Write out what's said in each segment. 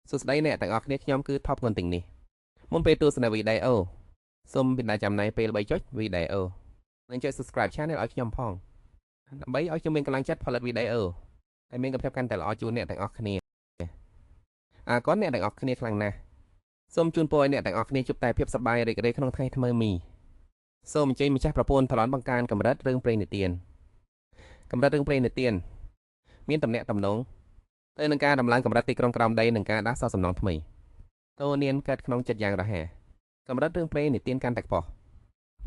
សួស្តីអ្នកទាំងអស់គ្នាខ្ញុំគឺ Top គុនទាំងនេះមុនពេលទស្សនាវីដេអូសូមពិនិត្យចំណាយពេល3ចុចវីដេអូនិងចុច Subscribe Channel ឲ្យខ្ញុំផងដើម្បីឲ្យខ្ញុំមានកម្លាំងចិត្តផលិតវីដេអូហើយមានគុណភាពកាន់តែល្អជូនអ្នកទាំងអស់គ្នាអរគុណអ្នកទាំងអស់គ្នាខ្លាំងណាស់សូមជូនពរឲ្យអ្នកទាំងអស់គ្នាជួបតែភាពសប្បាយរីករាយក្នុងថ្ងៃថ្មីមីសូមអញ្ជើញម្ចាស់ប្រពន្ធថ្លន់បង្កើនកម្រិតរឿងព្រេងនិទានមានតំណែងតំណងទៅនឹងការដំឡើងកម្រិតទីក្រុងក្រោមដីនិងការដាស់សោសំណងថ្មីតូនៀនកើតក្នុងចិត្តយ៉ាងរហ័សកម្រិតរឿងព្រេងនិទានកាន់តែខ្ពស់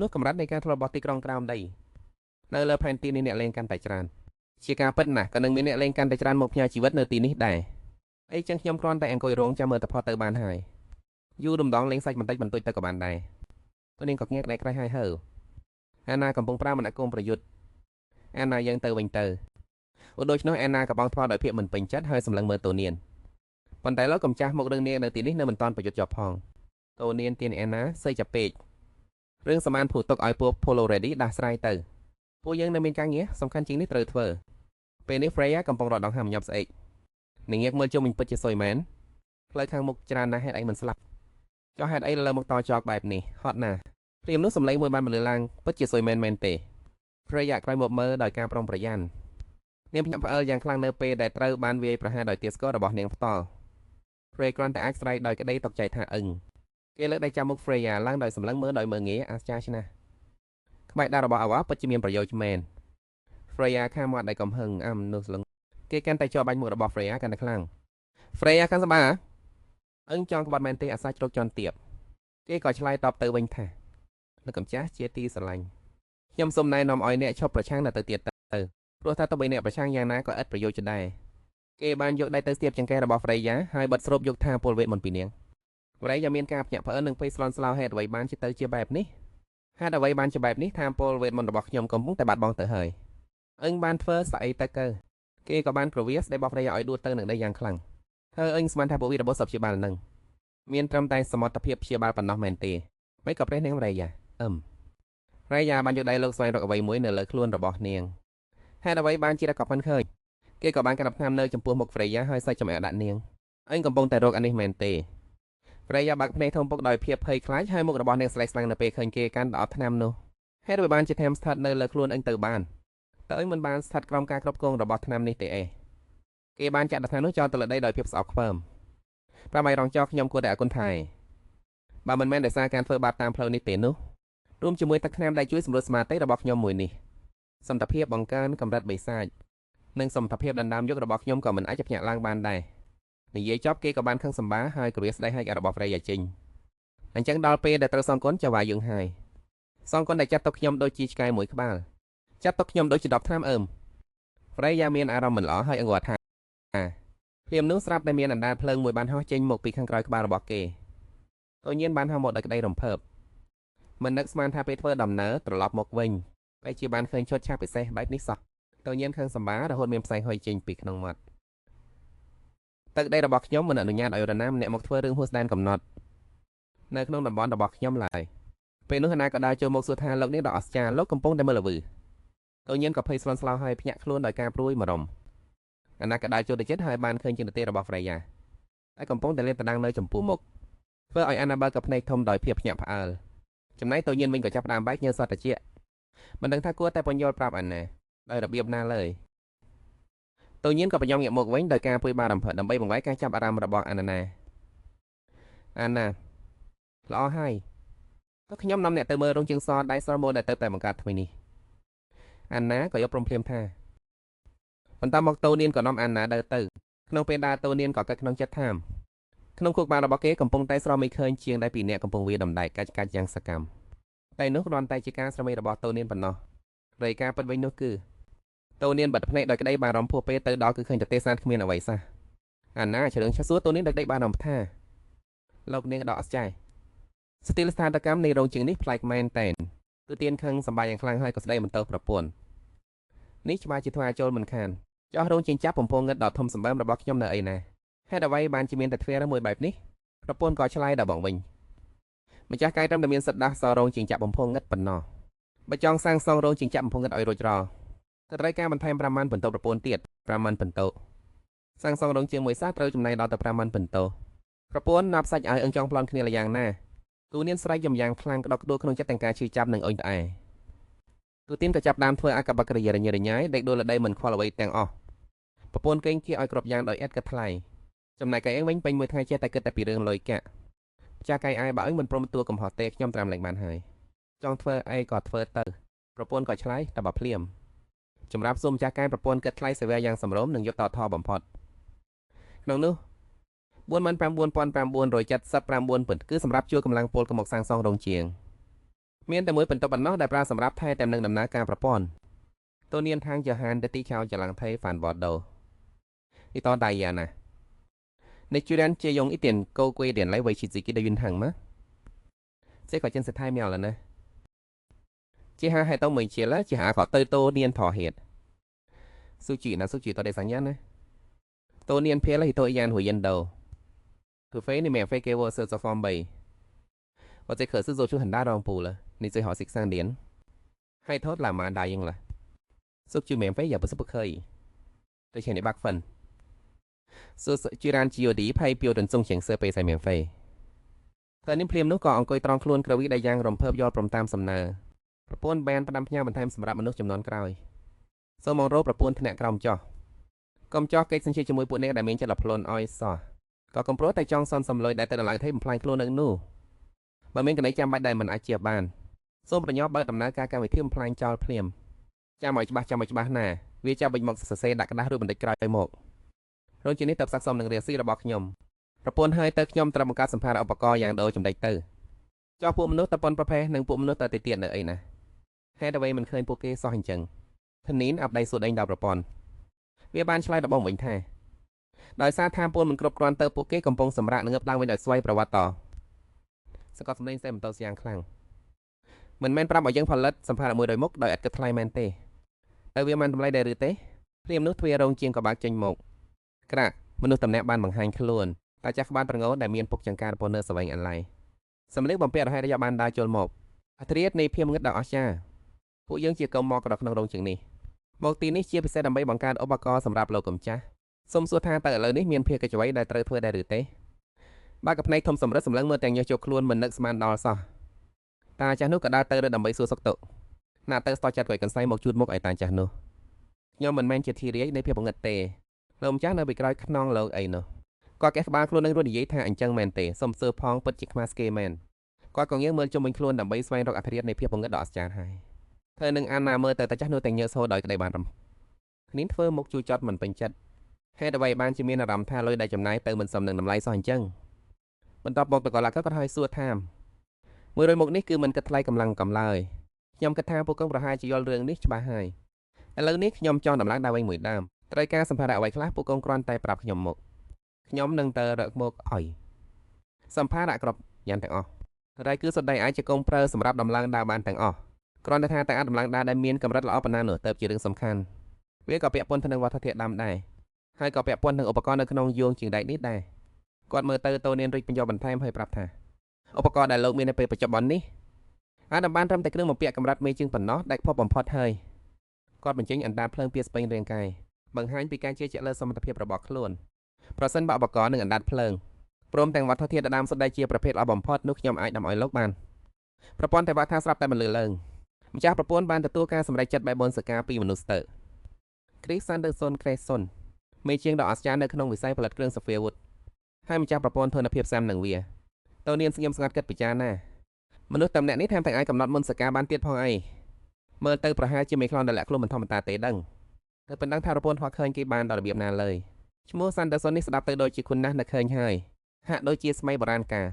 នោះកម្រិតនៃការធ្លាប់របស់ទីក្រុងក្រោមដីនៅលើផែនទីនេះអ្នកលេងកាន់តែច្រើនជាការពិតណាស់ក៏នឹងមានអ្នកលេងកាន់តែច្រើនមកផ្ញើជីវិតនៅទីនេះដែរអីចឹងខ្ញុំគ្រាន់តែអង្គុយរងចាំមើលតផតទៅបានហើយយូររំដងលេងសាច់បន្តិចបន្តួចទៅក៏បានដែរតូនៀនក៏ងាកដៃក្រៃហើយហើអាណាកំពុងប្រាមនគមប្រយុទ្ធអាណាយើងទៅវិញទៅដូច្នោះអាណាក៏បងថ្មដោយភាពមិនពេញចិត្តហើយសម្លឹងមើលតូនៀនប៉ុន្តែលោកកំចាស់មុខរឿងនាងនៅទីនេះនៅមិនតាន់ប្រយុទ្ធជាប់ផងតូនៀនទានអាណាស័យចាប់ពេករឿងសមានភូតុកឲ្យពួក Polo Ready ដាស់ស្រាយទៅពួកយើងនៅមានការងារសំខាន់ជាងនេះត្រូវធ្វើពេលនេះ Freya កំពុងរត់ដងហាមញាប់ស្អែកនាងងាកមើលជុំវិញពិតជាសួយមែនផ្លូវខាងមុខច្រើនណាស់ហេតុអីមិនស្លាប់ចុះហេតុអីលើមុខតចកបែបនេះហត់ណាស់ព្រាមនោះសម្លេងមួយបានបន្លឺឡើងពិតជាសួយមែនទេ Freya ក្រោយមកមើលដោយការប្រុងប្រយ័ត្ននាងភ្ញាក់ផ្អើលយ៉ាងខ្លាំងនៅពេលដែលត្រូវបានវាយប្រហារដោយទាស្គររបស់នាងផ្ទាល់ Freya គ្រាន់តែអាចស្រែកដោយក្តីតកใจថាគេលើកដៃចាំមុខ Freya ឡើងដោយសម្លឹងមើលដោយមើងងាយអាស្ចារ្យណាស់ក្បាច់ដាក់របស់អាវ៉ាពិតជាមានប្រយោជន៍មែន Freya ខាមាត់ដោយកំហឹងនោះស្លឹងគេកាន់តែជាប់បាញ់មុខរបស់ Freya កាន់តែខ្លាំង Freya ខាងសម្បាចង់ក្បត់មែនទេអាសាជ្រោកជន់ទៀបគេក៏ឆ្លើយតបទៅវិញថាលោកកំចាស់ជាទីស្រឡាញ់ខ្ញុំសូមណែនាំឲ្យអ្នកឈប់ប្រឆាំងទៅទៀតទៅព្រោះថាទៅបីអ្នកប្រឆាំងយ៉ាងណាក៏ឥតប្រយោជន៍ដែរគេបានយកដៃទៅស្ទាបចង្កេះរបស់ Freya ហើយបិទស្រូបយកថាពលវេទមន្តពីនាង Freya មានការភ្ញាក់ផ្អើលនឹងពេលស្លន់ស្លោហេតុអ្វីបានជាទៅជាបែបនេះហេតុអ្វីបានជាបែបនេះថាពលវេទមន្តរបស់ខ្ញុំកំពុងតែបាត់បង់ទៅហើយបានធ្វើស្អីទៅគេក៏បានប្រវាសដែលបោះ Freya ឲ្យដួលទៅនឹងដីយ៉ាងខ្លាំងហើយស្មានថាពួកវីរបបសពព្យាបាលនឹងមានត្រឹមតែសមត្ថភាពព្យាបាលប៉ុណ្ណោះមែនទេមិនក៏ប្រេះនាង Freya Freya បានយកដៃលោកស្វែងរកអ្វីមួយនៅលើខ្លួនរបស់នាងហេតុអ្វីបានជាតែកប់មិនឃើញគេក៏បានកាត់ថ្នាំនៅចំពោះមុខ Freya ហើយសាច់ចម្អែតដាក់នាងកំពុងតែរកអានេះមែនទេ Freya បាក់ភ្នែកធំពុកដោយភាពភ័យខ្លាចហើយមុខរបស់នាងស្លេកស្លាំងនៅពេលឃើញគេកាន់ដកថ្នាំនោះហេតុអ្វីបានជាថ្នាំស្ថិតនៅលើខ្លួនទៅបានតើមិនបានស្ថិតក្រោមការគ្រប់គ្រងរបស់ថ្នាំនេះទេគេបានចាក់ថ្នាំនោះចោលទៅលើដីដោយភាពស្អប់ខ្ពើមប្រហែលរងចោលខ្ញុំគួរតែអគុណថៃបើមិនមែនដោយសារការធ្វើបាបតាមផ្លូវនេះទេនោះរួមជាមួយទឹកថ្នាំដែលជួយសម្រួលស្មារតីរបស់ខ្ញុំមួយនេះសមត្ថភាពបង្កើនកម្រិតបិសាចនិងសមត្ថភាពដណ្ដើមយករបស់ខ្ញុំក៏មិនអាចភ្ញាក់ឡើងបានដែរនិយាយចប់គេក៏បានខឹងសម្បាហើយក៏វាស្ដីឲ្យរបស់ Freya ចេញអញ្ចឹងដល់ពេលដែលត្រូវសងគុណចៅវាយើងហើយសងគុណដែលចាត់ទុកខ្ញុំដូចជាឆ្កែមួយក្បាលចាត់ទុកខ្ញុំដូចជាដបថ្នាំFreya មានអារម្មណ៍មិនល្អហើយអង្គថាភ្លាមនោះស្រាប់តែមានអណ្ដាតភ្លើងមួយបានហោះចេញមកពីខាងក្រោយក្បាលរបស់គេតូនញៀនបានហោះមកដោយក្តីរំភើបមិននឹកស្មានថាពេលធ្វើដំណើរត្រឡប់មកវិញបែរជាបានឃើញឈុតឆាកពិសេសបែបនេះសោះតូនញៀនខឹងសម្បារហូតមានផ្សែងហុយចេញពីក្នុងមាត់ទឹកដីរបស់ខ្ញុំមិនអនុញ្ញាតឲ្យរណាម្នាក់មកធ្វើរឿងហួសដែនកំណត់នៅក្នុងតំបន់របស់ខ្ញុំឡើយពេលនោះអាណាក៏ដើរចូលមកសួរថាលោកនេះដ៏អស្ចារ្យលោកកំពុងតែមើលល្វឺតូនញៀនក៏ភ័យស្លន់ស្លោហើយភ្ញាក់ខ្លួនដោយការព្រួយបារម្ភអាណាក៏ដើរចូលទៅជិតហើយបានឃើញជានិទេសរបស់ Freya ហើយកំពុងតែលេបតដាំងនៅចំពោះមុខធ្វើឲ្យអាណាបើកភ្នែកធំដោយភាពភ្ញាក់ផ្អើលចំណែកតូនញៀនវិញក៏ចាប់ផ្ដើមបែកញើសតតិចមិនដឹងថាគួរតែបញ្យល់ប្រាប់អាណាដោយរបៀបណាឡើយតូនញៀនក៏បញ្ញំងាកមកវិញដោយការព្រួយបារម្ភដើម្បីបង្វែរការចាប់អារម្មណ៍របស់អាណាល្អហើយតើខ្ញុំនាំអ្នកទៅមើលរោងជើងសដៃសម៉ូដែលទៅតែបង្កើតថ្មីនេះអាណាក៏យកព្រមភ្លាមថាបន្តមកតូនៀនក៏នាំអាណាដើរទៅក្នុងពេលដើរតូនៀនក៏គិតក្នុងចិត្តថាក្នុងគុកបានរបស់គេកំពុងតែស្រមេឃឃើញជាងដែលពីអ្នកកំពុងវាដំដែកកាច់យ៉ាងសកម្មតែនោះគ្រាន់តែជាការស្រមេរបស់តូនៀនប៉ុណ្ណោះរាយការណ៍ពិតវិញនោះគឺតូនៀនបិទភ្នែកដោយក្តីបារម្ភពោះពេលទៅដល់គឺឃើញតែទេសនាគ្មានអ្វីសោះអាណាជ្រឿងឆាសួរតូនៀនដោយក្តីបារម្ភថាលោកនាងដ៏អស្ចារ្យស្ទីលស្ថានកម្មនៃរោងជើងនេះប្លែកមែនតែនគឺទៀនខឹងសម្បាយយ៉ាងខ្លាំងហើយក៏ស្ដីបន្តទៅប្រពន្ធនេះច្បាស់ជាធ្វើឲ្យចូលមិនខានចោះរោងជើងចាប់បំពងងឹតដ៏ធំសម្បើមរបស់ខ្ញុំនៅអីណាហេតុអ្វីបានជាមានតែទ្វារមួយបែបនេះប្រពន្ធក៏ឆ្លើយដល់បងវិញម្ចាស់កាយត្រឹមតែមានសិទ្ធិដាស់សរោងជើងចាប់បំពងងឹតប៉ុណ្ណោះបើចង់សាងសង់រោងជើងចាប់បំពងងឹតឲ្យរួចរាល់ត្រូវការបន្ថែម5ម៉ាន់ពិន្ទុប្រពន្ធទៀត5ម៉ាន់ពិន្ទុសាងសង់រោងជើងមួយសាត្រូវចំណាយដល់ទៅ5ម៉ាន់ពិន្ទុ ប្រពន្ធណាប់សាច់ឲ្យអឹងចង់ប្លន់គ្នាละយ៉ាងណាទូនាងស្រែកយំយ៉ាងខ្លាំងក្តោកក្តួលក្នុងចិត្តទាំងការឈឺចាប់និងអុយត្អែទូទានក៏ចាប់ដើមធ្វើអាកប្បកិរិយារញ៉េរញ៉ៃដេកដួលល្ដីមិនខ្វល់អ្វីទាំងអស់ប្រពន្ធកេងគៀឲ្យគ្រប់យ៉ាងដោយឥតគិតថ្លៃចំណែកឯងវិញពេញមួយថ្ងៃចេះតែគិតតែពីរឿងលុយកាក់ចាស់កៃអាយបើអើមិនព្រមទទួលកំហុសទេខ្ញុំត្រាំលែងបានហើយចង់ធ្វើអីក៏ធ្វើទៅប្រពន្ធក៏ឆ្លើយតែបើភ្លាមចម្រាប់សុំចាស់កែប្រពន្ធគិតថ្លៃសេវាយ៉ាងសម្រុំនិងយុត្តិធម៌បំផុតក្នុងនោះ49,979ពិន្ទុគឺសម្រាប់ជួលកម្លាំងពលកុំមកសាងសង់រោងជាងមានតែមួយបន្ទប់ប៉ុណ្ណោះដែលប្រើសម្រាប់ថែទាំនឹងដំណើរការប្រព័ន្ធតូនៀនທາງចហានទៅទីខោចលាំងថៃហ្វានវ៉តដូនេះតដៃយ៉ាណានេះជួយដល់ជាយងអ៊ីទៀនកោគួយរៀនឡៃវៃឈីស៊ីគីដែលយិនហាំងម៉ាសេក៏ចិនសថៃមែលណាជាហាហេតទៅមិនជាឡាជាហាក៏ទៅតូនៀនថហេតស៊ូជីណាស៊ូជីតដេសញ្ញាណាតូនៀនភេលហីតូយ៉ានហួយយិនដូធ្វើហ្វេនេះមែហ្វេគេវ៉សឺសហ្វម3và sẽ khởi sự rồi chú hình đa rong phù là nên sẽ họ xịt sang điển hay thốt là mà đại yên là giúp chú mềm phế giờ bớt sức bức hơi tôi chỉ để bác phần sự chú ran chiều đi pay biểu đến sông chèn sơ pe sai mềm phế thời niệm phim nước còn coi tròn khuôn kêu đại giang rồng phơi do prom tam sầm nờประពន្ធ ban ផ្ដាំផ្ញើបន្ថែមសម្រាប់មនុស្សចំនួនក្រោយសូមមករកប្រពន្ធថ្នាក់ក្រោមចោះកុំចោះកិច្ចសញ្ជាតិជាមួយពួកអ្នកដែលមានចិត្តល្អខ្លួនអយសោះក៏កំប្រួតតែចង់សន្សំលុយដែលទៅដល់ឡើងទេបំផ្លាញខ្លួននៅនោះបើមានកណីចាំបាច់ដែលមិនអាចជាបានសូមប្រញាប់បើកដំណើរការកម្មវិធីបំផ្លាញចោលភ្លាមចាំឲ្យច្បាស់ណាវាចាំបិញមកសរសេរដាក់ក្តាស់ឬបន្តិចក្រោយទៅមករោងជានេះទៅស័ក្តិសមនឹងរាសីរបស់ខ្ញុំប្រពន្ធហើយទៅខ្ញុំត្រូវបង្កើតសម្ភារៈឧបករណ៍យ៉ាងដូរចម្ដេចទៅចោះពួកមនុស្សតប៉ុនប្រភេទនិងពួកមនុស្សតទៅទៀតនៅអីណាហេតុអ្វីមិនឃើញពួកគេសោះអញ្ចឹងធនីនអាប់ដៃសួរដេញដល់ប្រពន្ធវាបានឆ្លើយដល់បងវិញថាដោយសារថាពលមិនគ្រប់គ្រាន់ទៅពួកគេកំពុងសម្រាកងើបឡើងវិញដោយស្វ័យប្រវត្តិតសកត់សម្លេងសេមតោសយ៉ាងខ្លាំងមិនមែនប្រាប់ឲ្យយើងផលិតសម្ភារៈមួយដោយមុខដោយឥតគិតថ្លៃមែនទេតែវាមិនតម្លៃដែរឬទេព្រាមនោះទ្វាររោងជាងក៏បើកចេញមកក្រាក់មនុស្សតំណាក់បានបង្ហាញខ្លួនតែចាស់ក្បានប្រងោដែលមានពុកចង្ការពណ៌នៅសវែងអន្លៃសម្លេងបំពាក់រហ័សរយៈបានដើរចូលមកអធិរាជនៃភាពងឹតដ៏អស្ចារ្យពួកយើងជាកុំមកដល់ក្នុងរោងជាងនេះមកទីនេះជាពិសេសដើម្បីបង្កើតឧបករណ៍សម្រាប់លោកកំចាស់សូមសួរថាតើឥឡូវនេះមានភារកិច្ចអ្វីដែលត្រូវធ្វើដែរឬទេបើកភ្នែកធំសម្រិតសម្លឹងមើលទាំងញើសចូលខ្លួនមិននឹកស្មានដល់សោះតាចាស់នោះក៏ដើរទៅដើម្បីសួរសុខទុក្ខណាទៅស្ទោះចិត្តកុយកន្សៃមកជូតមុខឲ្យតាចាស់នោះខ្ញុំមិនមែនជាធីរាយនៃភាពងឹតទេលោកម្ចាស់នៅពីក្រោយខ្នងលោកអីនោះគាត់កេះក្បាលខ្លួននឹងរួចនិយាយថាអញ្ចឹងមែនទេសុំសើផងពិតជាខ្មាស់ស្គេមែនគាត់ក៏ងាកមើលជុំវិញខ្លួនដើម្បីស្វែងរកអធិរាជនៃភាពងឹតដ៏អស្ចារ្យហើយធ្វើនឹងអានណាមើលទៅតាចាស់នោះទាំងញើសហូរដោយក្តីបានរំនេះធ្វើមុខជួយចត់មិនពេញចិត្តហេតុអ្វីបានជាមានអារម្មណ៍ថាលុយដែលចំណាយទៅមិនសមនឹងតម្លៃសោះអញ្ចឹងបន្ទាប់មកតកឡាក៏ឲ្យសួរថា100មុខនេះគឺមិនគិតថ្លៃកម្លាំងកំឡើយខ្ញុំគិតថាពួកកូនប្រហែលជាយល់រឿងនេះច្បាស់ហើយឥឡូវនេះខ្ញុំចង់ដំឡើងដើរវិញមួយដើមត្រូវការសម្ភារៈអ្វីខ្លះពួកកូនគ្រាន់តែប្រាប់ខ្ញុំមកខ្ញុំនឹងទៅរកមកអុយសម្ភារៈគ្រប់យ៉ាងទាំងអស់រៃគឺសុទ្ធតែអាចជាកុំប្រើសម្រាប់ដំឡើងដើរបានទាំងអស់គ្រាន់តែថាតែអាចដំឡើងដើរដែលមានកម្រិតល្អប៉ុណ្ណានោះទៅជារឿងសំខាន់វាក៏ពាក់ព័ន្ធទៅនឹងវត្ថុធាតុដើមដែរហើយក៏ពាក់ព័ន្ធនឹងឧបករណ៍នៅក្នុងយោងជាងដែកនេះដែរគាត់មើលទៅតូនៀនរិចបញ្យល់បន្ថែមហើយប្រាប់ថាឧបករណ៍ដែលលោកមាននៅពេលបច្ចុប្បន្ននេះអាចបានត្រឹមតែគ្រឿងបំពាក់កម្រិតមេជាងប៉ុណ្ណោះដែលខ្ពស់បំផុតហើយគាត់បញ្ចេញអណ្ដាតភ្លើងពីស្ពេញរាងកាយបង្ហាញពីការជឿជាក់លើសមត្ថភាពរបស់ខ្លួនប្រសិនបើឧបករណ៍នឹងអណ្ដាតភ្លើងព្រមទាំងវត្ថុធាតុដើមសុទ្ធតែជាប្រភេទល្អបំផុតនោះខ្ញុំអាចដាំឲ្យលោកបានប្រព័ន្ធទេវតាស្រាប់តែបន្លឺឡើងម្ចាស់ប្រពន្ធបានទទួលការសម្រេចចិត្តបែបបនសកាពីមនុស្សទៅ Chris Sanderson Grayson មេជាងដ៏អស្ចារ្យនៅក្នុងវិស័យផលិតគ្រឿងសាហ្វៀវុដហើយម្ចាស់ប្រពន្ធធ្វើនៅភាពសាមនឹងវាតើនាងស្ងៀមស្ងាត់គិតពិចារណាមនុស្សតំណែងនេះថែមទាំងអាចកំណត់មុនសកាបានទៀតផងអីមើលទៅប្រហែលជាមេខ្លនដែលលាក់ខ្លួនមិនធម្មតាទេដឹងតែប៉ុណ្ណឹងថាប្រពន្ធហត់ឃើញគេបានដល់របៀបណាឡើយឈ្មោះ Sanderson នេះស្ដាប់ទៅដូចជាគុណណាស់នៅឃើញហើយហាក់ដូចជាស្មៃបុរាណកាល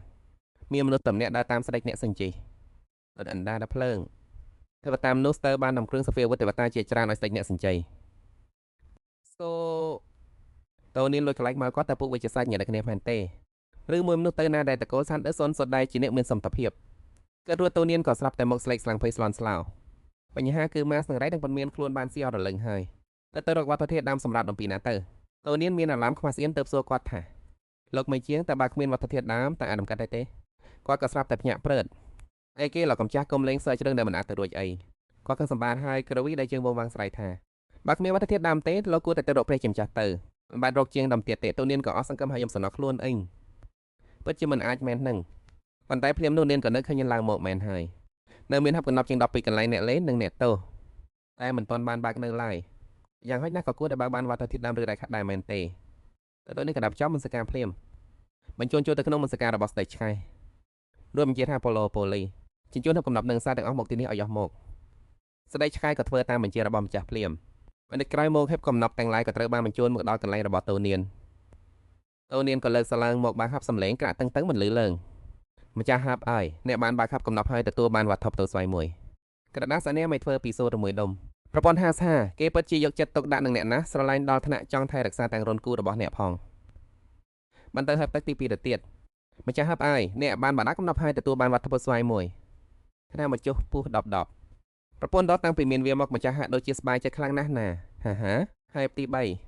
មានមនុស្សតំណែងដើរតាមស្ដេចអ្នកសិនជីអណ្ដាដល់ភ្លើងទេវតាមនុស្សទៅបាននំគ្រឿងសាហ្វៀវុដទេវតាជាច្រើនឲ្យស្ដេចអ្នកសិនជីសូតើនាងលួចកន្លែងមកគាត់តែពួកវិជ្ជាសាស្ត្រញាក់គ្នាមែនទេឬមួយមនុស្សទៅណាដែលតកូល Sanderson សុទ្ធតែជាអ្នកមានសមត្ថភាពកើតរួចតូនាងក៏ស្រាប់តែមកស្លេកស្លាំងភ័យស្លន់ស្លោបញ្ហាគឺម៉ាសនឹងរៃនឹងមិនមានខ្លួនបានស៊ីអររលឹងហើយទៅរកវត្ថុធាតុដើមសម្រាប់ដំពីណាទៅតូនាងមានអារម្មណ៍ខ្មាស់ស្អៀនទៅសួរគាត់ថាលោកមិនជាងតែបើគ្មានវត្ថុធាតុដើមតែអាចដំកាត់ដែរទេគាត់ក៏ស្រាប់តែភ្ញាក់ព្រឺតអីគេលោកកំចាស់កុំលេងសើចរឿងដែលមិនអាចទៅរួចអីគាត់ក៏សម្បានហើយក្រវីដែលជើងវងវាងស្រ័យថាបើគ្មានវត្ថុធាតុដើមទេលោកគួរតែទៅរកព្រះជាម្ចាស់ទៅមិនបានរកជាងដំទៀតទេតូនាងក៏អស់សង្ឃឹមហើយយំសំណោះខ្លួនអី ពិតជាមិនអាចមែននឹងប៉ុន្តែភ្លាមនោះនាងក៏នឹកឃើញឡើងមកមែនហើយនៅមានហាប់កំណប់ជាង12កន្លែងអ្នកលេងនិងអ្នកទោសតែមិនទាន់បានបើកនៅឡើយយ៉ាងហោចណាស់ក៏គួរតែបើកបានវត្តអាទិត្យដើមឬរ៉ែខែដែរមែនទេទៅនេះក៏ដាប់ចំមិនសការភ្លាមបញ្ជូនចូលទៅក្នុងមនសិការរបស់ស្ដេចឆ្កែរួមបញ្ជាថាប៉ូឡូប៉ូលីជញ្ជូនហាប់កំណប់នឹងសារទាំងអស់មកទីនេះឲ្យអស់មកស្ដេចឆ្កែក៏ធ្វើតាមបញ្ជារបស់ម្ចាស់ភ្លាមបណ្ឌិតក្រោយមកហាប់កំណប់ទាំងឡាយក៏ត្រូវបានបញ្ជូនមកដល់កន្លែងរបស់តូនៀនក៏លើកសាឡើងមកបើកហាប់សំឡេងក្រាក់តឹងតឹងមិនលឺឡើងម្ចាស់ហាប់អើយអ្នកបានបើកហាប់កំណប់ហើយទទួលបានវត្ថុផ្ទុស្វ័យមួយក្រដាសអានេះមិនធ្វើពីសូត្រមួយដុំប្រព័ន្ធហាសាគេពិតជាយកចិត្តទុកដាក់នឹងអ្នកណាស្រឡាញ់ដល់ថ្នាក់ចង់ថែរក្សាទាំងរុនគូរបស់អ្នកផងបន្តទៅហាប់ទឹកទី2ទៅទៀតម្ចាស់ហាប់អើយអ្នកបានបើកកំណប់ហើយទទួលបានវត្ថុផ្ទុស្វ័យមួយថ្នាក់មកចុះពុះដប់ប្រព័ន្ធដតតាំងពីមានវាមកម្ចាស់ហាក់ដូចជាស្បាយចិត្តខ្លាំងណាស់ណាហាហើយទី3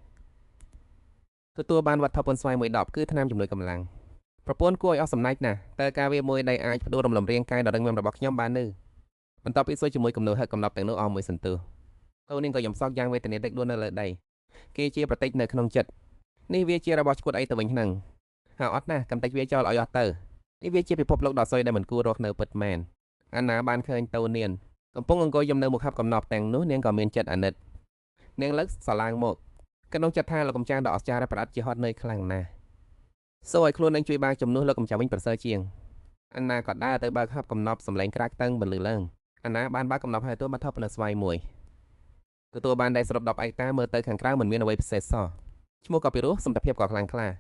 ទទួលបានវត្ថុផ្ទុស្វ័យមួយដប់គឺថ្នាំជំនួយកម្លាំងប្រព័ន្ធគួរឲ្យអស់សំណាច់ណាស់តើការវាមួយដែលអាចផ្ដួលរំលំរាងកាយដ៏រឹងមាំរបស់ខ្ញុំបាននៅបន្ទាប់ពីសួរជាមួយគំនូរហឹកកំណប់ទាំងនោះអស់មួយសន្ទុះតូននាងក៏យំសោកយ៉ាងវេទនាដេកដួលនៅលើដីគេជាប្រតិចនៅក្នុងចិត្តនេះវាជារបស់ឈួតអីទៅវិញហ្នឹងហើយអត់ណាកំតិចវាចោលឲ្យអស់ទៅនេះវាជាពិភពលោកដ៏សុយដែលមិនគួររស់នៅពិតមែនអាណាបានឃើញតូននាងកំពុងអង្គុយយំនៅមុខហាប់កំណប់ទាំងនោះនាងក៏មានចិត្តអាណិតនាងលើកស្រឡាងមកក្នុងចិត្តថាលោកកំចាស់ដ៏អស្ចារ្យប្រអិតជាហត់នឿយខ្លាំងណាស់សូមឲ្យខ្លួននឹងជួយបើកជំនួសលោកកំចាស់វិញប្រសើរជាងអាណាក៏ដើរទៅបើកហាប់កំណប់សម្លេងក្រាក់តឹងបន្លឺឡើងអាណាបានបើកកំណប់ហើយទទួលបានថប់នៅស្វាយមួយទទួលបានដែលសរុប10ឯកតាមើលទៅខាងក្រៅមិនមានអ្វីពិសេសសោះឈ្មោះក៏ពីរោះសមត្ថភាពក៏ខ្លាំងក្លា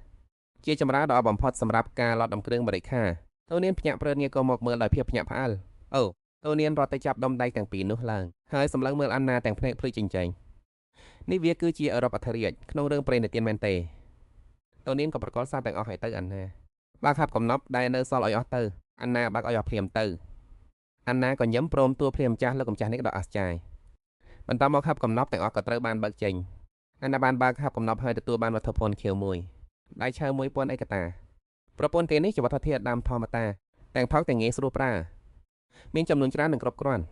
ជាចម្រើនដ៏ល្អបំផុតសម្រាប់ការឡត់ដំគ្រឿងបរិខាតូននាងភ្ញាក់ព្រឺងាកក៏មកមើលដោយភាពភ្ញាក់ផ្អើលអូតូននាងរត់ទៅចាប់ដុំដៃទាំងពីរនោះឡើងហើយសម្លឹងមើលអាណាទាំងភ្នែកភ្លឺចិញ្ចែងនេះវាគឺជាអឺរ៉ុបអធិរាជក្នុងរឿងព្រេងនិទានមែនទេតូននាងក៏ប្រកល់សារទាំងអស់ឲ្យទៅអាណាបើកហាប់កំណប់ដែលនៅសល់ឲ្យអស់ទៅអាណាបើកឲ្យអស់ភ្លាមទៅអាណាក៏ញឹមព្រមទួភ្លាមម្ចាស់លោកកម្ចាស់នេះដ៏អស្ចារ្យបន្តមកហាប់កំណប់ទាំងអស់ក៏ត្រូវបានបើកចេញអាណាបានបើកហាប់កំណប់ហើយទទួលបានវត្ថុពន្ធខៀវមួយដៃឆៅមួយពន្ធឯកតាប្រពន្ធទេនេះជាវត្ថុធាតុដើមធម្មតាទាំងថោកទាំងងាយស្រួលប្រើមានចំនួនច្រើននិងគ្រប់គ្រាន់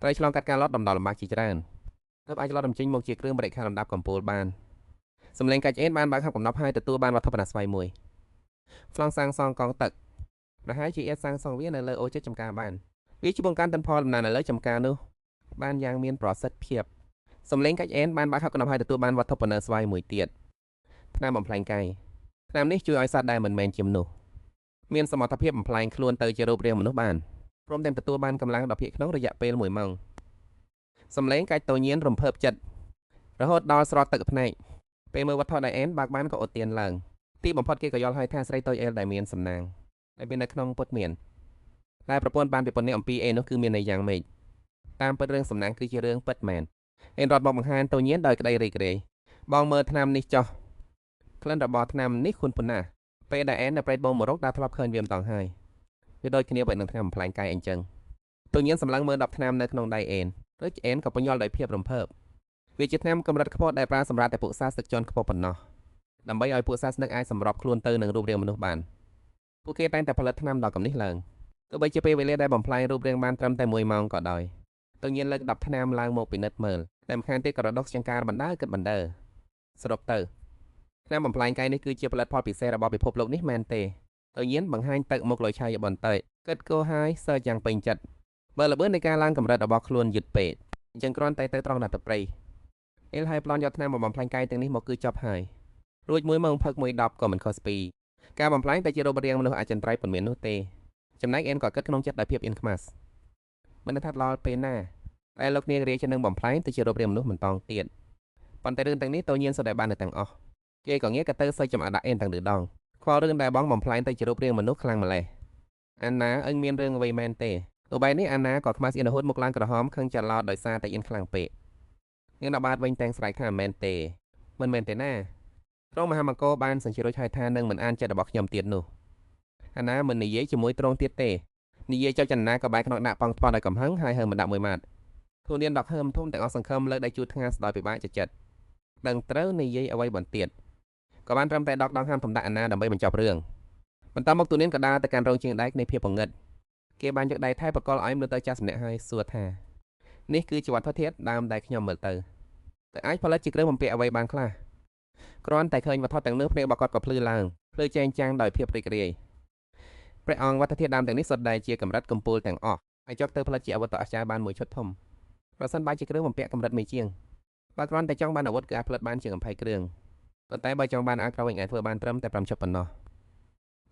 ត្រូវឆ្លងកាត់ការឡត់ដំណល់លំបាកជាច្រើនទើបអាចឡត់ដំចេញមកជាគ្រឿងបរិក្ខារលំដាប់កំពូលបានសម្លេងកាច់អេនបានបើកហាប់កំណប់ហើយទទួលបានវត្ថុបណ្ណាស្វ័យមួយប្លង់សាងសង់កងទឹកប្រហែលជាអាចសាងសង់វានៅលើអូចិត្តចំការបានវាជាបង្កើនទិន្នផលដំណើរនៅលើចំការនោះបានយ៉ាងមានប្រសិទ្ធភាពសម្លេងកាច់អេនបានបើកហាប់កំណប់ហើយទទួលបានវត្ថុបណ្ណាស្វ័យមួយទៀតថ្នាំបំផ្លាញកាយថ្នាំនេះជួយឲ្យសត្វដែលមិនមែនជាមនុស្សមានសមត្ថភាពបំផ្លាញខ្លួនទៅជារូបរាងមនុស្សបានព្រមទាំងទទួលបានកម្លាំងដ៏ភាគក្នុងរយៈពេល1ម៉ោងសម្លេងកាច់តូញៀនរំភើបចិត្តរហូតដល់ស្រត់ទឹកភ្នែកពេលមើលវត្ថុដែលអេនបើកបានក៏អត់ទៀនឡើងទីបំផុតគេក៏យល់ហើយថាស្រីតូចអេលដែលមានសំណាងដែលមាននៅក្នុងពុតមានតែប្រពន្ធបានពិពណ៌នាអំពីអេនោះគឺមានន័យយ៉ាងម៉េចតាមពិតរឿងសំណាងគឺជារឿងពិតមែនអេនរត់មកបង្ហាញតូញៀនដោយក្តីរីករាយបងមើលថ្នាំនេះចោះក្លិនរបស់ថ្នាំនេះខុនប៉ុណ្ណាពេលដែលអេននៅប្រេតបូមមករកដែលធ្លាប់ឃើញវាម្ដងហើយវាដូចគ្នាបែបនឹងថ្នាំបំផ្លាញកាយអញ្ចឹងតូញៀនសម្លឹងមើល10ថ្នាំនៅក្នុងដៃអេនឬអេនក៏ពញ្ញល់ដោយភាពរំភើបវាជាថ្នាំកម្រិតខ្ពស់ដែលប្រើសម្រាប់តែពួកសាស្ត្រជាន់ខ្ពស់ប៉ុណ្ណោះដើម្បីឲ្យពួកសាស្ត្រនឹកអាចសម្របខ្លួនទៅនឹងរូបរាងមនុស្សបានពួកគេតែងតែផលិតថ្នាំដល់កំនេះឡើងទោះបីជាពេលវេលាដែលបំផ្លាញរូបរាងបានត្រឹមតែ1ម៉ោងក៏ដោយតូញៀនលើក10ថ្នាំឡើងមកពិនិត្យមើលតែម្ខាងទៀតក៏រដុកចង្ការបណ្ដើគិតបណ្ដើសរុបទៅថ្នាំបំផ្លាញកាយនេះគឺជាផលិតផលពិសេសរបស់ពិភពលោកនេះមែនទេតូញៀនបង្ហាញទឹកមុខលុយឆាយបន្តិចគិតគោហើយសើចយ៉ាងពេញចិត្តបើល្បឿននៃការឡើងកម្រិតរបស់ខ្លួនយឺតពេកអញ្ចឹងគ្រាន់តែទៅត្រង់ណាត់ទៅព្រៃអេលហើយប្លន់យកថ្នាំបំផ្លាញកាយទាំងនេះមកគឺចប់ហើយរួច1ម៉ោងផឹក1ដប់ក៏មិនខុសពីការបំផ្លាញតែជារូបរាងមនុស្សអចិន្ត្រៃយ៍ប៉ុន្មាននោះទេចំណែកអេនក៏គិតក្នុងចិត្តដោយភាពអៀនខ្មាស់មិនថាដល់ពេលណាតែលោកនាងរាជនឹងបំផ្លាញទៅជារូបរាងមនុស្សមិនតង់ទៀតប៉ុន្តែរឿងទាំងនេះតូញៀនសុទ្ធតែបាននៅទាំងអស់គេក៏ងាកទៅសើចចំអាដាក់អេនទាំងដងខ្វល់រឿងដែលបងបំផ្លាញទៅជារូបរាងមនុស្សខ្លាំងម្ល៉េះអាណាអឹងមានរឿងអ្វីមែនទេទោះបីនេះអាណាក៏ខ្មាស់អៀនរហូតមុខឡើងក្រហមខឹងចាត់ឡោតដោយសារតែអៀនខ្លាំងពេកនាងដល់បាតវិញទាំងស្រែកថាមែនទេមិនមែនទេណាត្រង់មហាមង្គលបានសញ្ជិរួចហើយថានឹងមិនអានចិត្តរបស់ខ្ញុំទៀតនោះអាណាមិននិយាយជាមួយត្រង់ទៀតទេនិយាយចុចចន្ទនាក៏បែកក្នុងដាក់ប៉ងថ្ពាល់ដោយកំហឹងហើយហើមិនដាក់មួយម៉ាត់ធូនៀនដកហើមធំទាំងអស់សង្ឃឹមលើកដៃជួថ្ងាសដោយពិបាកចិត្តដឹងត្រូវនិយាយអ្វីបន្ទៀតក៏បានត្រឹមតែដកដងហាមធំដាក់អាណាដើម្បីបញ្ចប់រឿងបន្តមកទូនៀនក៏ដើរទៅកាន់រោងជាងដែកនៃភាពងឹតគេបានយកដៃថែបកលឲ្យមើលទៅចាស់ម្នាក់ហើយសួរថានេះគឺជាវត្ថុធាតុដើមដែលខ្ញុំមើលទៅអាចផលិតជាគ្រឿងបំពាក់អ្វីបានខ្លះគ្រាន់តែឃើញវត្ថុទាំងនោះភ្នែករបស់គាត់ក៏ភ្លឺឡើងភ្លឺចែងចាំងដោយភាពរីករាយ ព្រះអង្គវត្តធាតុដើមទាំងនេះសុទ្ធតែជាកម្រិតកម្ពូលទាំងអស់ហើយចុះទៅផលិតជាអាវុធដ៏អស្ចារ្យបានមួយឈុតធំប្រសិនបើជាគ្រឿងបំពាក់កម្រិតមេជាងបើគ្រាន់តែចង់បានអាវុធគឺអាចផលិតបានជាង20គ្រឿងប៉ុន្តែបើចង់បានអាចប្រវិញអាចធ្វើបានត្រឹមតែ5ឈុតប៉ុណ្ណោះ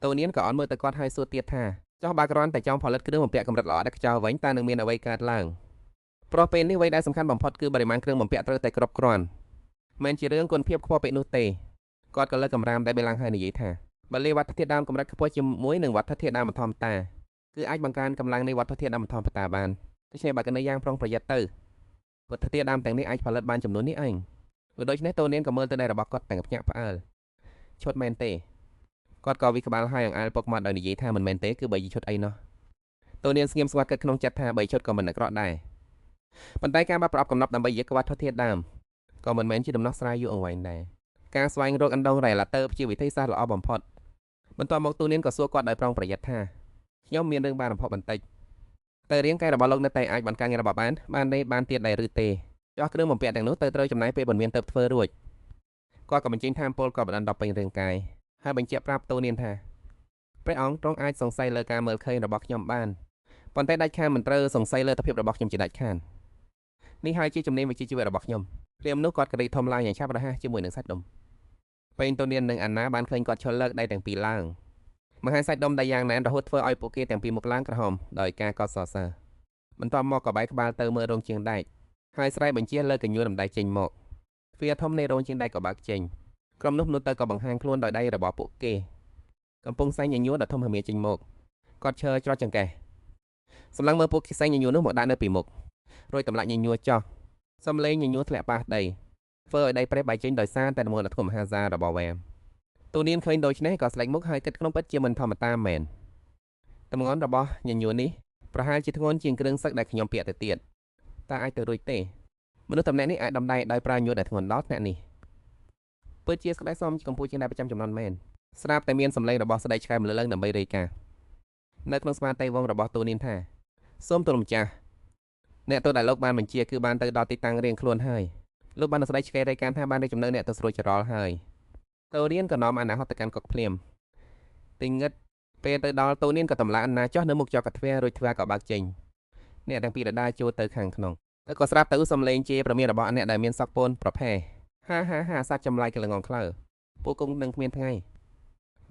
តូនៀនក៏អន់មើលទៅគាត់ហើយសួរទៀតថាចុះបើគ្រាន់តែចង់ផលិតគ្រឿងបំពាក់កម្រិតល្អដែលខ្ចោវិញតើនឹងមានអ្វីកើតឡើងព្រោះពេលនេះអ្វីដែលសំខាន់បំផុតគឺបរិមាណគ្រឿងបំពាក់ត្រូវតែគ្រប់គ្រាន់មិនជារឿងគុណភាពខ្ពស់ពេកនោះទេគាត់ក៏លើកកម្រាមដែលបេឡាំងហើយនិយាយថាបើលេវត្ថធាតុដើមកម្រិតខ្ពស់ជាមួយនឹងវត្ថធាតុដើមធម្មតាគឺអាចបង្កើនកម្លាំងនៃវត្ថធាតុដើមធម្មតាបានដូច្នេះបើកនៅយ៉ាងប្រុងប្រយ័ត្នទៅវត្ថធាតុដើមទាំងនេះអាចផលិតបានចំនួននេះឯងដូច្នេះតូនៀនក៏មើលទៅដៃរបស់គាត់ទាំងភ្ញាក់ផ្អើលឈុតមែនទេគាត់ក៏វិក្បាលហើយអង្អែលពុកមាត់ដោយនិយាយថាមិនមែនទេគឺ3ឈុតអីណោះតូនៀនស្ងៀមស្ងាត់គិតក្នុងចិត្តថា3ឈុតក៏មិនអាក្រក់ដែរប៉ុន្តែការបាត់ប្រអប់កំណប់ដើម្បីយកវត្ថធាតុដើមក៏មិនមែនជាដំណោះស្រាយយូរអង្វែងដែរការស្វែងរកអណ្ដូងរ៉ែឡាទ័រជាវិធីសាស្ត្រល្អបំផុតបន្ទាប់មកតូនៀនក៏សួរគាត់ដោយប្រុងប្រយ័ត្នថាខ្ញុំមានរឿងបានបំផុសបន្តិចតែរាងកាយរបស់លោកនៅតែអាចបានការងាររបស់បានទៀតដែរឬទេចោះគ្រឿងបំពាក់ទាំងនោះត្រូវចំណាយពេលប៉ុន្មានទៅធ្វើរួចគាត់ក៏បញ្ចេញថាមពលក៏បណ្ដាដល់ពេញរាងកាយហើយបញ្ជាក់ប្រាប់តូនៀនថាព្រះអង្គទ្រង់អាចសង្ស័យលើការមើលឃើញរបស់ខ្ញុំបានប៉ុន្តែដាច់ខាតមិនត្រូវសង្ស័យលើទភាពរបស់ខ្ញុំជាដាច់ខាតនេះហើយជាជំនាញវិជ្ជាជីវៈរបស់ខ្ញុំព្រាមនោះគាត់ក៏រីកធំឡើងយ៉ាងឆាប់រហ័សជាមួយនឹងសាច់ដុំពេលតូនៀននិងអាណាបានឃើញគាត់ឈរលើកដៃទាំងពីរឡើងមហាសាច់ដុំដៃយ៉ាងណែនរហូតធ្វើឲ្យពួកគេទាំងពីរមុខឡើងក្រហមដោយការកត់សរសើរបន្ទាប់មកក៏បែរក្បាលទៅមើលរោងជាងដែកហើយស្រែកបញ្ជាលើកញ្ញួររំដៃចេញមកទ្វារធំនៃរោងជាងដែកក៏បើកចេញក្រុមនោះទៅក៏បង្ហាញខ្លួនដោយដៃរបស់ពួកគេកំពុងសែងញញួរដ៏ធំហមាចេញមកគាត់ឈរច្រត់ចង្កេះសម្លឹងមើលពួកគេសែងញញួរនោះមកដាក់នៅពីមុខរួចតម្លាក់ញញួរចោះសំលេងញញួរធ្លាក់ប៉ះដីធ្វើឲ្យដីប្រេះបែកចេញដោយសារតែមូលធម៌មហាសារបស់វ៉ែមតូនៀនឃើញដូច្នេះក៏ស្លេកមុខហើយគិតក្នុងពិតជាមិនធម្មតាមែនតម្ងន់របស់ញញួរនេះប្រហែលជាធ្ងន់ជាងគ្រឿងសឹកដែលខ្ញុំពាក់ទៅទៀតតើអាចទៅរួចទេមនុស្សតំណែងនេះអាចដំដៃដោយប្រើញួរដែលធ្ងន់ដល់ថ្នាក់នេះពិតជាស្ក្តីសមកម្ពុជាជាងដែលប្រចាំចំនួនមែនស្រាប់តែមានសម្លេងរបស់ស្ដេចឆ្កែមលើឡើងដើម្បីរាយការណ៍នៅក្នុងស្មារតីវងរបស់តូនៀនថាសូមទូលម្ចាស់អ្នកទោសដែលលោកបានបញ្ជាគឺបានទៅដល់ទីតាំងរៀងខ្លួនហើយលោកបានស្ដេចឆ្កែរាយការណ៍ថាបានរៀបចំនៅអ្នកទៅស្រួលចរល់ហើយតូនៀនក៏នាំអាណាហត់ទៅកាន់កុកភ្លាមទីងឹតពេលទៅដល់តូនៀនក៏តម្លាក់អាណាចោះនៅមុខចកទ្វាររួចទ្វារក៏បើកចេញអ្នកទាំងពីរដើរចូលទៅខាងក្នុងទៅក៏ស្រាប់ទៅសំឡេងជេរប្រមានរបស់អ្នកដែលមានសក់ពូនប្រផេះហាសត្វចម្លែកក្លងងខ្លៅពួកគង់នឹងគ្មានថ្ងៃ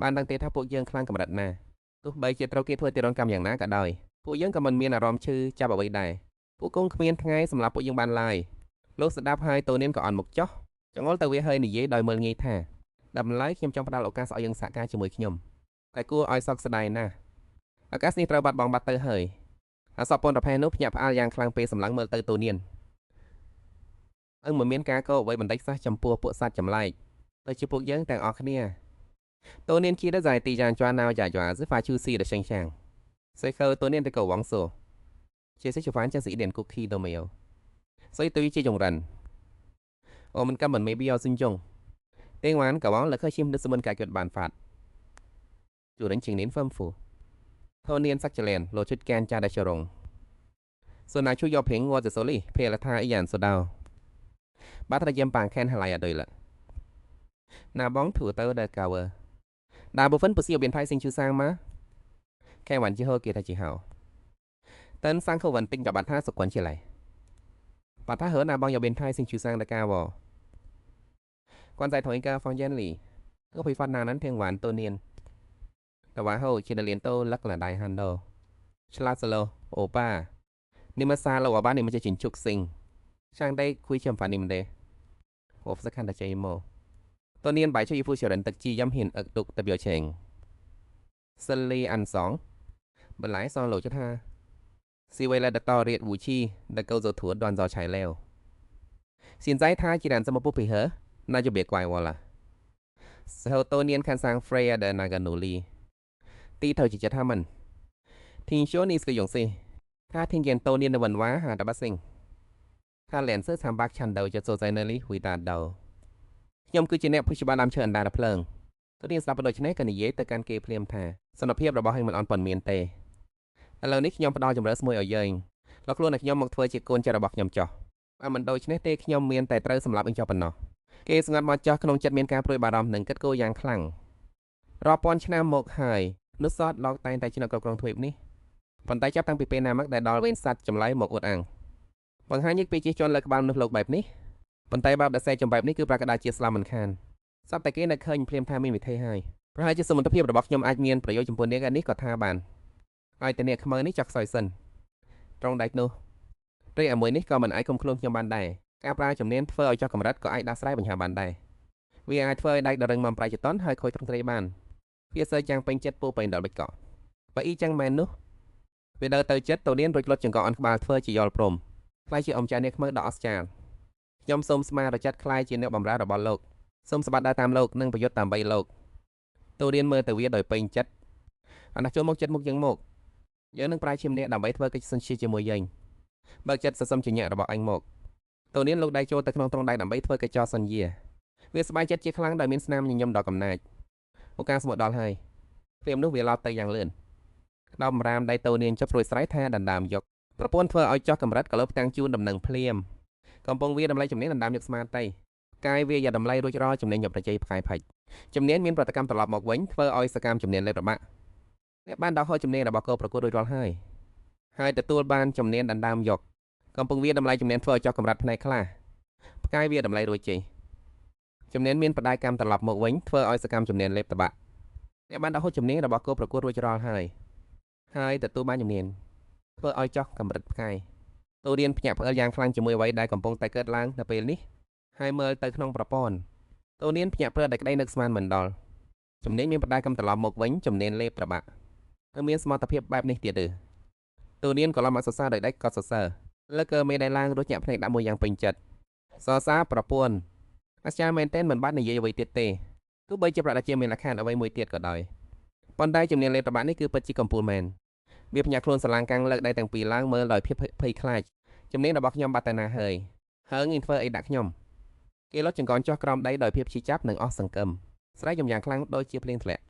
បានដឹងទេថាពួកយើងខ្លាំងកម្រិតណាទោះបីជាត្រូវគេធ្វើទារុណកម្មយ៉ាងណាក៏ដោយពួកយើងក៏មិនមានអារម្មណ៍ឈឺចាប់អ្វីដែរពួកគង់គ្មានថ្ងៃសម្រាប់ពួកយើងបានឡើយលោកស្ដាប់ហើយតូនៀនក៏អន់មុខចោះចង្អុលទៅវាហើយនិយាយដោយមើលងាយថាតម្លៃខ្ញុំចង់ផ្ដល់ឱកាសឲ្យយើងសហការជាមួយខ្ញុំតែគួរឲ្យសោកស្ដាយណាស់ឱកាសនេះត្រូវបាត់បង់បាត់ទៅហើយអាសពពនប្រផេះនោះភ្ញាក់ផ្អើលយ៉ាងខ្លាំងពេលសម្លឹងមើលទៅតូនៀនមិនមានការកោអ្វីបន្តិចសោះចំពោះពួកសត្វចម្លែកទៅជាពួកយើងទាំងអស់គ្នាតូនៀន记得在地上抓挠假抓是发出细的声响随后ตอนนี้的狗王说其實就反正是一點 cookie 都沒有所以對於這種人我們根本沒必要尊重聽完狗王立刻簽được sự解決辦法主人請您吩咐tooนៀนsắc chèn lộ chút can cha đại rồngส่วนนายช่วยยอเพลงงัวจะโซลี่เพลละท่าอีหยันโซดาวบ้านทะเลปางแค้นหลายอะโดยละนาบ้องถูเตอร์เดกาวđa bộ phận của siêu biến thái sinh chư sang má khe hoàn chi hơi kia thay chỉ hảo tân sang khâu vận tinhกับบัตรท่าสกวนเฉลยบัตรท่าเหอนาบองอย่าbiến thái sinh chư sangได้กาวquanใจถอยกาฟองเย็นหลี่ก็ไปฟันนานั้นเพียงหวานตัวเนียนแต่ว่าเขาชินเลียนโตลักหละได้ฮันโดชลาสโลโอป้านิมาซาเราว่าบ้านนี้มันจะจินจุกสิงช่างได้คุยเชื่อมฝันนี่มันเดโอ้สักขันแต่ใจโมตอนนี้ใบช่วยผู้เชี่ยวชาญตะกี้ย้ำเห็นอักตุกตะเบียวเชงสลีอันสองบนหลายซองโหลจุดห้าซีเวลาดักต่อเรียดวูชีดักเกาโจถัวดอนจอชายแล้วสินใจท้ายจีดันสมบูรณ์ไปเหรอน่าจะเบียดไกววะล่ะเซลโตเนียนคันซังเฟรย์เดนากานูลีตีเธอจีจะทำมันทิ้งโชว์นี่สกยงสิถ้าทิ้งเย็นโตเนียนในวันว้าหาตะบัสซิงถ้าแหลนเสื้อทำบักชันเดาจะโซใจเนลิหุยตาเดายมคือจีเนปผู้ชิบาดำเชิญดาเพลิงตัวนี้สลับไปโดยชนะกันนิเยตการเกย์เพลียมแท้สำหรับเพียบเราบอกให้มันอ่อนปนเมียนเตแต่เรานี้ยมพอดอจมเริสมวยเอาเยงเรากลัวในยมมักเทอจีโกนจะเราบอกยมจ่อมันโดยชนะเตยมเมียนแต่เตอสำหรับอิงจ่อปนอเกย์สงัดมาจ่อขนมจัดเมียนการปลุยบาดำหนึ่งกัดโกยางคลั่งรอปอนชนะหมกหาย នោះសតលោកតែងតែជាអ្នកគ្រប់គ្រងទ្វីបនេះប៉ុន្តែចាប់តាំងពីពេលណាមកដែលដល់វេនសัตว์ចម្លែកមកអួតអាងបង្ហាញពីជាជនលើក្បាលមនុស្សលោកបែបនេះប៉ុន្តែបែបដសេចំបែបនេះគឺប្រកាសជាស្លាប់មិនខានសត្វតែគេនៅឃើញភ្លាមថាមានវិធីហើយប្រហែលជាសមត្ថភាពរបស់ខ្ញុំអាចមានប្រយោជន៍ចំពោះអ្នកនេះក៏ថាបានហើយតែអ្នកខ្មៅនេះចង់ខ្សោយសិនត្រង់ដែកនោះរីឯមួយនេះក៏មិនអាចគុំខ្លួនខ្ញុំបានដែរការប្រើជំនាញធ្វើឲ្យចោះកម្រិតក៏អាចដោះស្រាយបញ្ហាបានដែរវាអាចធ្វើឲ្យដែកដរឹងមកប្រៃចតនហើយខូចត្រង់ត្រីបានវាសើចាំងពេញចិត្តពូពេញដល់បិចកកបើអ៊ីចឹងមែននោះវាដើរទៅចិត្តទៅនានរួចលុតចង្កក់អន់ក្បាលធ្វើជាយល់ព្រមខ្លាយជាអមចាអ្នកខ្មៅដ៏អស្ចារ្យខ្ញុំសូមស្មារតីចាត់ខ្លាយជាអ្នកបម្រើរបស់លោកសូមស្បាត់ដើរតាមលោកនិងប្រយុទ្ធតាមបីលោកទៅនានមើលទៅវាដោយពេញចិត្តអានេះចូលមកចិត្តមុខយ៉ាងមកយើងនឹងប្រាយឈាមអ្នកដើម្បីធ្វើកិច្ចសន្យាជាមួយយើងបើកចិត្តសសំជាញាក់របស់អញមកទៅនានលោកដៃចូលទៅក្នុងត្រង់ដៃដើម្បីធ្វើកិច្ចចោសន្យាវាសប្បាយចិត្តជាខ្លាំងដោយមានស្នាមញញឹមដល់កំណាចឱកាសស្មោះដល់ហើយព្រាមនោះវាឡោតទៅយ៉ាងលឿនដល់បំរាមដៃទៅនានចុចព្រួយស្រ័យថាដណ្ដើមយកប្រពន្ធធ្វើឲ្យចោះកម្រិតក៏លើផ្ទាំងជូនដំណឹងភ្លាមកំពុងវាតម្លៃជំនាញដណ្ដើមយកស្មាតៃកាយវាយ៉ាតម្លៃរួចរាល់ជំនាញយកប្រជ័យផ្កាយផាច់ជំនាញមានប្រតិកម្មត្រឡប់មកវិញធ្វើឲ្យសកម្មជំនាញលេបរបាក់អ្នកបានដកហូតជំនាញរបស់កោប្រកួតរួចរាល់ហើយទទួលបានជំនាញដណ្ដើមយកកំពុងវាតម្លៃជំនាញធ្វើឲ្យចោះកម្រិតផ្នែកខ្លះផ្កាយវាតម្លៃរួចជ័យជំនាញមានបដាយកម្មត្រឡប់មកវិញធ្វើឲ្យសកម្មជំនាញលេបតបាក់អ្នកបានដកហូតជំនាញរបស់កោប្រកួតរួចរាល់ហើយទទួលបានជំនាញធ្វើឲ្យចោះកម្រិតផ្កាយទូរៀនភ្ញាក់ផ្អើលយ៉ាងខ្លាំងជាមួយអ្វីដែលកំពុងតែកើតឡើងនៅពេលនេះហើយមើលទៅក្នុងប្រព័ន្ធទូរៀនភ្ញាក់ផ្អើលដោយក្តីនឹកស្មានមិនដល់ជំនាញមានបដាយកម្មត្រឡប់មកវិញជំនាញលេបតបាក់ទៅមានសមត្ថភាពបែបនេះទៀតទេទូរៀនក៏ឡំមកសរសើរដោយដេកក៏សរសើរលើកមេដៃឡើងរួចញាក់ភ្នែកដាក់មួយយ៉ាងពេញចិត្តសរសើរប្រពន្ធអាចារ្យមែនទែនមិនបាននិយាយអ្វីទៀតទេទោះបីជាប្រដាជាមានលក្ខខណ្ឌអ្វីមួយទៀតក៏ដោយប៉ុន្តែជំនាញលេបតបាក់នេះគឺពិតជាកំពូលមែនវាភ្ញាក់ខ្លួនស្រឡាំងកាំងលើកដៃទាំងពីរឡើងមើលដោយភាពភ័យខ្លាចជំនាញរបស់ខ្ញុំបាត់ទៅណាហើយងាយធ្វើអីដាក់ខ្ញុំគេលុតចង្កន់ចោះក្រោមដៃដោយភាពឈឺចាប់និងអស់សង្កឹមស្រែកយ៉ាងខ្លាំងដូចជាភ្លៀងធ្លាក់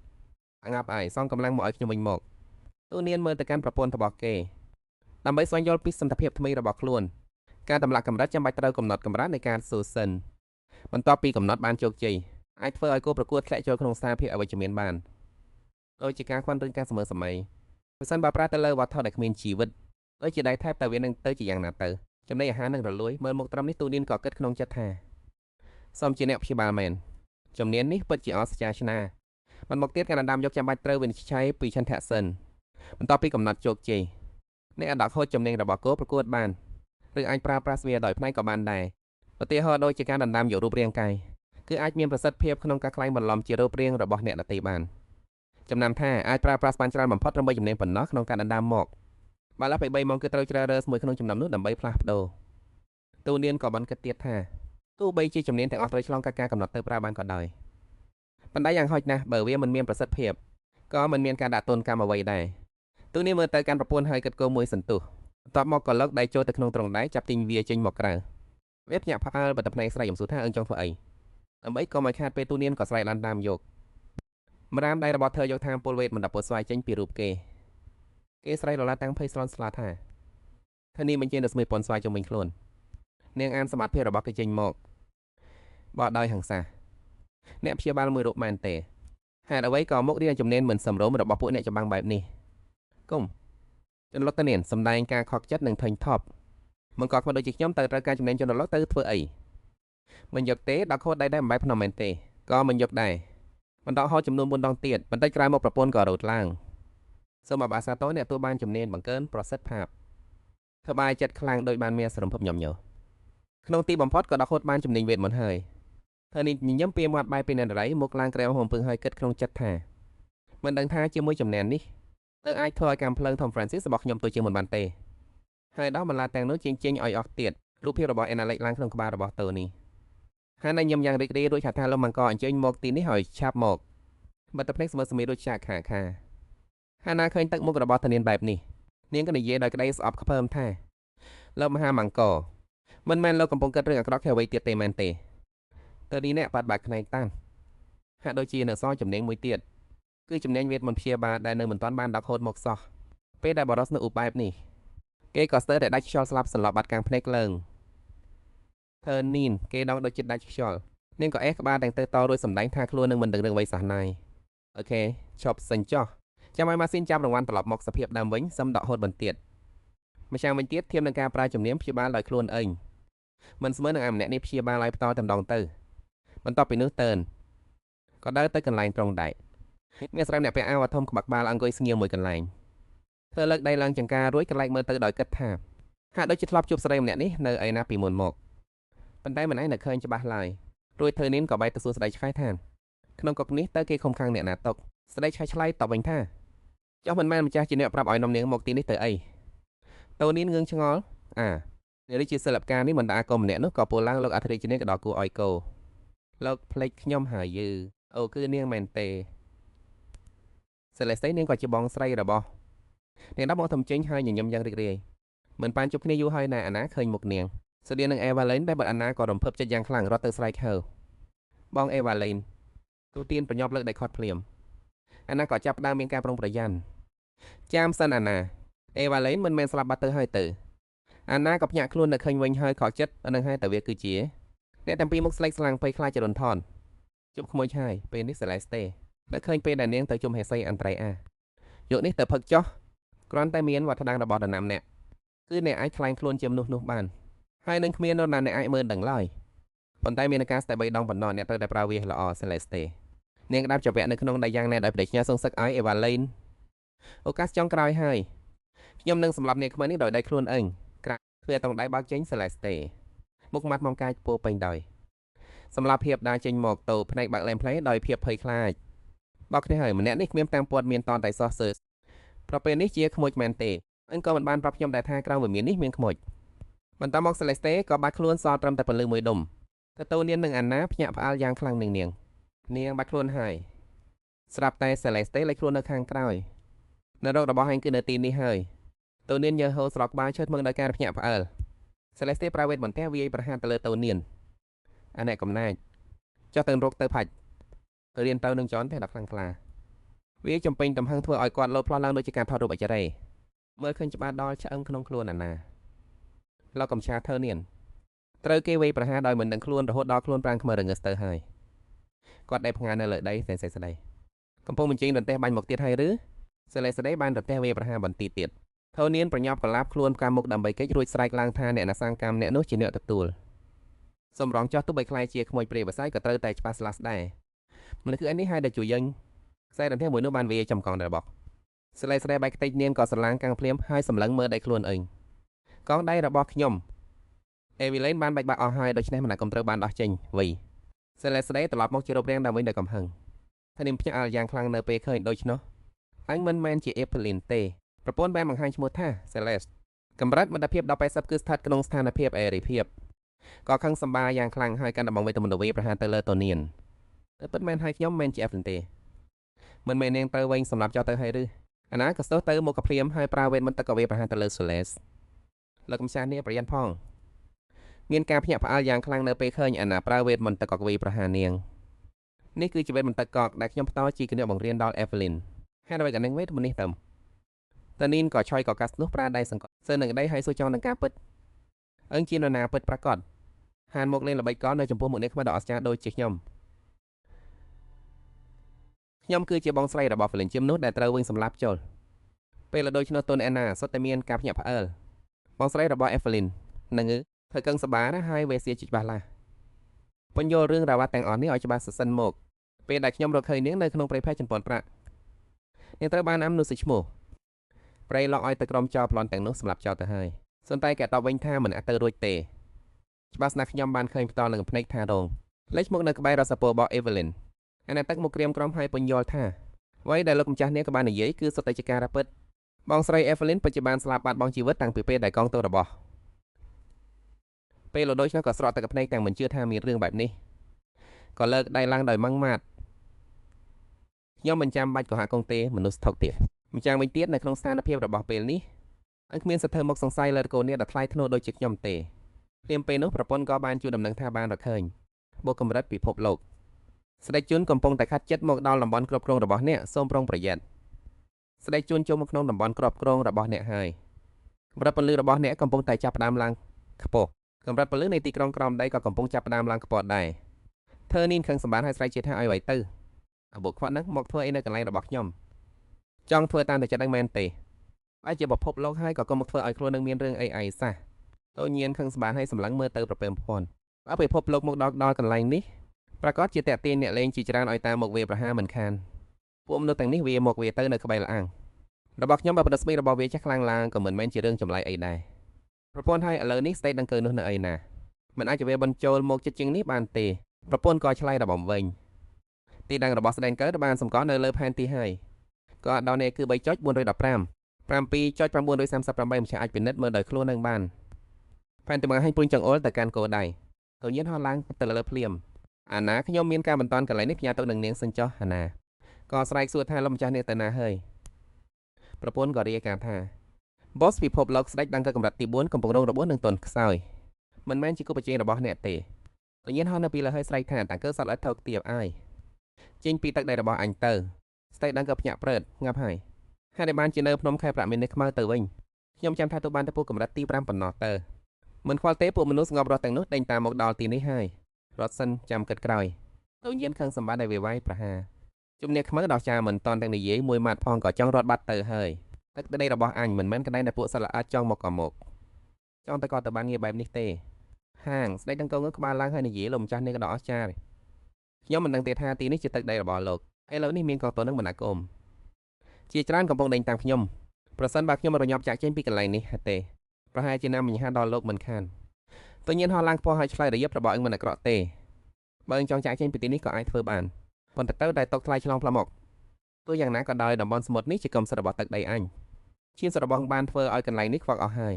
ងាប់អាយសងកម្លាំងមកឲ្យខ្ញុំវិញមកទូនានមើលទៅកាន់ប្រពន្ធរបស់គេដើម្បីស្វែងយល់ពីសន្តិភាពថ្មីរបស់ខ្លួនការតម្លាក់កម្រិតចាំបាច់ត្រូវកំណត់កម្រិតនៃការស៊ូសិនបន្ទាប់ពីកំណត់បានជោគជ័យអាចធ្វើឲ្យគោប្រកួតធ្លាក់ចូលក្នុងស្ថានភាពអវិជ្ជមានបានដោយជាការខ្វល់រឿងការសម័យបើសិនបើប្រាស់ទៅលើវត្ថុដែលគ្មានជីវិតដូចជាដៃថែបតើវានឹងទៅជាយ៉ាងណាទៅចំណីអាហារនឹងរលួយមើលមុខត្រឹមនេះទូនានក៏គិតក្នុងចិត្តថាសូមជាអ្នកព្យាបាលមែនជំនាញនេះពិតជាអស្ចារ្យឆ្នាមិនមកទៀតការដណ្ដើមយកចាំបាច់ត្រូវវិនិច្ឆ័យពីឆន្ទៈសិនបន្ទាប់ពីកំណត់ជោគជ័យអ្នកអាចដកហូតជំនាញរបស់គោប្រកួតបានឬអាចប្រើប្រាស់វាដោយផ្នែកក៏បានដែរឧទាហរណ៍ដូចជាការដណ្ដើមយករូបរាងកាយគឺអាចមានប្រសិទ្ធភាពក្នុងការក្លែងបន្លំជារូបរាងរបស់អ្នកដទៃបានចំណាំថាអាចប្រើប្រាស់បានច្រើនបំផុតដើម្បីជំនាញប៉ុណ្ណោះក្នុងការដណ្ដើមមកបើឡោះពេល3ម៉ោងគឺត្រូវជ្រើសរើសមួយក្នុងចំណោមនោះដើម្បីផ្លាស់ប្ដូរទូនានក៏បានគិតទៀតថាទោះបីជាជំនាញទាំងអស់ត្រូវឆ្លងកាត់ការកំណត់ទៅប្រើបានក៏ដោយប៉ុន្តែយ៉ាងហោចណាស់បើវាមិនមានប្រសិទ្ធភាពក៏មិនមានការដាក់ទណ្ឌកម្មអ្វីដែរទូនានមើលទៅកាន់ប្រពន្ធហើយគិតគូរមួយសន្ទុះបន្ទាប់មកក៏លើកដៃចូលទៅក្នុងទ្រង់ដៃចាប់ទាញវាចេញមកក្រៅវាភ្ញាក់ផ្អើលបិទភ្នែកស្រែកយំសួរថាអើចង់ធ្វើអីដើម្បីកុំឲ្យខាតពេលទូនានក៏ស្រែកឡើងតាមយកម្រាមដៃរបស់ធ្វើយកថាមពលវេទមិនដាក់ពុស្វាយចេញពីរូបគេស្រែកលឡាតាំងភ័យស្លន់ស្លាថាធានីបញ្ជានៅស្មីប៉ុនស្វាយជុំវិញខ្លួននាងអានសមត្ថភាពរបស់គេចេញមកបកដោយហង្សាអ្នកព្យាបាលមួយរូបមែនទេហេតុអ្វីក៏មករៀនជំនាញមិនសម្រុំរបស់ពួកអ្នកចម្បាំងបែបនេះគុំចន្លុកតានានសំដែងការខកចិត្តនិងថេញថប់មិនក៏ខ្វះដូចជាខ្ញុំទៅត្រូវការជំនាញចន្លុកទៅធ្វើអីមិនយកទេដាក់ខូតដៃដែរបំបែបភ្នំមែនទេក៏មិនយកដែរបន្តហោចំនួន4ដងទៀតបន្តិចក្រោយមកប្រពន្ធក៏រត់ឡើងសូមអបាសាទរអ្នកទទួលបានជំនាញបង្កើនប្រសិទ្ធភាពសบายចិត្តខ្លាំងដោយបានមានសរំភពញញោក្នុងទីបំផុតក៏ដាក់ហូតបានជំនាញវេទមន្តហើយធ្វើនេះញញឹមពីមាត់បែកពីនរៃមកឡើងក្រែមហមពឹងហើយគិតក្នុងចិត្តថាមិនដឹងថាជាមួយជំនាញនេះតើអាចធ្វើឲ្យកម្មភ្លើង Tom Francis របស់ខ្ញុំទៅជាងមុនបានទេហើយដោះបន្លាទាំងនោះចេញឲ្យអស់ទៀតរូបភាពរបស់ Anna លេចឡើងក្នុងក្បាលរបស់តើនេះហើយញញឹមយ៉ាងរីករាយរួចថាលោកមង្គអញ្ជើញមកទីនេះឲ្យឆាប់មកបើតែភ្នែកស្មើស្មីដូចចាក់ខាហាណាឃើញទឹកមុខរបស់ធានានបែបនេះនាងក៏និយាយដោយក្តីស្អប់ខ្ពើមថាលោកមហាមង្គមិនមែនលោកកំពុងគិតរឿងអាក្រក់អ្វីទៀតទេមែនទេតើនេះអ្នកបាត់បាក់ភ្នែកតាំងហាក់ដូចជានៅសល់ចំណេញមួយទៀតគឺចំណេញវេទមន្តព្យាបាលដែលនៅមិនទាន់បានដាក់ហូតមកសោះពេលដែលបរោះនៅឧបែបនេះគេក៏ស្ទើរតែដាច់ខ្យល់ស្លាប់សន្លប់បាត់កាំងភ្នែកឡើងធ្វើនីនគេដងដូចចិត្តដាច់ខ្យល់នាងក៏អេះក្បាលទាំងទៅតរួចសម្ដែងថាខ្លួននឹងមិនដឹងរឿងអ្វីសោះណាយអូខេឈប់សិនចោះ ចាំឲ្យម៉ាស៊ីនចាប់រង្វាន់ត្រឡប់មកសភាពដើមវិញសឹមដកហូតបន្ទាតម្យ៉ាងវិញទៀតធៀបនឹងការប្រើជំនាញព្យាបាលដោយខ្លួនឯងមិនស្មើនឹងឯម្នាក់នេះព្យាបាលឲ្យបន្តតែម្ដងទៅបន្ទាប់ពីនោះតើនក៏ដើរទៅកន្លែងត្រង់ដែរមានស្រាប់អ្នកពាក់អាវធំក្បាក់ក្បាលអង្គុយស្ងៀមមួយកន្លែងធ្វើលើកដៃឡើងចង្ការរួចកន្លែងមើលទៅដោយគិតថាហាក់ដូចជាធ្លាប់ជួបស្រីម្នាក់នេះនៅឯណាពីមុនមកប៉ុន្តែមិនឯងនៅឃើញច្បាស់ឡើយរួចធ្វើនាងក៏បែរទៅសួរស្ដីឆ្កែថាក្នុងកុកនេះតើគេខំខាំងអ្នកណាຕົកស្ដីឆ្កែឆ្លៃតបវិញថាចុះមិនមែនម្ចាស់ជាអ្នកប្រាប់ឲ្យនាំនាងមកទីនេះទៅអីតូនីនងឿងឆ្ងល់នារីជាសិល្បការនេះមិនដាកុំម្នាក់នោះក៏ពោលឡើងលោកអធិរាជនាងក៏ដល់គួរឲ្យកោលោកភ្លេចខ្ញុំហើយយឺអូគឺនាងមែនទេសេឡេស្តេនាងក៏ជាបងស្រីរបស់នាងដល់មកធំចេញហើយញញឹមយ៉ាងរីករាយមិនបានជួបគ្នាយូរហើយណែអាណាឃើញមុខនាងស្តៀងនឹងអេវ៉ាឡេនដែលបាត់អាណាក៏រំភើបចិត្តយ៉ាងខ្លាំងរត់ទៅស្រែកហៅបងអេវ៉ាឡេនទូទានប្រញាប់លើកដៃខាត់ភ្លាមអាណាក៏ចាប់ផ្ដើមមានការប្រុងប្រយ័ត្នចាំសិនអាណាអេវ៉ាឡេនមិនមែនស្លាប់បាត់ទៅហើយទៅអាណាក៏ភ្ញាក់ខ្លួននៅឃើញវិញហើយខកចិត្តអានឹងហើយតែវាគឺជាអ្នកតាំងពីមុខស្លេកស្លាំងភ័យខ្លាចចរុនថនជប់ក្មួយហើយពេលនេះសេឡេស្តេនៅឃើញពេលដែលនាងទៅជុំហេសីអន្ត្រៃអាយកនេះទៅផឹកចោះគ្រាន់តែមានវត្តដាងរបស់ដំណាំអ្នកគឺអ្នកអាចខ្លែងខ្លួនជាមនុស្សនោះបានហើយនឹងគ្មាននរណាអ្នកអាចមើលដឹងឡើយប៉ុន្តែមានការស្ទៃ3ដងបណ្ដោះអ្នកត្រូវតែប្រើវាល្អសេឡេស្តេនាងក្តាប់ជាវៈនៅក្នុងដៃយ៉ាងណែដោយបដិញ្ញាសងសឹកឲ្យអេវ៉ាឡេនឱកាសចុងក្រោយហើយខ្ញុំនឹងសម្លាប់នាងក្មេងនេះដោយដៃខ្លួនឯងក្រាក់ធ្វើតង់ដៃបើកចេញសេឡេស្តេមុខមាត់មកកាយពោពេញដោយសម្លាប់ភាពដើរចេញមកទៅភ្នែកបើកលែមផ្លេដោយភាពភ័យខ្លាចបោកគ្នាហើយម្នាក់នេះគ្មានតាមពាត់មានតនតែសោះសើប្រពេលនេះជាខ្មោចមែនទេអញក៏មិនបានប្រាប់ខ្ញុំដែរថាក្រៅវិមាននេះមានខ្មោចបន្តមកសេឡេស្តេក៏បាត់ខ្លួនសល់ត្រឹមតែពលឺមួយដុំតើតូនៀននិងអាណាភ្ញាក់ផ្អើលយ៉ាងខ្លាំងនឹងនាងបាត់ខ្លួនហើយស្រាប់តែសេឡេស្តេលេចខ្លួននៅខាងក្រោយនៅរករបស់ឯងគឺនៅទីនេះហើយតូនៀនញើហូរស្រកក្បាលឈើមកដោយការភ្ញាក់ផ្អើលសេឡេស្តេប្រើវេទបន្ទះវាយប្រហារទៅលើតូនៀនអាអ្នកកំណាចចុះទៅរកទៅផាច់ទៅរៀនទៅនឹងចន់ទេដល់ខ្លាំងខ្លាវាចំពេញទំហឹងធ្វើឲ្យគាត់លោតផ្លោះឡើងដូចជាការថតរូបអច្ឆរិយមើលឃើញច្បាស់ដល់ឆ្អឹងក្នុងខ្លួនអាណាលោកកំឆាធើនៀនត្រូវគេវាយប្រហារដោយមិនដឹងខ្លួនរហូតដល់ខ្លួនប្រាំងខ្មៅរងើសទៅហើយគាត់ដេបផ្ងានៅលើដីសេស្ដីកំពុងបញ្ចេញរន្ទះបាញ់មកទៀតហើយឬសេឡេស្តេបានរន្ទះវាយប្រហារបន្តិចទៀតធើនៀនប្រញាប់កលាបខ្លួនផ្កាមុខដើម្បីគេចរួចស្រែកឡើងថាអ្នកណាសាងកម្មអ្នកនោះជាអ្នកទទួលសម្រងចោះទោះបីខ្លាយជាខ្មោចព្រាយបសាយក៏ត្រូវតែច្បាស់ស្លាស់ដែរមនុស្សគឺឯនេះហើយដែលជួយយើងខ្សែរន្ទះមួយនោះបានវាយចំកងរបស់សេឡេស្តេបែកខ្ទេចនាងក៏ស្រឡាងកាំងភ្លាមហើយសម្លឹងមើលដៃខ្លួនឯងកងដៃរបស់ខ្ញុំអេវីឡេនបានបែកបាក់អស់ហើយដូច្នេះមិនអាចគ្រប់ត្រូវបានដោះចេញវៃសេឡេស្តេត្រឡប់មកជារូបរាងដើមវិញដោយកំហឹងថានាងភ្ញាក់យ៉ាងខ្លាំងនៅពេលឃើញដូច្នោះអញមិនមែនជាអេផ្លីនទេប្រពន្ធបានបង្ហាញឈ្មោះថាសេឡេសកម្រិតមិត្តភាពដល់80គឺស្ថិតក្នុងស្ថានភាពអេរីភាពក៏ខឹងសម្បាយ៉ាងខ្លាំងហើយកាន់តែបង្វេទមន្តវីប្រហារទៅលើតូនៀនតែពិតមែនហើយខ្ញុំមិនជាអេផ្លីនទេមិនមែននាងទៅវិញសម្រាប់ចោលទៅហើយឬអាណាក៏ស្ទើរទៅមកកភ្លាមហើយប្រើវេទមន្តទឹកកវីប្រហារទៅលើសេឡេសលើកំសាននេះប្រយ័ត្នផងមានការភ្ញាក់ផ្អើលយ៉ាងខ្លាំងនៅពេលឃើញអាណាប្រើវេទមន្តទឹកកវីប្រហារនាងនេះគឺជាវេទមន្តទឹកកកដែលខ្ញុំផ្ដោតជាគណៈបង្រៀនដល់អេហ្វលីនហេតុអ្វីក៏នឹងវេទមន្តនេះទៅតានីនក៏ឆយក៏កាសនោះប្រើដៃសង្កត់សើនឹងដៃហើយសួរចង់នឹងការពិតអឹងជានរណាពិតប្រកបហានមកលេងល្បិចកលនៅចំពោះមុខនេះខ្មៅដ៏អស្ចារ្យដូចជាខ្ញុំគឺជាបងស្រីរបស់ហ្វលីនជាមនោះដែលត្រូវវិញសម្លាប់ចុលពេលដូច្នោះតូនអេណាសុទ្ធតែមានការភ្ញាក់ផ្អើលបងស្រីរបស់អេហ្វលីននឹងធ្វើកឹងសបាណាហើយវេសៀច្បាស់ឡាស់ពន្យល់រឿងរ៉ាវទាំងអស់នេះឲ្យច្បាស់សិនមកពេលដែលខ្ញុំរកឃើញនាងនៅក្នុងព្រៃផេះចំពោះប្រាក់នាងត្រូវបានអាំនុសិឈ្មោះព្រៃឡក់ឲ្យទៅក្រុមចោលប្លន់ទាំងនោះសម្រាប់ចោលទៅហើយសន្តែគេតបវិញថាមិនអាចទៅរួចទេច្បាស់ណាស់ខ្ញុំបានឃើញផ្ទាល់នឹងភ្នែកថារងលេចមកនៅក្បែររសពរបស់អេវលីនអានទឹកមកក្រៀមក្រំហើយពន្យល់ថាអ្វីដែលលោកម្ចាស់នាងក៏បាននិយាយគឺសុទ្ធតែជាការពិតបងស្រីអេវលីនពិតជាបានស្លាប់បាត់បង់ជីវិតតាំងពីពេលដែលកងទ័ពរបស់ពេលដូចនោះក៏ស្រក់ទឹកភ្នែកទាំងមិនជឿថាមានរឿងបែបនេះក៏លើកដៃឡើងដោយម៉ាំងម៉ាត់ខ្ញុំមិនចាំបាច់កុហកកងទេមនុស្សថោកទៀតម្យ៉ាងវិញទៀតនៅក្នុងស្ថានភាពរបស់ពេលនេះអញគ្មានសទ្ធិមកសង្ស័យលើកូននេះដែលថ្លៃធ្នូដូចជាខ្ញុំទេព្រាមពេលនោះប្រពន្ធក៏បានជួយដំណឹងថាបានរកឃើញបុគ្គលកម្រិតពិភពលោកស្ដេចជួនកំពុងតែខាត់ចិត្តមកដល់តំបន់គ្រប់គ្រងរបស់អ្នកសូមប្រុងប្រយ័ត្នស្ដេចជួនចូលមកក្នុងតំបន់គ្រប់គ្រងរបស់អ្នកហើយកម្រិតពលឺរបស់អ្នកកំពុងតែចាប់ផ្ដើមឡើងខ្ពស់កម្រិតពលឺនៃទីក្រុងក្រោមដីក៏កំពុងចាប់ផ្ដើមឡើងខ្ពស់ដែរធ្វើនីនខឹងសម្បានឲ្យស្រែកជាថាឲ្យໄວទៅអបុកខ្វាត់ហ្នឹងមកធ្វើអីនៅកន្លែងរបស់ខ្ញុំ ចង់ធ្វើតាមតែចិត្តនឹងមែនទេបើជាបភពលោកហើយក៏កុំមកធ្វើឲ្យខ្លួននឹងមានរឿងអីសោះតូញៀនខឹងស្បានឲ្យសម្លឹងមើលទៅប្រពែមភ័ណ្ឌបើពិភពលោកមកដល់កន្លែងនេះប្រកាសជាតាក់ទាញអ្នកលេងជាច្រើនឲ្យតាមមកវាប្រហារមិនខានពួកមនុស្សទាំងនេះវាមកវាទៅនៅក្បែរលាងរបស់ខ្ញុំបើប្រដិស្មីរបស់វាចាស់ខ្លាំងឡើងក៏មិនមែនជារឿងចម្លែកអីដែរប្រពន្ធហើយឥឡូវនេះស្ទេតដង្កើនោះនៅអីណាមិនអាចវាបញ្ចូលមកចិត្តជាងនេះបានទេប្រពន្ធក៏ឆ្លៃដល់បំវិញទីតាំងរបស់ស្ដែងកើបានសម្គាល់នៅលើផែនទីហើយក៏អត់ដល់នេះគឺ 3.415 7.938 មិនអាចពិនិត្យមើលដោយខ្លួននឹងបានផែនទីបង្ហាញពុញចង្អុលទៅកាន់គោដៃតូញៀនហោះឡើងទៅលើភ្លាមអាណាខ្ញុំមានការបន្តកន្លែងនេះផ្ញើទៅនឹងនាងសិនចុះអាណាក៏ស្រែកសួរថាលោកម្ចាស់នេះទៅណាហើយប្រពន្ធក៏រាយការណ៍ថា Boss ពិភពលោកស្ដេចដង្កើកម្រិតទី4កំពុងរងរបួសនឹងទន់ខ្សោយមិនមែនជាគូប្រជែងរបស់អ្នកទេតូញៀនហោះនៅពីលើហើយស្រែកថាដង្កើសត្វល្អិតថោកទាបអាយចេញពីទឹកដីរបស់អញទៅស្ដេចដង្កើភ្ញាក់ព្រឺតងាប់ហើយហើយដែលបានជានៅភ្នំខែប្រាក់មាននេះខ្មៅទៅវិញខ្ញុំចាំថាទៅបានទៅពួកកម្រិតទី5ប៉ុណ្ណោះទៅមិនខ្វល់ទេពួកមនុស្សស្ងប់រស់ទាំងនោះដេញតាមមកដល់ទីនេះហើយរត់សិនចាំគិតក្រោយតូញៀនខឹងសម្បត្តិឲ្យវាវាយប្រហារជំនាញខ្មៅដល់ចាមិនតន់ទាំងនិយាយមួយម៉ាត់ផងក៏ចង់រត់បាត់ទៅហើយទឹកដីរបស់អញមិនមែនកន្លែងដែលពួកសត្វល្អិតចង់មកក៏មកចង់ទៅក៏ទៅបានងារបែបនេះទេហាងស្ដេចដង្កូវងើក្បាលឡើងហើយនិយាយលោកម្ចាស់នេះក៏ដ៏អស្ចារ្យខ្ញុំមិនដឹងទេថាទីនេះជាទឹកដីរបស់លោកឥឡូវនេះមានកងទ័ពនឹងបណ្ណាគមជាច្រើនកំពុងដេញតាមខ្ញុំប្រសិនបើខ្ញុំរញ៉ាប់ចាក់ចេញពីកន្លែងនេះទេប្រហែលជាណាបញ្ហាដល់លោកមិនខានតើញៀនហោះឡើងខ្ពស់ហើយឆ្លើយរយ័ព្យរបស់អញមិនអាក្រក់ទេបើអញចង់ចាក់ចេញពីទីនេះក៏អាចធ្វើបានប៉ុន្តែតែតកថ្លៃឆ្លងផ្លុំមកទោះយ៉ាងណាក៏ដោយតំបន់សមុទ្រនេះជាកំសិទ្ធិរបស់ទឹកដីអញឈានសរបស់បានធ្វើឲ្យកន្លែងនេះខ្វក់អស់ហើយ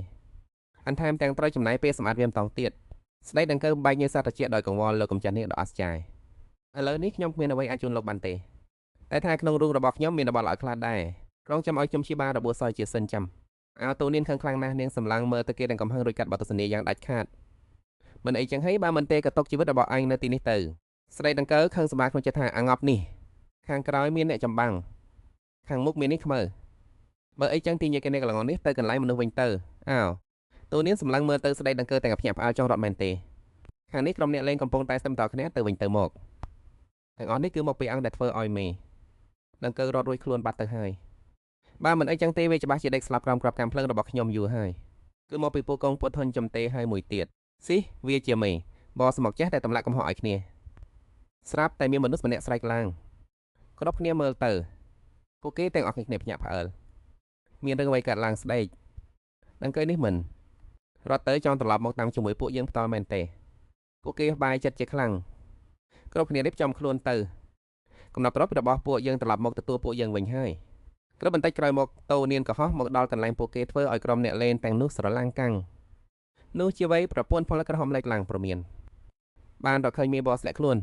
អញថែមទាំងត្រូវចំណាយពេលសម្អាតវាម្ដងទៀតស្ដេចដង្កើបែកញើសត្រជាដោយកង្វល់លោកកម្ចាស់នេះដ៏អស្ចារ្យឥឡូវនេះខ្ញុំគ្មានអ្វីអាចជូនលោកបានទេតែថាក្នុងរូបរបស់ខ្ញុំមានរបស់ល្អខ្លះដែររងចាំឲ្យខ្ញុំព្យាបាលរបួសសោយជាសិនចាំអើតូនៀនខឹងខ្លាំងណាស់នាងសម្លឹងមើលទៅគេទាំងកំហឹងរួចកាត់បទសនាយ៉ាងដាច់ខាតមិនអីចឹងហីបើមិនទេក៏ຕົកជីវិតរបស់អញនៅទីនេះទៅស្ដេចដង្កើខឹងសម្បាក្នុងចិត្តថាអាងប់នេះខាងក្រោយមានអ្នកចម្បាំងខាងមុខមាននេះខ្មើបើអីចឹងទីញ៉ែគេនេះកន្លងនេះទៅកន្លែងមនុស្សវិញទៅអើតូនៀនសម្លឹងមើលទៅស្ដេចដង្កើទាំងភ្ញាក់ផ្អើលចង់រត់មែនទេខាងនេះក្រុមអ្នកលេងកំពុងតែស្ទឹមតគ្នាទៅវិញទៅមកទាំងអស់នេះគឺមកពីអង្គដែលធ្វើឲ្យមេដង្កើរត់រួចខ្លួនបាត់ទៅហើយបើមិនអីចឹងទេវាច្បាស់ជាដេកស្លាប់ក្រោមក្របកាំភ្លើងរបស់ខ្ញុំយូរហើយគឺមកពីពួកកងពុតធុនចំទេហើយមួយទៀតស៊ីវាជាមេបស្មកចេះតែតម្លាក់កំហុសឲ្យគ្នាស្រាប់តែមានមនុស្សម្នាក់ស្រែកឡើងគ្រប់គ្នាមើលទៅពួកគេទាំងអស់គ្នាភ្ញាក់ផ្អើលមានរឿងអ្វីកើតឡើងស្ដេចដង្កើនេះមិនរត់ទៅចង់ត្រឡប់មកតាមជាមួយពួកយើងផ្ទាល់មែនទេពួកគេបាយចិត្តជាខ្លាំងគ្រប់គ្នារៀបចំខ្លួនទៅកំណត់រត់របស់ពួកយើងត្រឡប់មកទទួលពួកយើងវិញហើយក្រោយបន្តិចក្រោយមកតូនៀនកុហកមកដល់កន្លែងពួកគេធ្វើឲ្យក្រុមអ្នកលេងទាំងនោះស្រឡាំងកាំងនោះជាវ័យប្រពន្ធផលក្រហមលេខឡើងប្រមានបានរកឃើញមានបស្លាក់ខ្លួន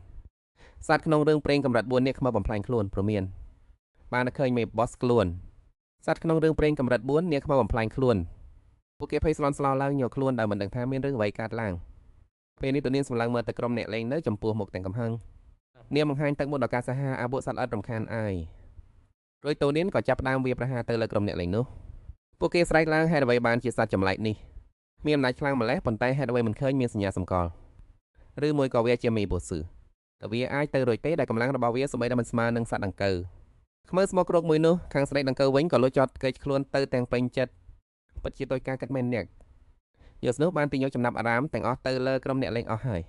សត្វក្នុងរឿងព្រេងកម្រិត4នេះខ្មៅបំផ្លាញខ្លួនប្រមានបានរកឃើញមានបស្ខ្លួនសត្វក្នុងរឿងព្រេងកម្រិត4នេះខ្មៅបំផ្លាញខ្លួនពួកគេភ័យស្លន់ស្លោឡើងញ័រខ្លួនដែលមិនដឹងថាមានរឿងអ្វីកើតឡើងពេលនេះតូនៀនសម្លឹងមើលទៅក្រុមអ្នកលេងនៅចំពោះមុខទាំងកំហឹងនាងបង្ហាញទឹកមុខដល់ការសាហាអាបុសត្វល្អិតរំខានអាយរួចតូនៀនក៏ចាប់ផ្ដើមវាប្រហារទៅលើក្រុមអ្នកលេងនោះពួកគេស្រែកឡើងហេតុអ្វីបានជាសត្វចម្លែកនេះមានអំណាចខ្លាំងម្ល៉េះប៉ុន្តែហេតុអ្វីមិនឃើញមានសញ្ញាសម្គាល់ឬមួយក៏វាជាមេបូស៊ឺតើវាអាចទៅរួចទេដែលកម្លាំងរបស់វាសូម្បីតែមិនស្មើនឹងសត្វដង្កូវខ្មើស្មោះគ្រោកមួយនោះខាងស្ដេចដង្កូវវិញក៏លុចចត់កេចខ្លួនទៅទាំងពេញចិត្តពិតជាដោយការកាត់មែនអ្នកយកស្នោះបានទីយកចំណាប់អារ៉ាមទាំងអស់ទៅលើក្រុមអ្នកលេងអស់ហើ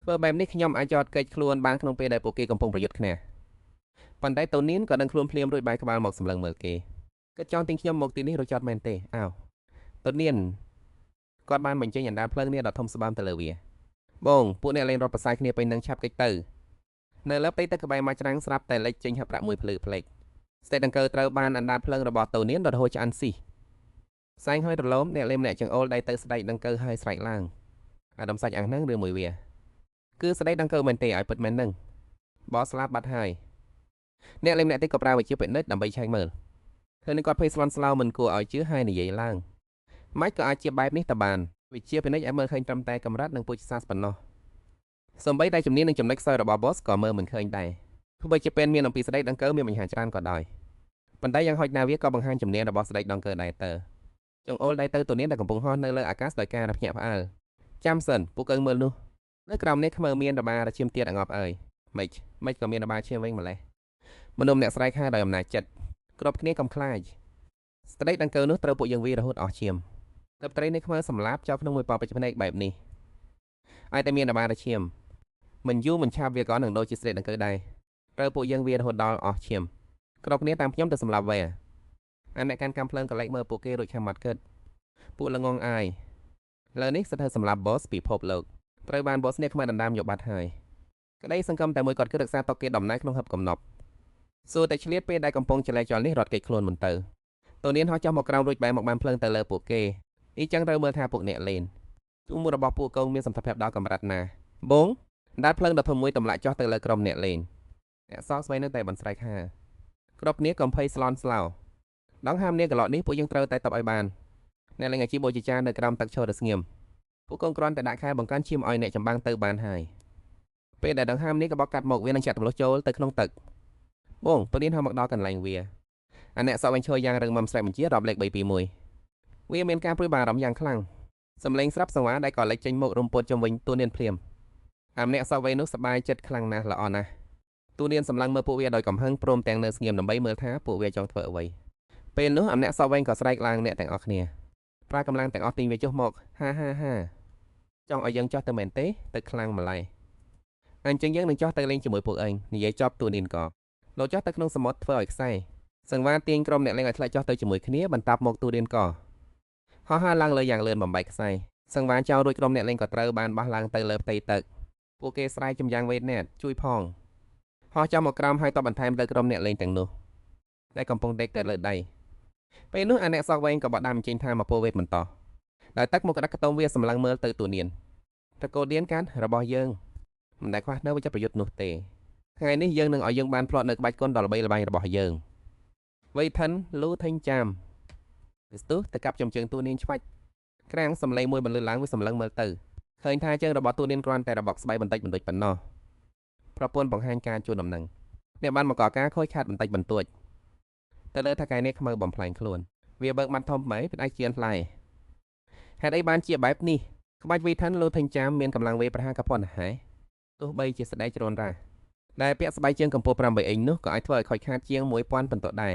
យធ្វើបែបនេះខ្ញុំអាចចត់កេចខ្លួនបានក្នុងពេលដែលពួកគេកំពុងប្រយុទ្ធគ្នាប៉ុន្តែតូនៀនក៏ដឹងខ្លួនភ្លាមរួចបែរក្បាលមកសម្លឹងមើលគេគិតចង់ទិញខ្ញុំមកទីនេះរួចចត់មែនទេអោតូនៀនគាត់បានបញ្ចេញអណ្ដាតភ្លើងនេះដល់ធំស្បើមទៅលើវាបងពួកអ្នកលេងរត់ប្រសាយគ្នាពេញនឹងឆាប់កិច្ចទៅនៅលើផ្ទៃទឹកក្បែរមកច្រាំងស្រាប់តែលេចចេញហាប់ប្រាក់មួយភ្លឺផ្លេកស្ដេចដង្កូវត្រូវបានអណ្ដាតភ្លើងរបស់តូនៀនរត់ហួចឆ្អានស៊ីផ្សែងហើយរលំអ្នកលេងម្នាក់ចង្អុលដៃទៅស្ដេចដង្កូវហើយស្រែកឡើងអាដាមសាច់អាំងហ្នឹងឬមួយវាគឺស្ដេចដង្កូវមែនទេឲ្យពិតមែនហ្នឹងបោះស្លាប់បាត់ហើយអ្នកលេងម្នាក់ទៀតក៏ប្រើវិជ្ជាពិនិត្យដើម្បីឆែកមើលឃើញគាត់ភ័យស្លន់ស្លោមិនគួរឲ្យជឿហើយនិយាយឡើងម៉េចក៏អាចជាបែបនេះតបានវិជ្ជាពិនិត្យឲ្យមើលឃើញត្រឹមតែកម្រិតនិងពូជសាសប៉ុណ្ណោះសម្បីតែជំនាញនិងចំណុចខ្សោយរបស់ boss ក៏មើលមិនឃើញដែរទោះបីជាពេលមានអំពីស្ដេចដង្កូវមានបញ្ហាច្រើនក៏ដោយប៉ុន្តែយ៉ាងហោចណាស់វាក៏បង្ហាញជំនាញរបស់ស្ដេចដង្កូវដែរទៅចង្អុលដៃទៅទូនៀនដែលកំពុងហោះនៅលើអាកាសដោយការភ្ញាក់ផ្អើលចាំសិនពួកកឹងមើលនោះនៅក្រោមនេះខ្មើមានរបារឈាមទៀតអងប់អើយម៉េចក៏មានរបាឈាមវិញម្លេះមនុស្សម្នាក់ស្រែកហាដោយអំណាចចិត្ត គ្រប់គ្នាកំខ្លាចស្ដេចដង្កូវនោះត្រូវពួកយើងវារហូតអស់ឈាមទើបត្រីនេះខ្មើសម្លាប់ចោលក្នុងមួយប៉ោពេជ្រភ្នែកបែបនេះឲ្យតែមានអាមារឈាមមិនយូរមិនឆាប់វាក៏នឹងដូចជាស្ដេចដង្កូវដែរត្រូវពួកយើងវារហូតដល់អស់ឈាមគ្រប់គ្នាតាមខ្ញុំទៅសម្លាប់វាអាអ្នកកាន់កាំភ្លើងក៏លេចមើលពួកគេរួចខំមាត់គិតពួកល្ងងអាយលើនេះសិតតែសម្លាប់ boss ពិភពលោកត្រូវបាន boss នេះខ្មៅដណ្ដើមយកបាត់ហើយក្តីសង្កឹមតែមួយគាត់គឺរក្សាតុកគេដំណើរក្នុងហឹបកំណប់សួរតែឆ្លៀតពេលដែលកំពុងចលែកចលនេះរត់គេចខ្លួនមិនទៅតូនៀនហោះចុះមកក្រោមរួចបែរមកបានភ្លើងទៅលើពួកគេអ៊ីចឹងត្រូវមើលថាពួកអ្នកលេងទូមួយរបស់ពួកកូនមានសមត្ថភាពដល់កម្រិតណាបងដាល់ភ្លើងដ៏ធំមួយទម្លាក់ចុះទៅលើក្រុមអ្នកលេងអ្នកសោកស្វែងនៅតែបន្ស្រែកហាគ្រប់គ្នាកំភៃស្លន់ស្លោដងហាមនាងកន្លក់នេះពួកយើងត្រូវតែតបឲ្យបានអ្នកលេងអាជីពបូជាចារនៅក្រោមទឹកឈរទៅស្ងៀមពួកកូនគ្រាន់តែដាក់ខែបង្កើនឈាមឲ្យអ្នកចម្បាំងទៅបានហើយពេលដែលដង្ហើមនេះក៏បកកាត់មកវានឹងចាក់ទម្លុះចូលទៅក្នុងទឹកបងតូនៀនហៅមកដល់កន្លែងវាអាអ្នកសក់វិញឈរយ៉ាងរឹងមាំស្រែកបញ្ជារាប់លេខ3 2 1វាមានការព្រួយបារម្ភយ៉ាងខ្លាំងសំឡេងស្រាប់សង្វាដែលក៏លេចចេញមករំពុតជំវិញតួនាងភ្លាមអាម្នាក់សក់វ័យនោះសប្បាយចិត្តខ្លាំងណាស់ល្អណាស់តួនាងសម្លឹងមើលពួកវាដោយកំហឹងព្រមទាំងនៅស្ងៀមដើម្បីមើលថាពួកវាចង់ធ្វើអ្វីពេលនោះអាម្នាក់សក់វែងក៏ស្រែកឡើងអ្នកទាំងអស់គ្នាប្រើកម្លាំងទាំងអស់ទាញវាចុះមកហាចង់ឲ្យយើងចោះទៅមែនទេទៅខ្លាំងម្ល៉េះអញ្ចឹងយើងនឹងចោះទៅលេងជាមួយពួកឯងនិយាយចប់តួនាងក៏លោចចោះទៅក្នុងសមុទ្រធ្វើឲ្យខ្សែសង្វាទាញក្រុមអ្នកលេងឲ្យធ្លាក់ចុះទៅជាមួយគ្នាបន្ទាប់មកតួនាងក៏ហោះហើរឡើងលើយ៉ាងលឿនបំបែកខ្សែសង្វាចោលរួចក្រុមអ្នកលេងក៏ត្រូវបានបោះឡើងទៅលើផ្ទៃទឹកពួកគេស្រែកចំយ៉ាងវេទអ្នកជួយផងហោះចាំមកក្រោមហើយតបបន្ថែមទៅក្រុមអ្នកលេងទាំងនោះដែលកំពុងដេកទៅលើដីពេលនោះអាអ្នកសក់វែងក៏បដាំចេញថាមកពោវេតបន្តដោយទឹកមកក្តាក់កតុំវាសម្លឹងមើលទៅតួនាងតកូឌៀនកាត់របស់យើងមិនដែលខ្វះនៅវិជ្ជាប្រយុទ្ធនោះទេថ្ងៃនេះយើងនឹងឲ្យយើងបានផ្លត់នៅក្បាច់គុណដ៏ល្បីល្បាញរបស់យើងវៃឋិនលូថេងចាមវាស្ទុះទៅកាប់ចំជើងតួនាងឆ្វាច់ក្រាំងសំឡេងមួយបន្លឺឡើងវាសម្លឹងមើលទៅឃើញថាជើងរបស់តួនាងគ្រាន់តែរបកស្បែកបន្តិចបន្តួចប៉ុណ្ណោះប្រពន្ធបង្ហាញការជួនដំណឹងអ្នកបានមកកការខូចខាតបន្តិចបន្តួចទៅលើថាកែនេះខ្មៅបំផ្លាញខ្លួនវាបើកមាត់ធំម៉េចផ្ដាច់ជាផ្លែហេតុអីបានជាបែបនេះក្បាច់វៃឋិនលូថេងចាមមានកម្លាំងវេប្រហារក៏ប៉ុណ្ណេះហ៎ទោះបីជាស្ដេចជ្រុនរ៉ាដែលពាក់ស្បែកជើងកម្ពស់8អ៊ីងនោះក៏អាចធ្វើឲ្យខូចខាតជាង1000បន្ទាត់ដែរ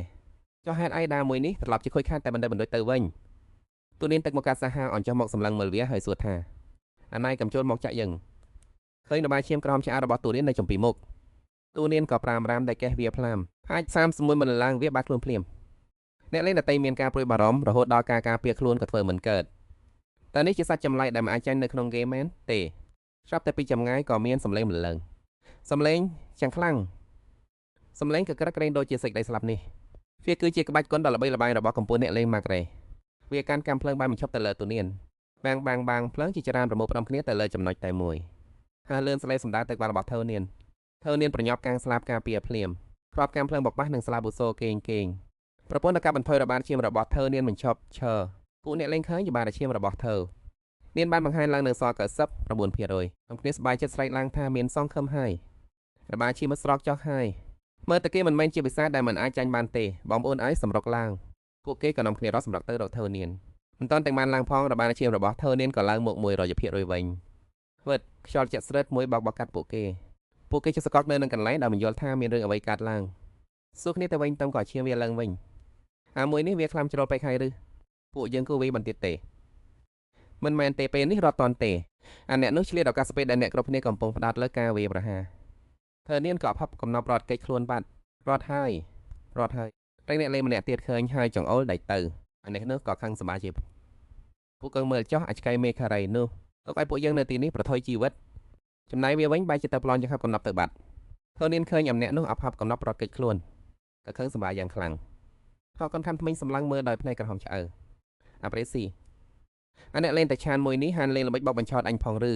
ចុះហេតុអីដាមួយនេះត្រឡប់ជាខូចខាតតែបន្តិចបន្តួចទៅវិញទូនាងទឹកមកកាសាហាអញ្ចោះមកសម្លឹងមើលវាហើយសួរថាអាណៃកំជូលមកចាក់យើងឃើញរបាយឈាមក្រោមឆ្អារបស់ទូនាងនៅចំពីមុខទូនាងក៏ប្រាមរាមតែកេះវាផ្លាមអាច31មិនឡើងវាបាត់ខ្លួនភ្លាមអ្នកលេងដតីមានការព្រួយបារម្ភរហូតដល់ការការពារខ្លួនក៏ធ្វើមិនកើតតែនេះជាសាច់ចម្លែកដែលមិនអាចចាញ់នៅក្នុងហ្គេមមែនទេស្រាប់តែពីចម្ងាយក៏មានសម្លេងម្លឹងសម្លេងយ៉ាងខ្លាំងសម្លេងក៏ក្រឹកក្រែងដូចជាសេចក្តីស្លាប់នេះវាគឺជាក្បាច់គុណដ៏ល្បីល្បាញរបស់កម្ពុជាអ្នកលេងម៉ាក្រេវាកាន់កាំភ្លើងបានបញ្ឈប់ទៅលើទូនាងបាំងភ្លើងជាច្រើនប្រមូលផ្ដុំគ្នាទៅលើចំណុចតែមួយហើយលឿនស្លេសម្ដៅទៅក្បាលរបស់ធើនាងប្រញាប់កាំងស្លាប់ការពារភ្លាមគ្រាប់កាំភ្លើងបបាស់និងស្លាប៊ូសូគេងប្រពន្ធកាប់បន្ថយរបាតឈាមរបស់ធើនាងបញ្ឈប់ឈរពួកអ្នកលេងឃើញជាបាតឈាមរបស់ធើនាងបានបង្ហាញឡើងនៅសល់99%ក្នុងគ្នាសប្បាយចិត្តស្រែកឡើងថាមានសងខឹមហើយរបាតឈាមមកស្រកចុះហើយមើលតែគេមិនមែនជាបិសាចដែលមិនអាចចាញ់បានទេបងប្អូនឯងសម្រុកឡើងពួកគេក៏នាំគ្នារត់សម្រុកទៅរកធើនាងមិនតាន់ទាំងបានឡើងផងរបាតឈាមរបស់ធើនាងក៏ឡើងមក100%វិញវិតខ្យល់ជាក់ស្រេតមួយបោកកាត់ពួកគេជិះសកកនៅនឹងកន្លែងដែលមិនយល់ថាមានរឿងអ្វីកើតឡើងសួរគ្នាទៅវិញទៅក៏ឈាមវាឡើងវិញអាមួយនេះវាខ្លាំជ្រុលពេកហើយឬពួកយើងគួរវាបន្តិចទេមិនមែនទេពេលនេះរត់តន់ទេអាអ្នកនោះឆ្លៀតឱកាសពេលដែលអ្នកគ្រប់គ្នាកំពុងផ្ដោតលើការវាប្រហារធើនាងក៏ផាប់កំណប់រត់គេចខ្លួនបាត់រត់ហើយតែអ្នកលេងម្នាក់ទៀតឃើញហើយចង្អុលដៃទៅអានេះនោះក៏ខឹងសម្បាជាពួកកូនមើលចោះអាចឆ្កែមេខារីនោះទុកឲ្យពួកយើងនៅទីនេះប្រថុយជីវិតចំណែកវាវិញបែរជាទៅប្លន់ចង្ហាប់កំណប់ទៅបាត់ធើនាងឃើញអាម្នាក់នោះអបហាប់កំណប់រត់គេចខ្លួនក៏ខឹងសម្បាយ៉ាងខ្លាំងក៏កូនខំថ្មិញសម្លឹងមើលដោយភ្នែកក្រហមឆ្អៅអាប្រេស៊ីអាអ្នកលេងតែឆានមួយនេះហានលេងល្បិចបោកបញ្ឆោតអញផងឬ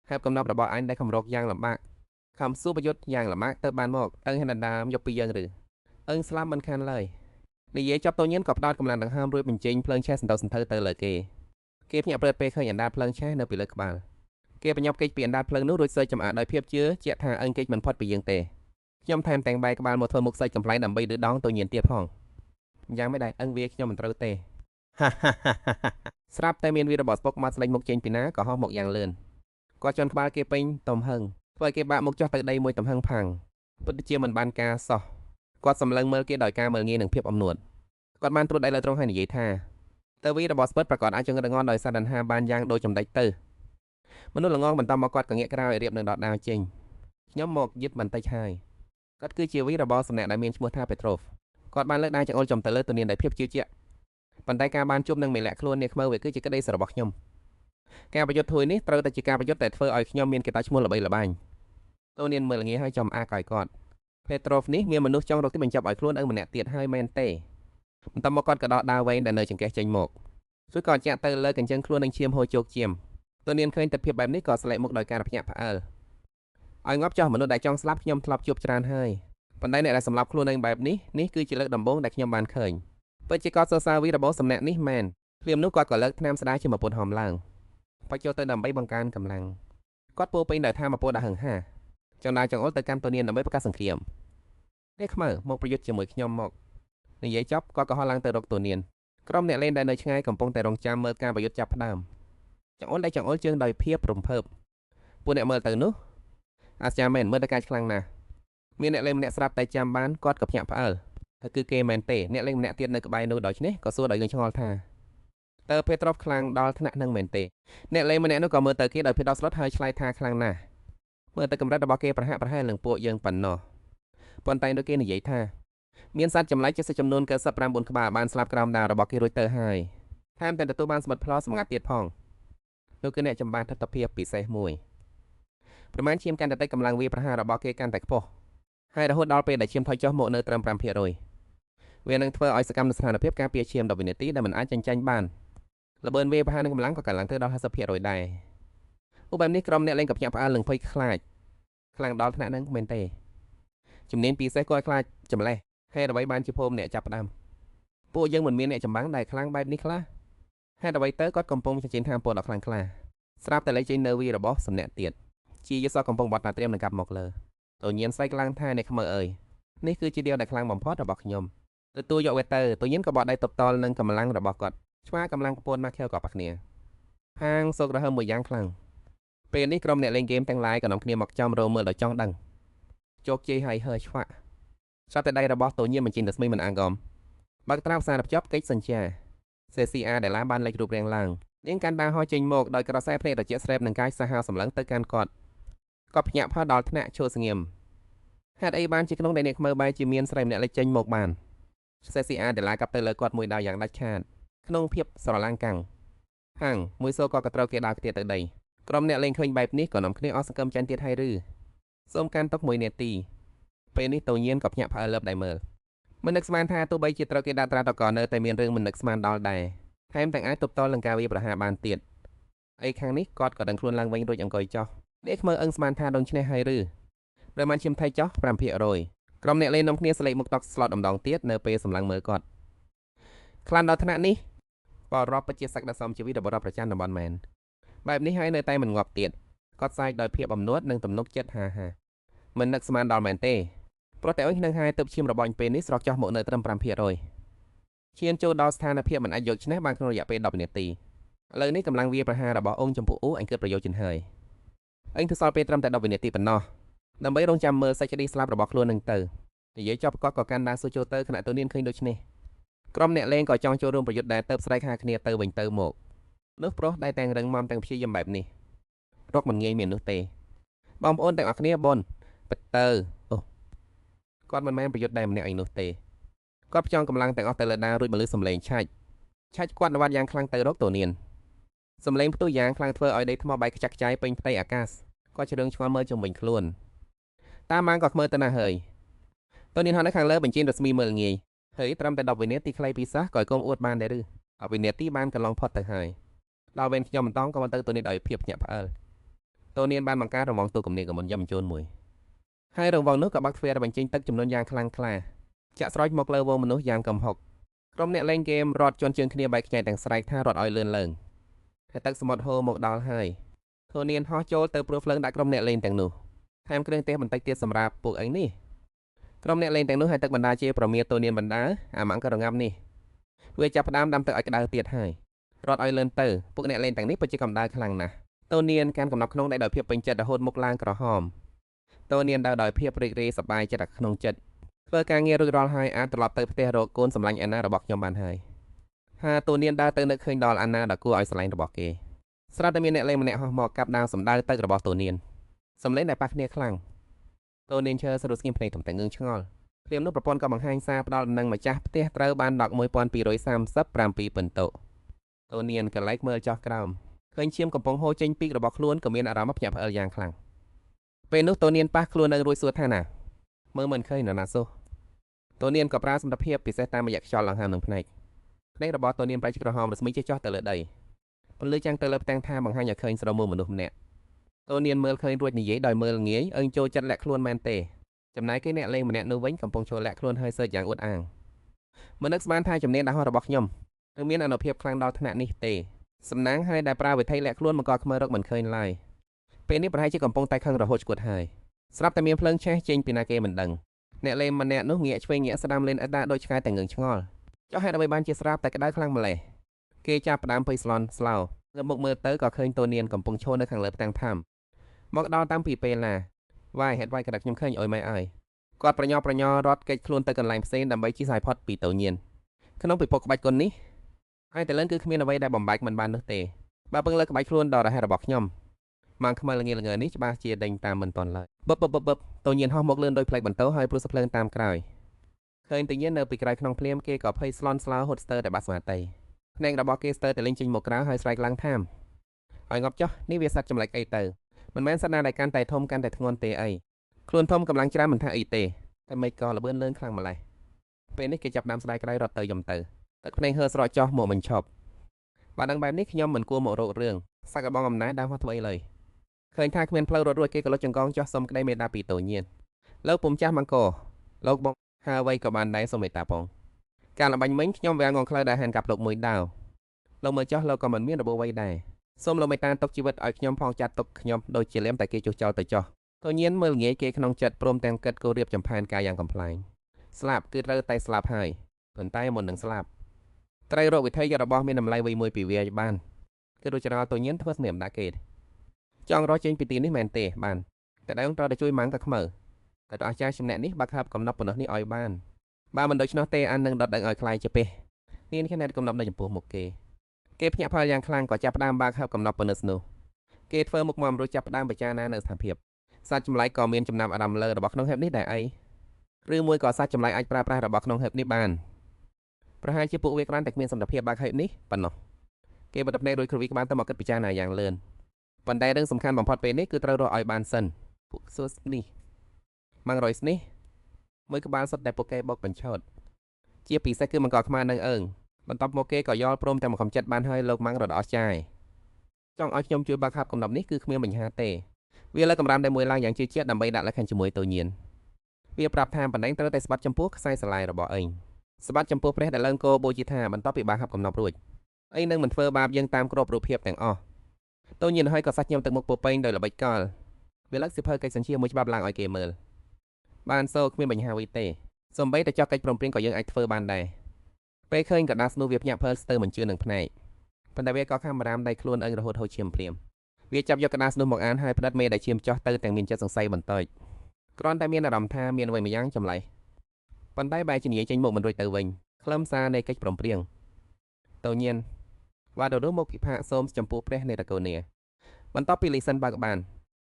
ហាប់កំណប់របស់អញដែលខំរកយ៉ាងលំបាកខំស៊ូប្រយុទ្ធយ៉ាងលំបាកទៅបានមកអឹងហេណាដាមយកពីយើងឬអឹងស្លាប់មិនខានឡើយនិយាយចាប់តូនញៀនក៏ផ្ដោតកម្លាំងដង្ហើមរួចបញ្ចេញភ្លើងឆេះសន្ធោសន្ធៅទៅលើគេភ្ញាក់ព្រឹត្តពេលឃើញអណ្ដាតភ្លើងឆេះនៅពីលើក្បាលគេបញ្ញាប់គេចពីអណ្ដាតភ្លើងនោះរួចសើចចំអាក់ដោយភាពជឿជាក់ថាអឹងគេចមិនផុតពីយើងទេខ្ញុំថែមទាំងបែកក្បាលមកធ្វើមុខសាច់កំ pl ែងដើម្បីឌឺដងតូនញៀនទៀតផងយ៉ាងមិនដែរអឹងវាខ្ញុំមិនត្រូវទេស្រាប់តែមានវីរបស់ស្ពុកមកស្លេញមុខចេញពីណាក៏ហោះមកយ៉ាងលឿនគាត់ជន់ក្បាលគេពេញទំហឹងធ្វើឲ្យគេបាក់មុខចុះទៅដីមួយទំហឹងផាំងពិតជាមិនបានការសោះ គាត់សម្លឹងមើលគេដោយការមើលងាយនឹងភាពអំនួតគាត់បានត្រួតដៃលើត្រង់ហើយនិយាយថាតើវីរបស់ស្ពិតប្រកាសអាចចង្រឹងងន់ដោយសារដង្ហាបានយ៉ាងដូចចម្ដេចទៅមនុស្សល្ងងបន្តមកគាត់ក៏ងាកក្រោយរៀបនឹងដតដាវចេញខ្ញុំមកយឹតបន្តិចហើយគាត់គឺជាវីរបស់សម្នាក់ដែលមានឈ្មោះថាពេត្រូវគាត់បានលើកដៃចង្អុលចំទៅលើទូនៀនដោយភាពជឿជាក់ប៉ុន្តែការបានជួបនឹងមេលាក់ខ្លួននេះខ្មៅវាគឺជាក្តីសររបស់ខ្ញុំការប្រយុទ្ធធួយនេះត្រូវតែជាការប្រយុទ្ធដែលធ្វើឲ្យខ្ញុំមានកេរ្តិ៍ឈ្មោះល្បីល្បាញទូនៀនមើលងាយហើយចំអាកឲ្យគាត់ពេត្រូវនេះមានមនុស្សចង់រកទីបញ្ចប់ឲ្យខ្លួនម្នាក់ទៀតហើយមែនទេបន្តមកគាត់ក៏ដោះដាវវែងដែលនៅចង្កេះចេញមកជួយក៏ចាក់ទៅលើកញ្ចឹងខ្លួននឹងឈាមហូរជោគជាមទូនៀនឃើញតែភាពបែបនេះក៏ស្លែកមុខដោយការភ្ញាក់ផ្អើលឲ្យងាប់ចោះមនុស្សដែលចង់ស្លាប់ខ្ញុំធ្លាប់ជួបច្រើនហើយប៉ុន្តែអ្នកដែលសម្លាប់ខ្លួនឯងបែបនេះគឺជាលើកដំបូងដែលខ្ញុំបានឃើញពិតជាគាត់សរសើរវីរបស់សំណាក់នេះមែនភ្លាមនោះគាត់ក៏លើកថ្នាំស្ដារជាមពុនហមឡើងបាច់ចូលទៅដើម្បីបង្កើនកម្លាំងគាត់ពោពេញដោយថាមពុនដ៏ហឹងហាចង់ដើរចង្អុលទៅកាន់ទូនៀនដើម្បីប្រកាសសង្គ្រាមនេះខ្មៅមកប្រយុទ្ធជាមួយខ្ញុំមកនិយាយចប់គាត់ក៏ហោះឡើងទៅរកទូនៀនក្រុមអ្នកលេងដែលនៅឆ្ងាយកំពុងតែរងចាំមើលការប្រយុទ្ធចាប់ផ្ដើមចង្អុលដែលចង្អុលជើងដោយភាពរំភើបពួកអ្នកមើលទៅនោះអាចារ្យមែនមើលទៅកាចខ្លាំងណាស់មានអ្នកលេងម្នាក់ស្រាប់តែចាំបានគាត់ក៏ភ្ញាក់ផ្អើលថាគឺគេមែនទេអ្នកលេងម្នាក់ទៀតនៅក្បែរនោះដូច្នេះក៏សួរដោយងឿងឆ្ងល់ថាតើពេត្រូវខ្លាំងដល់ថ្នាក់នឹងមែនទេអ្នកលេងម្នាក់នោះក៏មើលទៅគេដោយភាពដោះស្លុតហើយឆ្លើយថាខ្លាំងណាស់មើលទៅកម្រិតរបស់គេប្រហាក់ប្រហែលនឹងពួកយើងប៉ុណ្ណោះប៉ុន្តែដូចគេនិយាយថាមានសត្វចម្លែក70ចំនួន99ក្បាលបានស្លាប់ក្រោមដាវរបស់គេរួចទៅហើយថែមទាំងទទួលបានសម្បត្តិផ្លោសម្ងាត់ទៀតផងនោះគឺអ្នកចម្បាំងទិដ្ឋភាពពិសេសមួយប្រមាណឈាមកាន់តែតិចកម្លាំងវាប្រហាររបស់គេកាន់តែខ្ពស់ហើយរហូតដល់ពេលដែលឈាមថយចុះមកនៅត្រឹម 5% វានឹងធ្វើឲ្យសកម្មស្ថានភាពការពារឈាម10វិនាទីដែលមិនអាចចាញ់បានល្បឿនវាប្រហារនឹងកម្លាំងក៏កើនឡើងទៅដល់ 50% ដែរឧបបែបនេះក្រុមអ្នកលេងក៏ភ្ញាក់ផ្អើលនឹងភ័យខ្លាចខ្លាំងដល់ថ្នាក់ហ្នឹងមែនទេជំនាញពិសេសក៏ឲ្យខ្លាចចម្លេះហេតុអ្វីបានជាភូមិអ្នកចាប់ផ្ដើមពួកយើងមិនមានអ្នកចម្បាំងដែលខ្លាំងបែបនេះខ្លះហេតុអ្វីទៅគាត់កំពុងចិញ្ចែនថាពលដ៏ខ្លាំងក្លាស្រាប់តែលេចចេញនៅវីរបស់សំណាក់ទៀតជាយសកំពុងបត់តាត្រៀមនឹងកាប់មកលើតូញៀនស្អែកឡើងថាអ្នកខ្មើអើយនេះគឺជាđiềuដែលខ្លាំងបំផុតរបស់ខ្ញុំទទួលយកវាទៅតូញៀនក៏បត់ដៃទប់តល់នឹងកម្លាំងរបស់គាត់ឆ្មាកម្លាំងប្រពន្ធមកខែក៏ប៉ះគ្នាហាងសូករហើមមួយយ៉ាងខ្លាំងពេលនេះក្រុមអ្នកលេងហ្គេមទាំងឡាយក៏នាំគ្នាមកចំរោមើលដោយចង់ដឹងជោគជ័យហើយហើឆ្វាក់ស្រាប់តែដៃរបស់តូញៀនបញ្ចេញរស្មីមិនអាងកំបើកត្រាវសារភ្ជាប់កិច្ចសញ្ជា CCR ដែលឡាបានលេចរូបរាងឡើងនាងកាន់ដាវហោះចេញមកដោយក្រសែភ្នែកត្រជាក់ស្រែបនឹងកាយសាហាវសម្លឹងទៅកាន់គាត់ក៏ភ្ញាក់ផុសដល់ថ្នាក់ឈោស្ងៀមហេតុអីបានជាក្នុងដែលអ្នកខ្មៅបែរជាមានស្រីម្នាក់លេចចេញមកបាន CCR ដែលឡាកាប់ទៅលើគាត់មួយដាវយ៉ាងដាច់ខាតក្នុងភាពស្រឡាំងកាំងហាងមួយសូក៏ត្រូវគេដាវខ្ទាតទៅដីក្រុមអ្នកលេងឃើញបែបនេះក៏នាំគ្នាអស់សង្ឃឹមចាញ់ទៀតហើយឬសូមកាន់ទុក1នាទីពេលនេះតូញៀនក៏ភ្ញាក់ផ្អើលលើបដៃមើលមិននឹកស្មានថាទោះបីជាត្រូវគេដាក់ត្រាតក៏នៅតែមានរឿងមិននឹកស្មានដល់ដែរថែមទាំងអាចទប់ទល់នឹងការវាយប្រហារបានទៀតអីខាងនេះគាត់ក៏ដឹងខ្លួនឡើងវិញរួចអង្គុយចុះអ្នកខ្មើអឹងស្មានថាដូនឈ្នះហើយឬប្រមាណឈាមថៃចុះ 5% ក្រុមអ្នកលេងនាំគ្នាស្លេកមុខតក់ស្លុតម្ដងទៀតនៅពេលសម្លឹងមើលគាត់ខ្លាំងដល់ថ្នាក់នេះបរិបពិតជាសក្តិសមជីវិតរបស់ប្រចាំតំបន់មែនបែបនេះហើយនៅតែមិនងាប់ទៀតគាត់សាយដោយភាពអំនួតនិងទំនុកចិត្តហាមិននឹកស្មានដល់មែនទេព្រោះតែអុយនឹងហើយទឹកឈាមរបស់អញពេលនេះស្រកចុះមកនៅត្រឹម 5% ឈានចូលដល់ស្ថានភាពមិនអាចយកឈ្នះបានក្នុងរយៈពេល10វិនាទីឥឡូវនេះកម្លាំងវាប្រហាររបស់អង្គចម្ពោះអ៊ូអញគិតប្រយោជន៍ហើយអញធ្វើសល់ពេលត្រឹមតែ10វិនាទីប៉ុណ្ណោះដើម្បីរងចាំមើលសេចក្តីស្លាប់របស់ខ្លួននឹងទៅនិយាយចប់គាត់ក៏កាន់ដាវស៊ូចូលទៅខណៈទូនៀនឃើញដូច្នេះក្រុមអ្នកលេងក៏ចង់ចូលរួមប្រយុទ្ធដែរទៅស្រែកហាគ្នាទៅវិញទៅមកនោះប្រុសដែលទាំងរឹងមាំទាំងព្យាយាមបែបនេះរកមិនងាយមាននោះទេបងប្អូនទាំងអស់គ្នាបនបិទទៅអូគាត់មិនមែនប្រយុទ្ធដែរម្នាក់ឯងនោះទេគាត់ផ្ចង់កម្លាំងទាំងអស់ទៅលើដាវរួចមកលើសំឡេងឆាច់គាត់នវត្តយ៉ាងខ្លាំងទៅរកទូនៀនសំឡេងផ្ទុះយ៉ាងខ្លាំងធ្វើឲ្យដីថ្មបែកខ្ចាក់ខ្ចាយពេញផ្ទៃអាកាសគាត់ជ្រើងឆ្ងល់មើលជុំវិញខ្លួនតាមម៉ាងក៏ខ្មើទៅណាស់ហើយទូនៀនហត់នៅខាងលើបញ្ចេញរស្មីមើលងាយហើយត្រឹមតែ10វិនាទីខ្លីពីសោះក៏កុំអួតបានដែរឬ10វិនាទីបានកន្លងផុតទៅហើយដល់វេនខ្ញុំមិនតង់ក៏មកទៅទូនៀនឲ្យភាពភ្ញាក់ផ្អើលទូនៀនបានបង្កើតរង្វង់ទូកុំនីកមុនយ៉ាំជូនមួយហើយរង្វង់នោះក៏បាក់ទ្វារបញ្ចេញទឹកចំនួនយ៉ាងខ្លាំងក្លាចាក់ស្រោចមកលើវងមនុស្សយ៉ាងកំហុកក្រុមអ្នកលេងហ្គេមរត់ជន់ជើងគ្នាបែកខ្ញែកទាំងស្រែកថារត់ឲ្យលឿនឡើងតែទឹកសមុទ្រហូរមកដល់ហើយទូនៀនហោះចូលទៅព្រោះភ្លើងដាក់ក្រុមអ្នកលេងទាំងនោះថែមគ្រឿងទេសបន្តិចទៀតសម្រាប់ពួកឯងនេះក្រុមអ្នកលេងទាំងនោះឲ្យទឹកបណ្ដាជាប្រមៀតទូនៀនបណ្ដាអាម៉ាំងក៏រងាប់នេះវាចាប់ផ្ដើមដាំទឹកឲ្យក្តៅទៀតហើយរត់ឲ្យលឿនទៅពួកអ្នកលេងទាំងនេះពិតជាកម្ដៅខ្លាំងណាស់តូនៀនកាន់កំណត់ក្នុងដោយភាពពេញចិត្តរហូតមុខឡើងក្រហមតូនៀនដើរដោយភាពរីករាយសប្បាយចិត្តក្នុងចិត្ត ធ្វើការងាររួចរាល់ហើយអាចត្រឡប់ទៅផ្ទះរកកូនសម្លាញ់អាណារបស់ខ្ញុំបានហើយហាតួនាងដើរទៅនឹកឃើញដល់អាណាដ៏គួរឲ្យស្រឡាញ់របស់គេស្រាប់តែមានអ្នកលេងម្នាក់ហោះមកកាប់ដាវសម្ដៅទឹករបស់តួនាងសម្លេងដែលប៉ះគ្នាខ្លាំងតួនាងឈើស្រុតស្ងៀមភ្នែកទំតែងងឿងឆ្ងល់ព្រាមនោះប្រព័ន្ធក៏បង្ហាញសារផ្ដល់ដំណឹងម្ចាស់ផ្ទះត្រូវបានដក1237ពិន្ទុតួនាងក៏ឡែកមើលចោះក្រោមឃើញឈាមកំពុងហូរចេញពីរបស់ខ្លួនក៏មានអារម្មណ៍ភ្ញាក់ផ្អើលយ៉ាងខ្លាំងពេលនោះតួនាងប៉ះខ្លួននៅរួចសួរថាណាមើលមិនឃើញនរណាសោះតួនាងក៏ប្រើសមត្ថភាពពិសេសតាមរយៈខ្យល់ដង្ហើមនឹងភ្នែករបស់តួនាងប្រៃក្រហមរស្មីជិះចុះទៅលើដីពន្លឺចាំងទៅលើផ្ទាំងថាបង្ហាញឲ្យឃើញស្រមោលមនុស្សម្នាក់តួនាងមើលឃើញរួចនិយាយដោយមើលងាយអើងចូលចិត្តលាក់ខ្លួនមែនទេចំណែកគេអ្នកលេងម្នាក់នោះវិញកំពុងចូលលាក់ខ្លួនហើយសើចយ៉ាងអួតអាងមិននឹកស្មានថាជំនាញដាស់ហោះរបស់ខ្ញុំនឹងមានអនុភាពខ្លាំងដល់ថ្នាក់នេះទេសំណាងហើយដែលប្រើវិធីលាក់ខ្លួនមកកខ្មើរកមិនឃើញឡើយពេលនេះប្រហែលជាកំពុងតែខឹងរហូតឈួតហើយស្រាប់តែមានភ្លើងឆេះចេញពីណាគេមិនដឹងអ្នកលេងម្នាក់នោះងាកឆ្វេងងាកស្ដាំលេនអត់ដាដូចឆ្កែតែងឿងឆ្ងល់ចុះហេតុអ្វីបានជាស្រាប់តែក្តៅខ្លាំងម្ល៉េះគេចាប់ផ្ដើមភ័យស្លន់ស្លោងើបមុខមើលទៅក៏ឃើញតួនាងកំពុងឈរនៅខាងលើផ្ទាំងថាំមកដល់តាំងពីពេលណាវាយហេតុវាយក្តាប់ខ្ញុំឃើញអុយម៉ែអើយគាត់ប្រញ័ររត់គេចខ្លួនទៅកន្លែងផ្សេងដើម្បីជិះសាយផុតពីតូញៀនក្នុងពិភពក្បាច់គុណនេះហើយតែលឿនគឺគ្មានអ្វីដែលបំបែកមិនបាននោះទេបើពឹងលើក្បាច់ខ្លួនដ៏រហ័សរបស់ខ្ញុំម៉ាំងខ្មៅល្ងើនេះច្បាស់ជាដេញតាមមិនទាន់ឡើយបឹបតូញៀនហោះមកលឿនដោយផ្លេចបន្ទោហើយព្រោះសភ្លើងតាមក្រោយឃើញតូញៀននៅពីក្រោយក្នុងភ្លាមគេក៏ភ័យស្លន់ស្លោហត់ស្ទើរតែបាត់ស្មារតីភ្នែករបស់គេស្ទើរតែលេងចេញមកក្រៅហើយស្រែកឡើងថាមឲ្យងាប់ចុះនេះវាសត្វចម្លែកអីទៅមិនមែនសត្វណាដែលកាន់តែធំកាន់តែធ្ងន់ទេអីខ្លួនធំកម្លាំងច្រើនមិនថាអីទេតែមិនក៏លបឿនលឿនខ្លាំងម្ល៉េះពេលនេះគេចាប់ដើមស្ដាយក្រោយរត់ទៅយំទៅទឹកភ្នែកហើស្រកចុះមកមិនឈប់បើដឹងបែបនេះខ្ញុំមិនគួរមករករឿងសាក់បងអំណាចដើមហោះធ្វើអីឡើយឃើញថាគ្មានផ្លូវរត់រួចគេក៏លុតចង្កងចុះសុំក្តីមេត្តាពីតូញៀនលោកពុំចាស់មកកលោកបងហើអ្វីក៏បានដែរសុំមេត្តាផងការលបាញ់មិញខ្ញុំវាងងខ្លៅដែលហានកាប់លោកមួយដាវលោកមើលចុះលោកក៏មិនមានរបួសអ្វីដែរសូមលោកមេត្តាទុកជីវិតឲ្យខ្ញុំផងចាត់ទុកខ្ញុំដូចជាលៀមតែគេចុះចោលទៅចុះតូញៀនមើលងាយគេក្នុងចិត្តព្រមទាំងគិតគូរៀបចំផែនការយ៉ាងកំ pl ែងស្លាប់គឺត្រូវតែស្លាប់ហើយប៉ុន្តែមុននឹងស្លាប់ត្រូវរកវិធីយករបស់មានតម្លៃមួយពីវាបានគឺដូចចរតូញៀនធ្វើស្នៀមដាក់គេចង់រកចេញពីទីនេះមែនទេបានតែដើមត្រូវតែជួយម៉ាំងតាខ្មៅតែតោះអាចារ្យជំនះនេះបាក់ហាប់កំណប់ប៉ុណ្ណោះនេះឲ្យបានបើមិនដូច្នោះទេអាននឹងដុតដឹងឲ្យខ្លាយជាពេះនាងខែណែតកំណប់នៅចំពោះមុខគេភ្ញាក់ផ្អើលយ៉ាងខ្លាំងក៏ចាប់ផ្ដើមបាក់ហាប់កំណប់ប៉ុណ្ណឹងនោះគេធ្វើមុខមករួចចាប់ផ្ដើមពិចារណានៅស្ថានភាពសត្វចម្លែកក៏មានចំណាប់អារម្មណ៍លើរបស់ក្នុងហេបនេះដែរអីឬមួយក៏សត្វចម្លែកអាចប្រើប្រាស់របស់ក្នុងហេបនេះបានប្រហែលជាពួកវាគ្រាន់តែគ្មានសមត្ថភាពបាក់ហេបនេះប៉ុណ្ណោះគេបិទភ្នែករួចគ្រូវិក្បាលទៅមកគិតពិចារណាយ៉ាងលឿនប៉ុន្តែរឿងសំខាន់បំផុតពេលនេះគឺត្រូវរកឲ្យបានសិនពួកសួស្នេះម៉ាំងរយស្នេះមួយក្បាលសុទ្ធតែពួកគេបោកបញ្ឆោតជាពិសេសគឺមង្កខ្មៅនៅអើងបន្ទាប់មកគេក៏យល់ព្រមទាំងមកខំចិត្តបានហើយលោកម៉ាំងរត់អស់ចាយចង់ឲ្យខ្ញុំជួយបាក់ហាប់កំណប់នេះគឺគ្មានបញ្ហាទេវាលើកកម្រាមតែមួយឡើងយ៉ាងជឿជាក់ដើម្បីដាក់លក្ខខណ្ឌជាមួយតូញៀនវាប្រាប់ថាបណ្ដេញត្រូវតែស្បាត់ចំពោះខ្សែស្រឡាយរបស់ឯងស្បាត់ចំពោះព្រះដែលឡើងគោបូជាថាបន្ទាប់ពីបាក់ហាប់កំណប់រួចឯងនឹងមិនធ្វើបាបយើងតាមគ្រប់រូបភាពទាំងអស់តូញៀនហើយក៏សាច់ញឹមទឹកមុខពោពេញដោយល្បិចកលវាលើកសិភើកិច្ចសញ្ជាមួយច្បាប់ឡើងឲ្យគេមើលបានសូគ្មានបញ្ហាអ្វីទេសំបីតែចោះកិច្ចព្រមព្រៀងក៏យើងអាចធ្វើបានដែរពេលឃើញកដាស្នូវាភ្ញាក់ផ្អើលស្ទើរមិនជឿនឹងភ្នែកប៉ុន្តែវាក៏ខំបារម្ភដៃខ្លួនអើងរហូតហូរឈាមព្រាមវាចាប់យកកដាស្នូមកអានហើយផ្ដិតមេដែលឈាមចោះទៅទាំងមានចិត្តសង្ស័យបន្តិចគ្រាន់តែមានអារម្មណ៍ថាមានអ្វីម្យ៉ាងចម្លែកប៉ុន្តែបែរជានិយាយចេញមកមិនរួចទៅវិញខ្លឹមសារនៃកិច្ចព្រមព្រៀងតូញៀនវ៉ាដូរមកពិភាក្សាសូមចំពោះព្រះនៃតកូនីបន្ទាប់ពីលីសិនបើកបា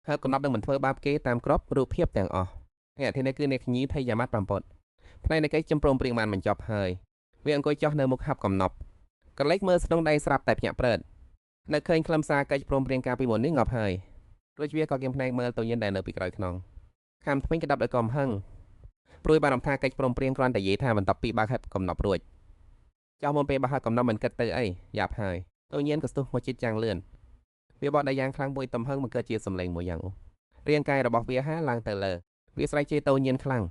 នហើបកំណត់នឹងមិនធ្វើបាបគេតាមក្របរូបភាពទាំងអស់ហើយអធិនេះគឺអ្នកញីថៃយ៉ាម៉ាត់7ផ្នែកនៃកិច្ចចំព្រមព្រៀងបានបញ្ចប់ហើយវាអង្គុយចោះនៅមុខហាប់កំណប់ក្រឡេកមើលស្នងដៃស្រាប់តែភ្ញាក់ព្រឺតនៅឃើញខ្លឹមសារកិច្ចព្រមព្រៀងការពីមុននេះងាប់ហើយរួចវាក៏គៀមភ្នែកមើលតូញៀនដែលនៅពីក្រោយខ្នងខាំថ្មីក្តាប់ដោយកំហឹងព្រួយបានរំថាកិច្ចព្រមព្រៀងគ្រាន់តែនិយាយថាបន្ទាប់ពីបើកហាប់កំណប់រួចចោះមុនពេលបើកហាប់កំណប់មិនគិតទៅអីយ៉ាប់ហើយតូញៀនក៏ស្ទុះមកជិតយ៉ាងលឿនវាបត់ដៃយ៉ាងខ្លាំងមួយទំហឹងមកកើតជាសម្លេងមួយយ៉ាងរាងកាយរបស់វាហាឡើងទៅលើវាស្រែកជេរតូញៀនខ្លាំង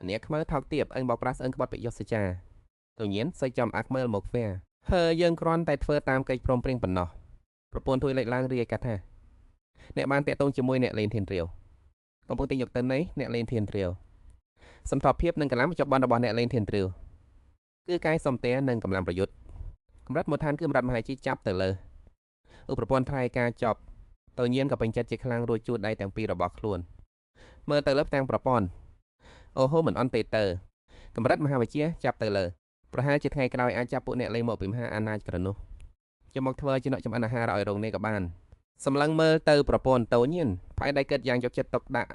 អ្នកខ្មៅថោកទាបអឹងបោកប្រាស់ស្អឹងក្បត់ពីយុសចាតូញៀនសេចចំអាក់មើលមកវាហើយយើងគ្រាន់តែធ្វើតាមកិច្ចព្រមព្រៀងប៉ុណ្ណោះប្រពន្ធទួយលេចឡើងរាយកាត់ថាអ្នកបានតាក់ទងជាមួយអ្នកលេងធានរាវកំពុងតែយកទៅនៃអ្នកលេងធានរាវសម្ថភាពភាពនិងកម្លាំងបច្ចុប្បន្នរបស់អ្នកលេងធានរាវគឺកាយសំទែនិងកម្លាំងប្រយុទ្ធកម្រិតមូលដ្ឋានគឺកម្រិតមហាជីចាប់ទៅលើឧបប្រព័ន្ធថៃការចប់តូញៀនក៏ពេញចិត្តជាខ្លាំងរួចជួតដៃទាំងពីររបស់ខ្លួនមើលទៅលើផ្ទាំងប្រព័ន្ធ អូហូមិនអន់ទេតើកម្រិតមហាវិជ្ជាចាប់ទៅលើប្រហែលជាថ្ងៃក្រោយអាចចាប់ពួកអ្នកលេងមកពីមហាអាណាចក្រនោះយកមកធ្វើជាអ្នកចម្អិនអាហារឲ្យរោងនេះក៏បានសម្លឹងមើលទៅប្រពន្ធតូញញៀនផ្អែកដៃគិតយ៉ាងយកចិត្តទុកដាក់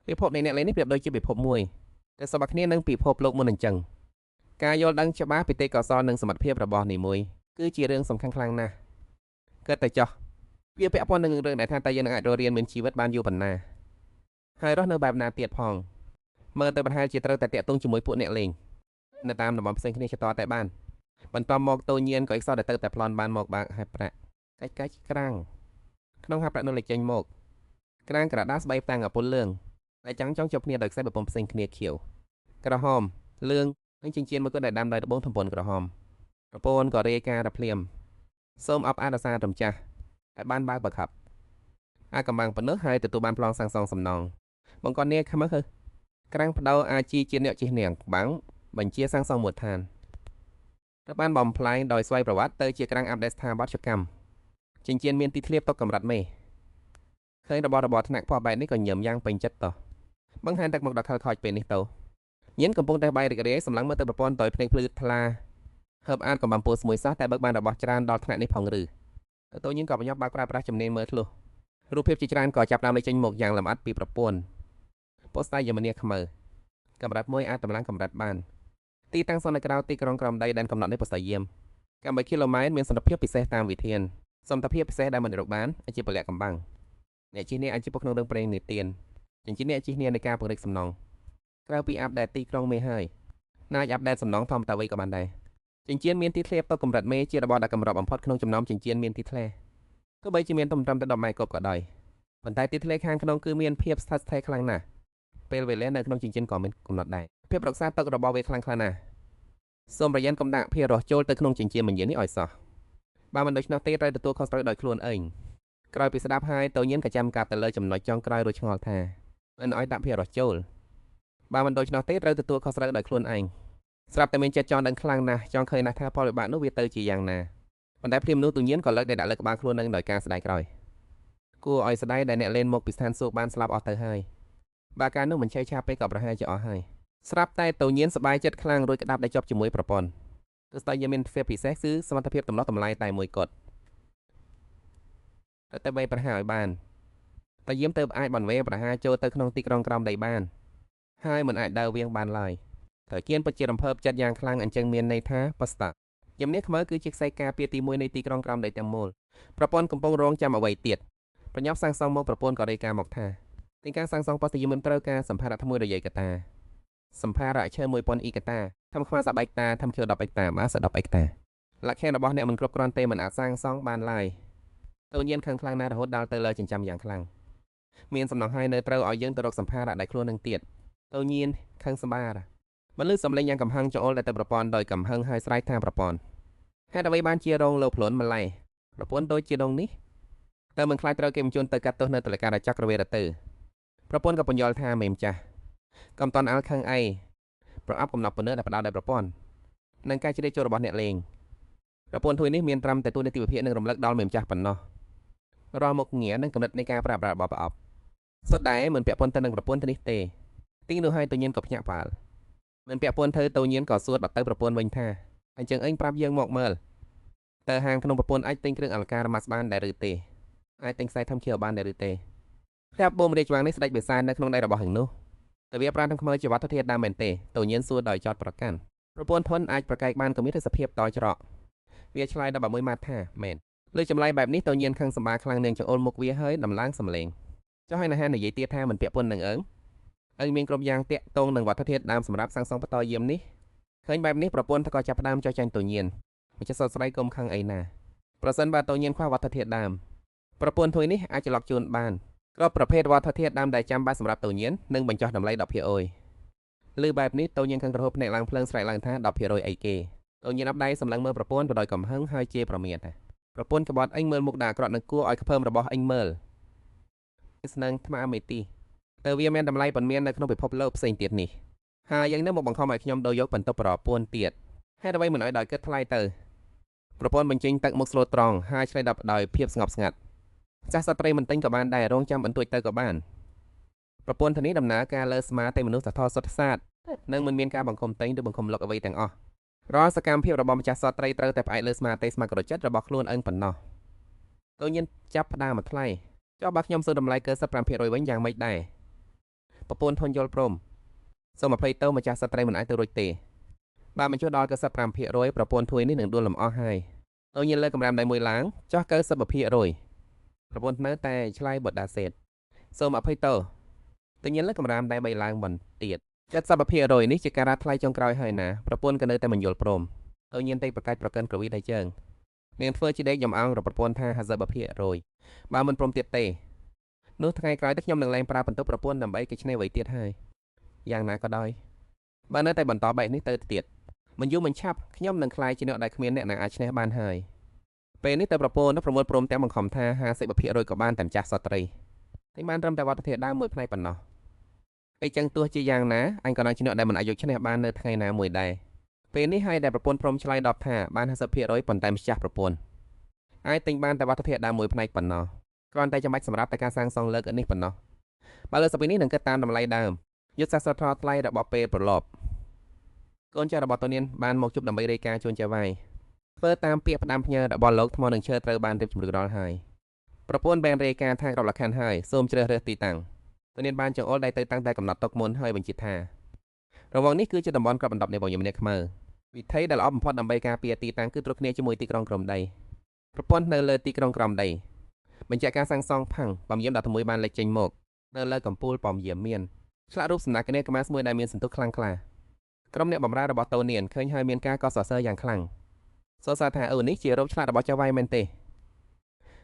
ពិភពនៃអ្នកលេងនេះប្រៀបដូចជាពិភពមួយតែសពគ្នានឹងពិភពលោកមុនអញ្ចឹងការយល់ដឹងច្បាស់ពីទេពកោសល្យនិងសមត្ថភាពរបស់នីមួយគឺជារឿងសំខាន់ខ្លាំងណាស់គិតទៅចោះវាពាក់ព័ន្ធនឹងរឿងដែលថាតើយើងនឹងអាចរស់រានមានជីវិតបានយូរប៉ុណ្ណាហើយរស់នៅបែបណាទៀតផងមើលទៅប្រហែលជាត្រូវតែតាក់ទងជាមួយពួកអ្នកលេងនៅតាមតំបន់ផ្សេងគ្នាជាតតែបានបន្ទាប់មកតូញញៀនក៏អិចសតទៅតែប្លន់បានមកបាក់ហើយប្រាក់កាច់ក្រាំងក្នុងហាប់ប្រាក់នោះលេចចេញមកក្រាំងក្រដាសស្បែកតាំងអពុលលឿងដែលចង់ជាប់គ្នាដោយខ្សែបំពង់ផ្សេងគ្នាខៀវក្រហមលឿងនិងចិញ្ចៀនមួយគត់ដែលដាំដោយត្បូងធំពន់ក្រហមប្រពន្ធក៏រាយការណ៍រភ្លាមសូមអបអរសាទរម្ចាស់ហើយបានបើកបខັບអាកំបាំងប៉ុណ្ណឹងហើយទទួលបានប្លង់សាំងសងសំណងបង្កន់នេះខំមើលក្រាំងបដោអាជីជាអ្នកជិះនាងបាំងបញ្ជាសាំងសងមួយឋានត្រូវបានបំផ្លាញដោយស្វ័យប្រវត្តិទៅជាក្រាំងអាប់ដេតស្ថាបត្យកម្មចិញ្ចៀនមានទីធ្លាបតកម្រិតមេឃើញរបស់ថ្នាក់ពណ៌បែបនេះក៏ញឹមយ៉ាងពេញចិត្តតោះបង្ហាញទឹកមកដល់ខលខោចពេលនេះទៅញៀនកំពុងតែបាយរីករាយសម្លឹងមើលទៅប្រព័ន្ធតយភ្នែកភ្លឺថ្លាហើបអានកំបាំងពោះស្មួយសោះតែបើកបានរបស់ច្រើនដល់ថ្នាក់នេះផងឬតូញញៀនក៏ប្រញាប់បើកប្រើប្រាស់ជំនាញមើលធ្លុះរូបភាពជាច្រើនក៏ចាប់តាមលេចចេញមកយ៉ាងលម្អិតពីប្រព័ន្ធប៉ុស្តាយមនីខ្មៅកម្រិតមួយអាចតម្លើងកម្រិតបានទីតាំងសន្និក្រៅទីក្រុងក្រំដីដែនកំណត់នៃប៉ុស្តាយាមកម្មគីឡូម៉ែត្រមានសន្តិភាពពិសេសតាមវិធានសមត្ថភាពពិសេសដែលមិនរកបានជាពលៈកំបាំងអ្នកជិះនេះអាចជាពុកក្នុងរឿងព្រេងនិទានចិញ្ចៀនអ្នកជិះនេះនៃការពង្រីកសំណងក្រៅពីអាប់ដេតទីក្រុងមេហើយណាចអាប់ដេតសំណងធម្មតាវិញក៏បានដែរចិញ្ចៀនមានទីធ្លាបទៅកម្រិតមេជារបស់ដែលកម្រិតបំផុតក្នុងចំណោមចិញ្ចៀនមានទីធ្លាទោះបីជាមានទំត្រឹមតែ10ម៉ែត្រគប់ក៏ដោយប៉ុន្តែទីធ្លាខាងក្នុងគឺមានភាពស្ថិតស្ថេរខ្លាំងណាស់ពេលវេលានៅក្នុងចិញ្ចៀនក៏មានកំណត់ដែរភាពរក្សាទឹករបស់វាខ្លាំងខ្លាណាស់សូមប្រយ័ត្នកុំដាក់ភារោះចូលទៅក្នុងចិញ្ចៀនមញៀននេះឲ្យសោះបើមិនដូច្នោះទេត្រូវទទួលខុសត្រូវដោយខ្លួនឯងក្រោយពីស្ដាប់ហើយតូញញៀនក៏ចាំកាប់ទៅលើចំណុចចុងក្រោយរួចឆ្ងល់ថាមិនឲ្យដាក់ភារោះចូលបើមិនដូច្នោះទេត្រូវទទួលខុសត្រូវដោយខ្លួនឯងស្រាប់តែមានចិត្តចង់ដឹងខ្លាំងណាស់ចង់ឃើញណាស់ថាផលវិបាកនោះវាទៅជាយ៉ាងណាប៉ុន្តែព្រាមនោះតូញញៀនក៏លើកតែដាក់លើក្បាលខ្លួននឹងដោយការស្ដាយក្រោយគួរឲ្យស្ដាយដែលអ្នកលេងមកពីស្ថានសួគ៌បានស្លាប់អស់ទៅហើយបើការនោះមិនឆេះឆាប់ពេកក៏ប្រហែលជាអស់ហើយស្រាប់តែតូញញៀនសប្បាយចិត្តខ្លាំងរួចក្តាប់ដែលជាប់ជាមួយប្រព័ន្ធទស្សនវិជ្ជាមានភាពពិសេសគឺសមត្ថភាពតម្លោះតម្លៃតែមួយគត់តែបីប្រហែលឲ្យបានតែយាមទៅអាចបន្វេប្រហែលចូលទៅក្នុងទីក្រុងក្រំដីបានហើយមិនអាចដើរវៀងបានឡើយត្រូវគៀនពិតជារំភើបចិត្តយ៉ាងខ្លាំងអញ្ចឹងមានន័យថាប៉ស្តាយមនេះខ្មៅគឺជាខ្សែការពារទី1នៃទីក្រុងក្រំដីទាំងមូលប្រព័ន្ធកំពុងរងចាំអ្វីទៀតប្រញាប់សាងសង់មកប្រព័ន្ធក៏រាយការណ៍មកថាទីការសាងសង់ប៉ស្តាយមិនត្រូវការសម្ភារៈថ្មីរយៈកតាសម្ភារៈឈើ1000អ៊ីកតាធ្វើខ្វះ10អ៊ីកតាធ្វើខៀវ10អ៊ីកតាមក10អ៊ីកតាលក្ខខណ្ឌរបស់អ្នកមិនគ្រប់គ្រាន់ទេមិនអាចសាងសង់បានឡើយតូញញៀនខឹងខ្លាំងណាស់រហូតដល់ទៅលើចិញ្ចាំយ៉ាងខ្លាំងមានសំណងហើយនៅត្រូវឲ្យយើងទៅរកសម្ភារៈដែលខ្លួននឹងទៀតតូញញៀនខឹងសម្បារមិនលឺសំឡេងយ៉ាងកំហឹងចូលតែទៅប្រព័ន្ធដោយកំហឹងហើយស្រែកថាប្រព័ន្ធហេតុអ្វីបានជារងលោភលន់ម្ល៉េះប្រព័ន្ធដូចជាដងនេះតើមិនខ្លាចត្រូវគេបញ្ជូនទៅកាត់ទោសនៅតុលាការចក្រវាឡទៅប្រព័ន្ធក៏បញ្យល់ថាមេម្ចាស់កំតន់អាល់ខឹងអីប្រអប់កំណត់ពន្នើដែលផ្ដោតដោយប្រព័ន្ធនិងការជ្រៀតចូលរបស់អ្នកលេងប្រព័ន្ធទួយនេះមានត្រឹមតែទូនាទីវិភាគនិងរំលឹកដល់មេម្ចាស់ប៉ុណ្ណោះរាល់មុខងារនិងកំណត់នៃការប្រើប្រាស់របស់ប្រអប់សុទ្ធតែមិនពាក់ព័ន្ធទៅនឹងប្រព័ន្ធនេះទេទីនោះហើយតូញញៀនក៏ភ្ញាក់ផ្អើលមិនពាក់ព័ន្ធទៅតូញញៀនក៏សួរបាត់ទៅប្រព័ន្ធវិញថាអញ្ចឹងអញប្រាប់យើងមកមើលតើហាងក្នុងប្រព័ន្ធអាចទិញគ្រឿងអលង្ការម៉ាស់បានដែរឬទេអាចទិញខ្សែធំខៀវបានដែរឬទេផ្ទះបូមរាជវាំងនេះស្ដេចបិសាចនៅក្នុងដៃរបស់ហឹងនោះតើវាប្រាណទាំងខ្មៅជាវត្ថុធាតុដើមមែនទេតូញញៀនសួរដោយចោតប្រកាន់ប្រព័ន្ធធនអាចប្រកែកបានក៏មានទេសភាពតច្រកវាឆ្លើយដល់6ម៉ាត់ថាមែនលើចម្លើយបែបនេះតូញញៀនខឹងសម្បាខ្លាំងនាងចង្អុលមុខវាហើយដំឡើងសំឡេងចុះហើយណាស់និយាយទៀតថាមិនពាក់ព័ន្ធនឹងអើងមានគ្រប់យ៉ាងតាក់ទងនឹងវត្ថុធាតុដើមសម្រាប់សាងសង់បន្តយាមនេះឃើញបែបនេះប្រព័ន្ធក៏ចាប់ផ្ដើមចោះចាញ់តូញញៀនមិនចេះសោកស្ដាយគុំខឹងអីណាប្រសិនបើតូញញៀនខ្វះវត្ថុធាតុដើមប្រព័ន្ធទួយនេះអាចច្រឡកជូនបានគ្រប់ប្រភេទវត្ថុធាតុដើមដែលចាំបាច់សម្រាប់តូញញៀននឹងបញ្ចុះតម្លៃ 10% ឬបែបនេះតូញញៀនខឹងក្រហមភ្នែកឡើងភ្លើងស្រែកឡើងថា 10% អីគេតូញញៀនអាប់ដៃសម្លឹងមើលប្រព័ន្ធបដោយកំហឹងហើយជេរប្រមាថប្រព័ន្ធក្បត់អញមើលមុខដាក់អាក្រក់នឹងគួរឲ្យខ្ពើមរបស់អញមើលស្នឹងថ្មមេទីតើវាមានតម្លៃប៉ុន្មាននៅក្នុងពិភពលោកផ្សេងទៀតនេះហើយយ៉ាងនេះមកបង្ខំឲ្យខ្ញុំដូរយកបន្ទប់ប្រព័ន្ធទៀតហេតុអ្វីមិនឲ្យដោយគិតថ្លៃទៅប្រព័ន្ធបញ្ចេញទឹកមុខស្លូតត្រង់ហើយឆ្លៃដល់ដោយភាពស្ងប់ស្ងាត់ចាស់សត្វព្រៃមិនទិញក៏បានដែររងចាំបន្ទួចទៅក៏បាន ប្រព័ន្ធធានាដំណើរការលើស្មាតែមនុស្សសធសុទ្ធសាធនិងមិនមានការបង្ខំទិញឬបង្ខំលុកអ្វីទាំងអស់រាល់សកម្មភាពរបស់ម្ចាស់សត្វត្រីត្រូវតែផ្អែកលើស្មារតីស្ម័គ្រចិត្តរបស់ខ្លួនឯងប៉ុណ្ណោះតើញៀនចាប់ផ្ដើមមួយថ្លៃចុះបើខ្ញុំសួរតម្លៃ95%វិញយ៉ាងម៉េចដែរប្រពន្ធធន់យល់ព្រមសូមអភ័យទោសម្ចាស់សត្វត្រីមិនអាចទៅរួចទេបើបញ្ចុះដល់95%ប្រពន្ធធួយនេះនឹងដួលលំអស់ហើយតើញៀនលើកម្រាមដៃមួយឡើងចុះ90%ប្រពន្ធនៅតែឆ្លើយបដាសេតសូមអភ័យទោសតើញៀនលើកម្រាមដៃ3ឡើងបន្ទៀត70%នេះជាការរ៉ាថ្លៃចុងក្រោយហើយណាប្រពន្ធក៏នៅតែមិនយល់ព្រមតើញៀនតែប្រកាច់ប្រកិនក្រវីដៃជើងនាងធ្វើជាដេកយំអោងរកប្រពន្ធថា50%បើមិនព្រមទៀតទេនោះថ្ងៃក្រោយទៅខ្ញុំនឹងលែងប្រើបន្ទប់ប្រពន្ធដើម្បីគេឈ្នះអ្វីទៀតហើយយ៉ាងណាក៏ដោយបើនៅតែបន្តបែបនេះទៅទៀតមិនយូរមិនឆាប់ខ្ញុំនឹងខ្លាយជាអ្នកដែលគ្មានអ្នកណាអាចឈ្នះបានហើយពេលនេះទៅប្រពន្ធប្រមូលព្រមទាំងបង្ខំថា50%ក៏បានតែម្ចាស់សត្វត្រីតែបានត្រឹមតែវត្តធាតុដើមមួយផ្នែកប៉ុណ្ណោះអីចឹងទោះជាយ៉ាងណាអញក៏នឹងជាអ្នកដែលមិនអាចយកឈ្នះបាននៅថ្ងៃណាមួយដែរពេលនេះហើយដែលប្រពន្ធព្រមឆ្លើយដបថាបាន50%ប៉ុន្តែម្ចាស់ប្រពន្ធអាចទិញបានតែវត្ថុធាតុដើមមួយផ្នែកប៉ុណ្ណោះគ្រាន់តែចាំបាច់សម្រាប់តែការសាងសង់លើកនេះប៉ុណ្ណោះបើលើសពីនេះនឹងគិតតាមតម្លៃដើមយុទ្ធសាស្ត្រថ្លៃរបស់ពេលប្រឡប់កូនចៅរបស់តូនៀនបានមកជួបដើម្បីរាយការណ៍ជូនចៅវាយធ្វើតាមពាក្យផ្ដាំផ្ញើរបស់លោកថ្មនឹងឈើត្រូវបានរៀបចំរួចរាល់ហើយប្រពន្ធបានរាយការណ៍ថាគ្រប់លក្ខខណ្ឌហើយសូមជ្រើសរើសទីតាំងតូនៀនបានចង្អុលដៃទៅតាំងតែកំណត់ទុកមុនហើយបញ្ជាក់ថារង្វង់នេះគឺជាតំបន់ក្របបណ្ដប់នៃបងយមអ្នកខ្មៅវិធីដែលល្អបំផុតដើម្បីការពារទីតាំងគឺត្រួតគ្នាជាមួយទីក្រុងក្រំដីប្រព័ន្ធនៅលើទីក្រុងក្រំដីបញ្ជាក់ការសាងសង់ផាំងបំយាម11បានលេចចេញមកនៅលើកំពូលបំយាមមានឆ្លាក់រូបសំណាក់គណេកម៉ាសមួយដែលមានសន្ទុះខ្លាំងក្លាក្រុមអ្នកបម្រើរបស់តូនៀនឃើញហើយមានការកោតសរសើរយ៉ាងខ្លាំងសរសើរថានេះជារូបឆ្លាក់របស់ចៅវាយមែនទេ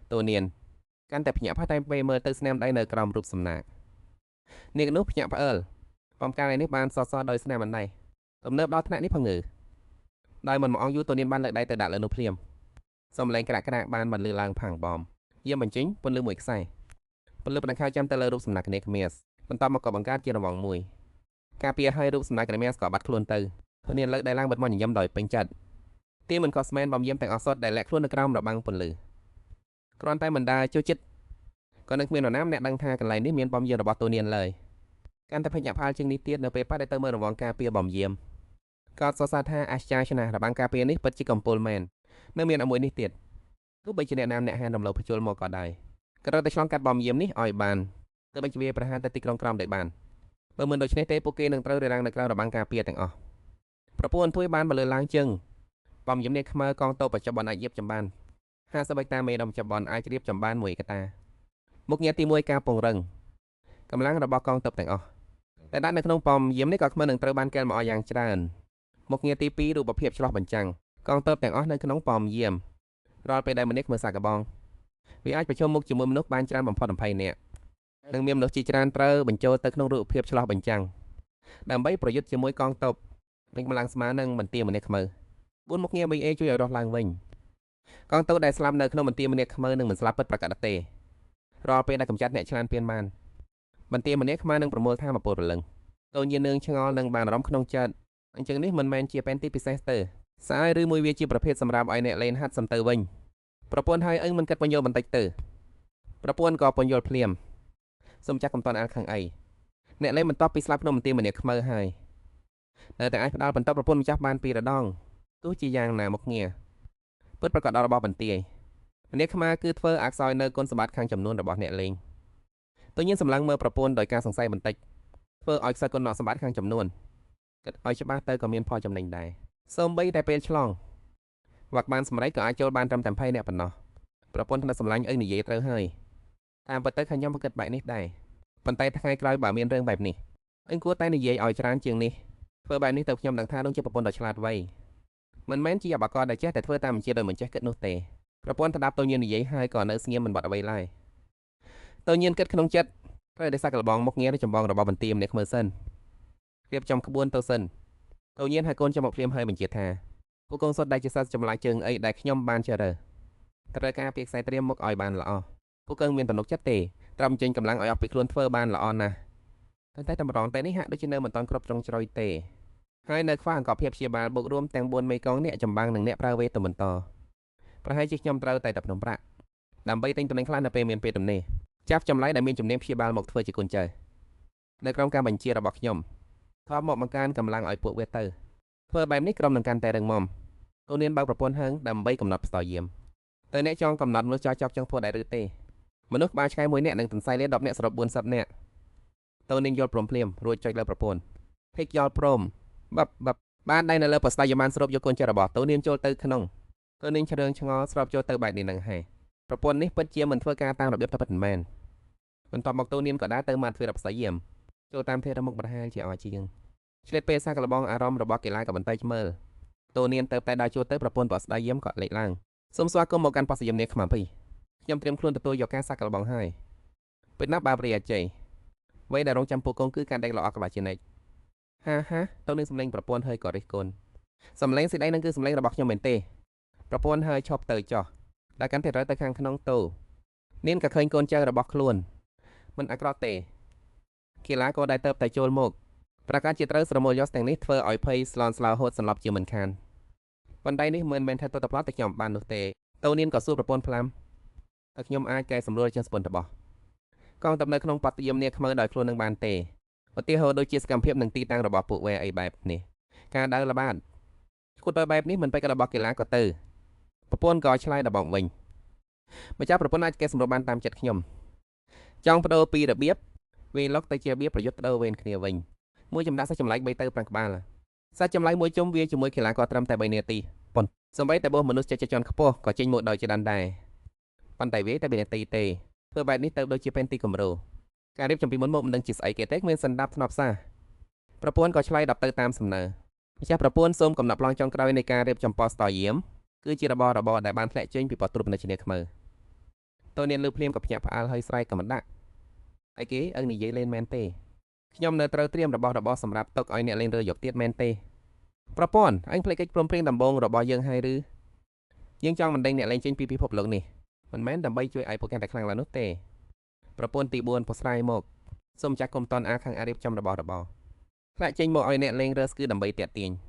តូនៀនកាន់តែភ្ញាក់ផ្អើលតែពេលមើលទៅស្នាមដៃនៅក្រោមរូបសំណាកនាងនោះភ្ញាក់ផ្អើលបំកាលនេះបានសរសើរដោយស្នាមអណ្ដែទំនើបដល់ថ្នាក់នេះផងដោយមិនមកអង្គយូរតូនៀនបានលើកដៃទៅដាក់លើនោះភ្លាមសំឡេងក្រាក់ក្រាក់បានបន្លឺឡើងផាំងបំយាមបញ្ចេញពន្លឺមួយខ្សែពន្លឺបណ្ដាខៅចាំទៅលើរូបសំណាកគណេកមាសបន្ទាប់មកក៏បង្កើតជារង្វង់មួយការពារឲ្យរូបសំណាកគណេកមាសក៏បាត់ខ្លួនទៅតូនៀនលើកដៃឡើងបិទមាត់ញញឹមដោយពេញចិត្តទីមិនខុសស្មែនបំយាមទាំងអស់សុទ្ធដែលលាក់ខ្លួននៅក្រោមរបាំងពន្លឺគ្រាន់តែមិនដាចូលចិត្តក៏នឹងគ្មាននរណាម្នាក់ដឹងថាកន្លែងនេះមានបំយាមរបស់តូនៀនឡើយកាន់តែភ្ញាក់ផ្អើលជាងនេះទៀតនៅពេលប៉ះដែលទៅមើលរង្វង់ការពារបំយាមក៏សរសើរថាអាចារ្យណាស់របាំងការពារនេះពិតជាកំពូលមែននៅមានមួយនេះទៀតទោះបីជាអ្នកណាម្នាក់ហានរំលោភបញ្ជុលមកក៏ដោយក៏ត្រូវតែឆ្លងកាត់បំយាមនេះឲ្យបានទើបបញ្ជាវាប្រហារទៅទីក្រុងក្រំដែលបានបើមិនដូច្នេះទេពួកគេនឹងត្រូវរារាំងនៅក្រៅរបាំងការពារទាំងអស់ប្រពន្ធទួយបានបលើឡើងជើងបំយាមនេះខ្មើកងតូបបច្ចុប្បន្នអាចរៀបចំបាន50ហិកតាមេដុំចំបន់អាចរៀបចំបានមួយកតាមុខងារទី1ការពង្រឹងកម្លាំងរបស់កងទ័ពទាំងអស់តែដាក់នៅក្នុងបំយាមនេះក៏ខ្មើនឹងត្រូវបានកែលមកឲ្យយ៉ាងច្រើនមុខងារទី2រូបភាពឆ្លោះបញ្ចាំងកងទ័ពទាំងអស់នៅក្នុងបំយាមរាល់ពេលដែលម្នាក់មើលសាកបងវាអាចប្រជុំមុខជាមួយមនុស្សបានច្រើនបំផុត20នាក់និងមានមនុស្សជាច្រើនត្រូវបញ្ចូលទៅក្នុងរូបភាពឆ្លោះបញ្ចាំងដើម្បីប្រយុទ្ធជាមួយកងទ័ពនិងកម្លាំងស្មើនឹងបន្ទាយម្នាក់ខ្មៅ4មុខងារ 3A ជួយឲ្យរស់ឡើងវិញកងទ័ពដែលស្លាប់នៅក្នុងបន្ទាយម្នាក់ខ្មៅនឹងមិនស្លាប់ពិតប្រាកដទេរាល់ពេលដែលកម្ចាត់អ្នកឆ្លានពៀនបានបន្ទាយម្នាក់ខ្មៅនឹងប្រមូលថាមពលរលឹងតូនយាននឹងឆ្ងល់នឹងបានអារម្មណ៍ក្នុងចិត្តអញ្ចឹងនេះមិនមែនជាផែនទីពិសេសទេស្អាយឬមួយវាជាប្រភេទសម្រាប់ឲ្យអ្នកលេងហាត់សំទៅវិញប្រពន្ធហើយអឹងមិនគិតបញ្យល់បន្តិចទៅប្រពន្ធក៏បញ្យល់ភ្លាមសូមចាក់កំតនអាលខាងអីអ្នកលេងបន្ទាប់ពីស្លាប់ក្នុងបន្ទាយម្នាក់ខ្មៅហើយនៅតែអាចផ្ដាល់បន្តប្រពន្ធម្ចាស់បានពីរដងទោះជាយ៉ាងណាមុខងារពិតប្រកបដល់របស់បន្ទាយម្នាក់ខ្មៅគឺធ្វើអក្សរនៅគុណសម្បត្តិខាងចំនួនរបស់អ្នកលេងតើញៀនសម្លឹងមើលប្រពន្ធដោយការសង្ស័យបន្តិចធ្វើឲ្យខ្សែគុណសម្បត្តិខាងចំនួនគិតឲ្យច្បាស់ទៅក៏មានផលចំណេញដែរសូម្បីតែពេលឆ្លងវាក់បានសម្រេចក៏អាចចូលបានត្រឹមតែ20នាក់ប៉ុណ្ណោះប្រពន្ធថ្នាក់សម្លាញ់អីនិយាយត្រូវហើយតាមពិតទៅខ្ញុំក៏គិតបែបនេះដែរប៉ុន្តែថ្ងៃក្រោយបើមានរឿងបែបនេះអញគួរតែនិយាយឲ្យច្រើនជាងនេះធ្វើបែបនេះទៅខ្ញុំដឹងថានឹងជាប្រពន្ធដ៏ឆ្លាតវៃមិនមែនជាអបអរដែលចេះតែធ្វើតាមបញ្ជាដោយមិនចេះគិតនោះទេប្រពន្ធស្ដាប់តូនញៀននិយាយហើយក៏នៅស្ងៀមមិនបាត់អ្វីឡើយតូនញៀនគិតក្នុងចិត្តត្រូវតែសាក់លបងមុខងារឬចម្បងរបស់បន្ទាយម្នាក់មើលសិនរៀបចំក្បួនទៅសិនតូនញៀនហើយកូនចាំមកភ្លាមហើយបញ្ជាថាពួកកូនសុទ្ធដែលជាសាស្ត្រចម្លាក់ជើងអីដែលខ្ញុំបានជ្រើសរើសត្រូវការពាក្យខ្សែត្រៀមមុខឲ្យបានល្អពួកកូនមានទំនុកចិត្តទេត្រឹមចេញកម្លាំងឲ្យអស់ពីខ្លួនធ្វើបានល្អណាស់តែតម្រងតែនេះហាក់ដូចជានៅមិនតាន់គ្រប់ត្រង់ជ្រោយទេហើយនៅខ្វះអង្គភាពព្យាបាលបូករួមទាំង4មេកងអ្នកចម្បាំងនិងអ្នកប្រើវេទបន្តប្រហែលជាខ្ញុំត្រូវតែភ្នំប្រាក់ដើម្បីទិញតំណែងខ្លះនៅពេលមានពេលទំនេរចាប់ចម្លៃដែលមានជំនាញព្យាបាលមកធ្វើជាគុណចៅ នៅក្រោមការបញ្ជារបស់ខ្ញុំថបមកបង្កើនកម្លាំងឲ្យពួកវាទៅធ្វើបែបនេះក្រុមនឹងកាន់តែរឹងមាំទូនានបើកប្រពន្ធហឹងដើម្បីកំណត់ផ្សោយយាមតើអ្នកចង់កំណត់មនុស្សចោះចប់ចង់ធ្វើដែរឬទេមនុស្សក្បាលឆ្កែ1នាក់និងទន្សាយលេ10នាក់សរុប40នាក់តើនាងយល់ព្រមភ្លាមរួចចុចលើប្រពន្ធភិកយល់ព្រមបបានដៃនៅលើប្រស្តាយបានស្រូបយកកូនចៅរបស់តើនាងចូលទៅក្នុងតើនាងឆ្រៀងឆ្ងល់ស្របចូលទៅបែបនេះនឹងហើយប្រពន្ធនេះពិតជាមិនធ្វើការតាមរបៀបតែពិតមែនបន្ទាប់មកតើនាងក៏ដើរទៅមាត់ទ្វារប្រស្តាយយាមចូលតាមធាតុមុខប្រហែលជាអជាងឆ្លៀតពេលសាកល្បងអារម្មណ៍របស់កីឡាក៏បន្តិចមើលតូនៀនទៅតែដល់ជួរទៅប្រពន្ធប្រស្ដាយយាមក៏លេចឡើងសូមស្វាគមន៍មកកាន់បោះសយាមនេះខ្មាំពីខ្ញុំត្រៀមខ្លួនទទួលយកការសាកល្បងហើយពេលណាបាបរីអាជ័យអ្វីដែលរងចាំពួកកូនគឺការដេកល្អក្បាលជានិច្ចហាតូននឹងសម្លេងប្រពន្ធហើយក៏រិះគន់សម្លេងសេចក្តីនឹងគឺសម្លេងរបស់ខ្ញុំមែនទេប្រពន្ធហើយឈប់ទៅចោះដែលកាន់តែរើទៅខាងក្នុងតូនាងក៏ឃើញកូនចៅរបស់ខ្លួនមិនអាក្រក់ទេកីឡាក៏ដែលទៅតែចូលមកប្រកាសជាត្រូវស្រមូលយកទាំងនេះធ្វើឲ្យភ័យស្លន់ស្លោហូតសន្លប់ជាមិនខានបណ្ដៃនេះមិនមែនថាទតប្លត់តែខ្ញុំបាននោះទេតូនាងក៏សួរប្រពន្ធផ្លាំតើខ្ញុំអាចកែសម្រួលជាស្ពន្ធរបស់កងtậpនៅក្នុងបទយាមនេះខ្មើដោយខ្លួននឹងបានទេឧទាហរណ៍ដូចជាសកម្មភាពនឹងទីតាំងរបស់ពួកវែអីបែបនេះការដើរល្បាតគូតដោយបែបនេះមិនបែករបស់កីឡាក៏ទៅប្រពន្ធក៏ឆ្លើយដល់បងវិញម្ចាស់ប្រពន្ធអាចកែសម្រួលបានតាមចិត្តខ្ញុំចង់បដូរពីរបៀបវេឡុកទៅជារបៀបប្រយុទ្ធបដូរវេនគ្នាវិញមួយចំដាក់សាច់ចម្លែក3ទៅ5ក្បាលសាច់ចម្លែកមួយជុំវាជាមួយកីឡាក៏ត្រឹមតែ3នាទីប៉ុន្តែសម្បីតែបោះមនុស្សចេះជាន់ខ្ពស់ក៏ចេញមកដោយចដន្យដែរប៉ុន្តែវាតែ3នាទីទេធ្វើបែបនេះទៅដូចជាពេនទីគំរូការរៀបចំពីមុនមកមិនដឹងជាស្អីគេទេគ្មានសន្តាប់ធ្នាប់សាប្រពន្ធក៏ឆ្លើយដល់ទៅតាមសំណើម្ចាស់ប្រពន្ធសូមកំណត់ប្លង់ចុងក្រោយនៃការរៀបចំប៉ស្តយាមគឺជារបស់របរដែលបានធ្លាក់ចេញពីប៉ុស្តិ៍ទ្រព្យនៅជាខ្មើតូននាងលឺភ្លាមក៏ភ្ញាក់ផ្អើលហើយស្រែកក៏មិនដាក់អីគេអឹងនិយាយលេងមែនទេខ្ញុំនៅត្រូវត្រៀមរបស់របរសម្រាប់ទុកឲ្យអ្នកលេងរើយកទៀតមែនទេប្រពន្ធអញភ្លេចកិច្ចព្រមព្រៀងដំបូងរបស់យើងហើយឬយើងចង់បណ្ដេញអ្នកលេងចេញពីពិភពលោកនេះមិនមែនដើម្បីជួយឲ្យពួកគេតែខ្លាំងឡើងនោះទេប្រពន្ធទី4ពោះស្រាយមកសូមចាស់គុំតនអាខាងអារៀបចំរបស់របរផ្លាក់ចេញមកឲ្យអ្នកលេងរើសគឺដើម្បីតាក់ទាញ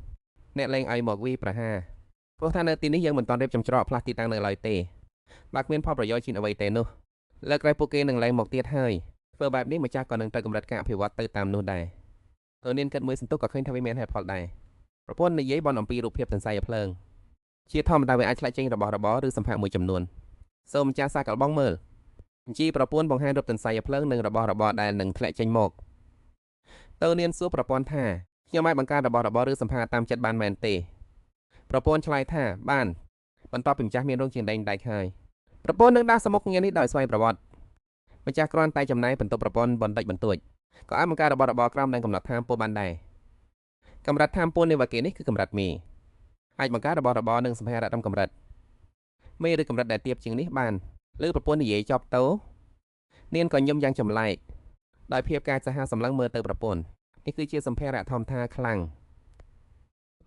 អ្នកលេងឲ្យមកវីប្រហាព្រោះថានៅទីនេះយើងមិនតន់រៀបចំច្រកផ្លាស់ទីតាំងនៅឡើយទេបើគ្មានផលប្រយោជន៍ជាអ្វីទេនោះលើកក្រោយពួកគេនឹងឡើងមកទៀតហើយធ្វើបែបនេះម្ចាស់ក៏នឹងទៅកម្រិតការអភិវឌ្ឍទៅតាមនោះដែរតើនាងគិតមើលសន្ទុះក៏ឃើញថាវាមានហេតុផលដែរប្រពន្ធនិយាយបនអំពីរូបភាពទន្សាយភ្លើងជាធម្មតាវាអាចឆ្លាក់ចេញរបស់របរឬសម្ភារមួយចំនួនសូមម្ចាស់សាកល្បងមើលបញ្ជីប្រពន្ធបង្ហាញរូបទន្សាយភ្លើងនិងរបស់របរដែលនឹងធ្លាក់ចេញមកតើនាងសួរប្រពន្ធថាខ្ញុំអាចបង្កើតរបស់របរឬសម្ភារតាមចិត្តបានមែនទេប្រពន្ធឆ្លើយថាបានបន្ទាប់ពីម្ចាស់មានរោងជាដែងដាច់ហើយប្រពន្ធនឹងដាស់សមុខងារនេះដោយស្វ័យប្រវត្តិម្ចាស់គ្រាន់តែចំណាយបន្ទប់ប្រពន្ធបន្តិចបន្តួចក៏អាចបង្កើតរបស់របរក្រោមនឹងកំណត់ថាមពលបានដែរកម្រិតថាមពលនៃវគ្គនេះគឺកម្រិតមេអាចបង្កើតរបស់របរនិងសម្ភារៈតាមកម្រិតមេឬកម្រិតដែលទាបជាងនេះបានឬប្រពន្ធនិយាយចប់ទៅនាងក៏ញឹមយ៉ាងចម្លែកដោយភាពកាចសាហាវសម្លឹងមើលទៅប្រពន្ធនេះគឺជាសម្ភារៈធម្មតាខ្លាំង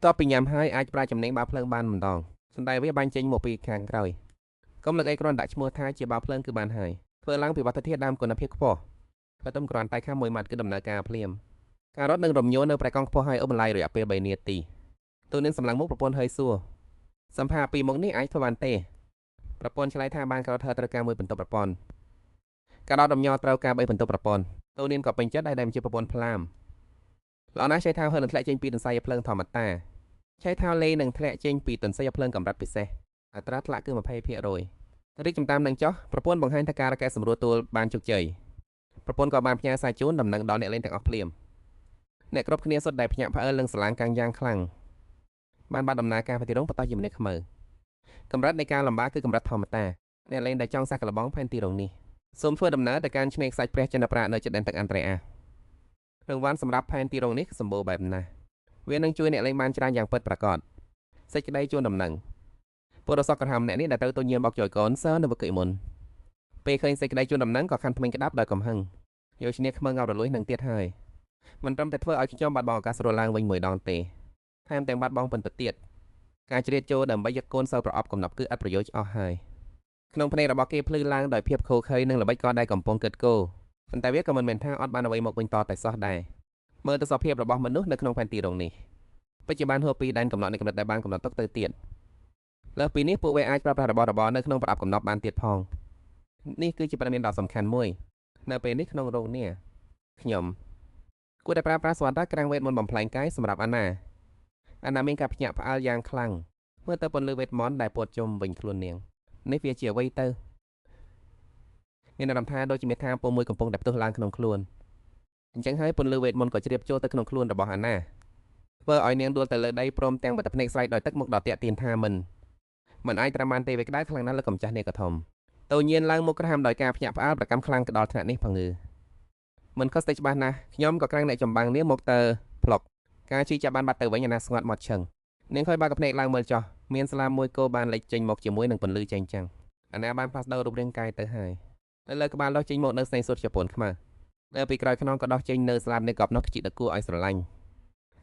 តបពីញ៉ាំហើយអាចប្រើចំណេញបាល់ភ្លើងបានម្ដងសន្តែវាបាញ់ចេញមកពីខាងក្រោយកុំលើកអីគ្រាន់ដាក់ឈ្មោះថាជាបាល់ភ្លើងគឺបានហើយធ្វើឡើងពីវត្ថុធាតុដើមគុណភាពខ្ពស់ក៏ទំគ្រាន់តែខាំមួយម៉ាត់គឺដំណើរការភ្លាមការរត់នឹងរំញោនៅប្រែកង់ខ្ពស់ហើយអូបន្លាយរយៈពេល3នាទីទូនឹងសម្លឹងមុខប្រពន្ធហើយសួរសម្ភារៈពីរមុខនេះអាចធ្វើបានទេប្រពន្ធឆ្លើយថាបានក្រោតត្រូវការមួយបន្ទប់ប្រព័ន្ធការដកដំណើរត្រូវការ3បន្ទប់ប្រព័ន្ធទូនាងក៏ពេញចិត្តដែលជាប្រព័ន្ធផ្លាមល្អណាស់ឆៃថាវហើយនឹងធ្លាក់ចេញពីទន្សាយភ្លើងធម្មតាឆៃថាវលេនឹងធ្លាក់ចេញពីទន្សាយភ្លើងកម្រិតពិសេសអត្រាធ្លាក់គឺ 20% រីកចំតាមនឹងចោះប្រពន្ធបង្ហាញថាការកែសម្រួលទួលបានជោគជ័យប្រពន្ធក៏បានផ្ញើសារជូនដំណឹងដល់អ្នកលេងទាំងអស់ភ្លាមអ្នកគ្រប់គ្នាសុទ្ធតែភ្ញាក់ផ្អើលនឹងស្រឡាងកាំងយ៉ាងខ្លាំងបានបាត់ដំណើរការប្រតិរងបន្តជាម្នាក់ខ្មើកម្រិតនៃការលំបាកគឺកម្រិតធម្មតាអ្នកលេងដែលចង់សាកល្បងផែនទីរងនេះសូមធ្វើដំណើរទៅកាន់ឆ្នេរខ្សាច់ព្រះចន្ទប្រាក់នៅជិតដែនទឹកអាន់ត្រេអារង្វាន់សម្រាប់ផែនទីរងនេះសម្បូរបែបណាស់វានឹងជួយអ្នកលេងបានច្រើនយ៉ាងពិតប្រាកដសេចក្តីជូនដំណឹងពលរដ្ឋក្រហមអ្នកនេះដែលទៅញៀនបោកជួយកូនសើនៅវគ្គមុនពេលឃើញសេចក្តីជូនដំណឹងក៏ខាន់ធ្មេញក្តាប់ដោយកំហឹងយកឈ្នះខ្មើងអត់រលួយនឹងទៀតហើយមិនត្រឹមតែធ្វើឲ្យខ្ញុំបាត់បង់ឱកាសរស់ឡើងវិញមួយដងទេថែមទាំងបាត់បង់បន្ទទៀតការជ្រៀតចូលដើម្បីយកកូនសិលប្រអប់កំណប់គឺអត់ប្រយោជន៍អស់ហើយក្នុងភ្នែករបស់គេភ្លឺឡើងដោយភាពខូខើយនិងល្បិចកលដែលកំពុងគិតគូរប៉ុន្តែវាក៏មិនមែនថាអត់បានអ្វីមកវិញតតែសោះដែរមើលទៅសភាពរបស់មនុស្សនៅក្នុងផែនទីរងនេះពិតជាបានហួសពីដែនកំណត់នៃកម្រិតដែលបានកំណត់ទុកទៅទៀតលើសពីនេះពួកវាអាចប្រើប្រាស់របស់របរនៅក្នុងប្រអប់កំណត់បានទៀតផងនេះគឺជាព័ត៌មានដ៏សំខាន់មួយនៅពេលនេះក្នុងរោងនេះខ្ញុំ គួរតែប្រើប្រាស់សវត្ថក្រាំងវេទមន្តបំផ្លាញកាយសម្រាប់អាណាមានការភ្ញាក់ផ្អើលយ៉ាងខ្លាំងមើលទៅពន្លឺវេទមន្តដែលពោតជុំវិញខ្លួននាងនេះវាជាអ្វីទៅមានអារម្មណ៍ថាដូចជាមានថាពុំមួយកំពុងតែផ្ទុះឡើងក្នុងខ្លួនអញ្ចឹងហើយពន្លឺវេទមន្តក៏ជ្រាបចូលទៅក្នុងខ្លួនរបស់អាណាធ្វើឲ្យនាងដួលទៅលើដីព្រមទាំងបាត់ភ្នែកស្រែកដោយទឹកមុខដល់តាក់ទានថាមិនអាចត្រាំបានទេវេក្តៅខ្លាំងណាស់លើកំចាស់នេះក៏ធំតូញៀនឡើងមកក្រាមដោយការភ្ញាក់ផ្អើលប្រកម្មខ្លាំងដល់ថ្នាក់នេះផងងឺមិនខុសទេច្បាស់ណាស់ខ្ញុំក៏ក្រាំងអ្នកចម្បាំងនាងមកទៅផ្លុកការជីចាប់បានបាត់ទៅវិញអាណាស្ងាត់មកឈឹងនាងខ້ອຍបើកភ្នែកឡើងមើលចោះមានស្លាមមួយគោបានលេចចេញមកជាមួយនឹងពន្លឺចែងចាំងអាណាបានផ្លាស់ប្ដូររូបរាងកាយទៅហើយនៅលើក្បាលដោះចេញមកនៅស្នេហ៍សុទ្ធជប៉ុនខ្មៅនៅពីក្រោយខ្នងក៏ដោះចេញនៅស្លាបនៃកប់នោះខ្ជិតដល់គួរឲ្យស្រឡាញ់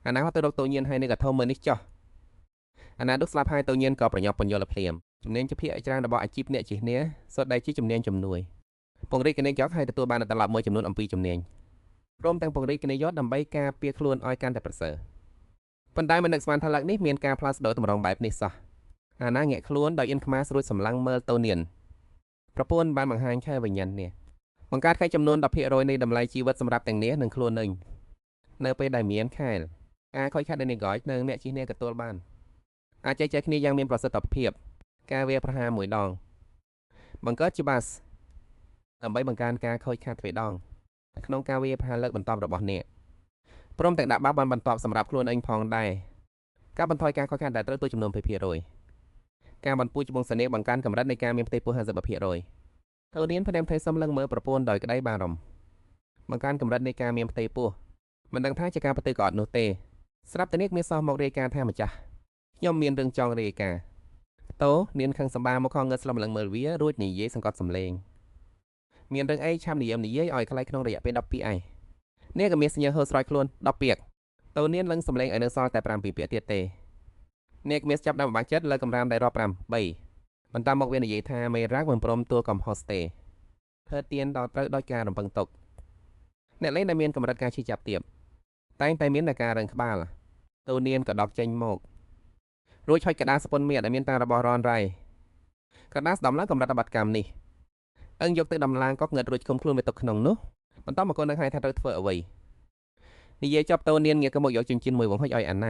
អាណាហត់ទៅរកតូញៀនហើយនេះក៏ធំមើលនេះចោះអាណាដុសស្លាប់ហើយតូញៀនក៏ប្រញាប់ពន្យល់ភ្លាមជំនាញជាភាគច្រើនរបស់អាជីពអ្នកជិះនេះសុទ្ធតែជាជំនាញជំនួយពង្រីកគណនេយ្យយកឲ្យទទួលបានត្រឡប់មួយចំនួនអំពីជំនាញព្រមទាំងពង្រីកគណនេយ្យយកដើម្បីការពារខ្លួនឲ្យកាន់តែប្រសើរប៉ុន្តែមិននឹកស្មានថាលក្ខនេះមានការផ្លាស់ប្ដូរតម្រង់បែបនេះសោះអាណាងាកខ្លួនដោយអ៊ិនខ្មាស្រួចសម្លឹងមើលតូនៀនប្រពន្ធបានបង្ហាញខែវិញ្ញាណនេះបង្កើតខែចំនួន 10% នៃតម្លៃជីវិតសម្រាប់ទាំងនេះនិងខ្លួននឹងនៅពេលដែលមានខែលការខូចខាតនៃនីកយនិងអ្នកជិះនេះក៏ទទួលបានអាចចែកចាយគ្នាយ៉ាងមានប្រសិទ្ធភាពការវាប្រហារមួយដងបង្កើតជាបាសដើម្បីបង្កើនការខូចខាតទ្វេដងក្នុងការវាប្រហារលើកបន្ទាប់របស់អ្នកព្រមទាំងដាក់បាបបានបន្ទាប់សម្រាប់ខ្លួនឯងផងដែរការបន្ថយការខូចខាតដែលត្រូវទៅចំនួន 20% ការបន្ពូជច្បងសនេកបង្កើនកម្រិតនៃការមានផ្ទៃពោះ 50% តើនាងផ្នែមផ្ទៃសំឡឹងមើលប្រពន្ធដោយក្តីបារម្ភបង្កើនកម្រិតនៃការមានផ្ទៃពោះមិនដឹងថាជាការផ្ទៃក៏អត់នោះទេស្រាប់តែនាងមានសោះមករាយការណ៍ថាម្ចាស់ខ្ញុំមានរឿងចង់រាយការណ៍តោនាងខឹងសម្បាមកខងងើស្លំលឹងមើលវារួចនិយាយសង្កត់សម្លេងមានរឿងអីឆាប់និយាយឲ្យខ្លីក្នុងរយៈពេល12ឯងនាងក៏មានសញ្ញាហឺស្រោចខ្លួន10ពាក្យតូននាងលឹងសម្លេងឲ្យនៅសល់តែ7ពាក្យទៀតទេនាងមានចាប់ដល់បាក់ចិត្តលើកំរាមដែលរាប់5 3បន្តមកវានិយាយថាមេរ៉ាក់មិនព្រមទួកំហុសទេធ្វើទៀនដល់ត្រូវដោយការរំពឹងទុកអ្នកលេងដែលមានកម្រិតការឈឺចាប់ទៀបតែងតែមានតែការរឹងក្បាលតូននាងក៏ដកចេញមករួចហុចកដាសពុនមៀតដែលមានតារបស់រនរ៉ៃកដាសដំឡើងកម្រិតអបត្តិកម្មនេះអឹងយកទៅដំឡើងក៏ងឹតរួចគុំខ្លួនវាទុកក្នុងនោះបន្តមកកូននឹងហៅថាត្រូវធ្វើអ្វីនិយាយចប់តូននាងងាកមកយកចិញ្ចៀនមួយវងហុចឲ្យអាណា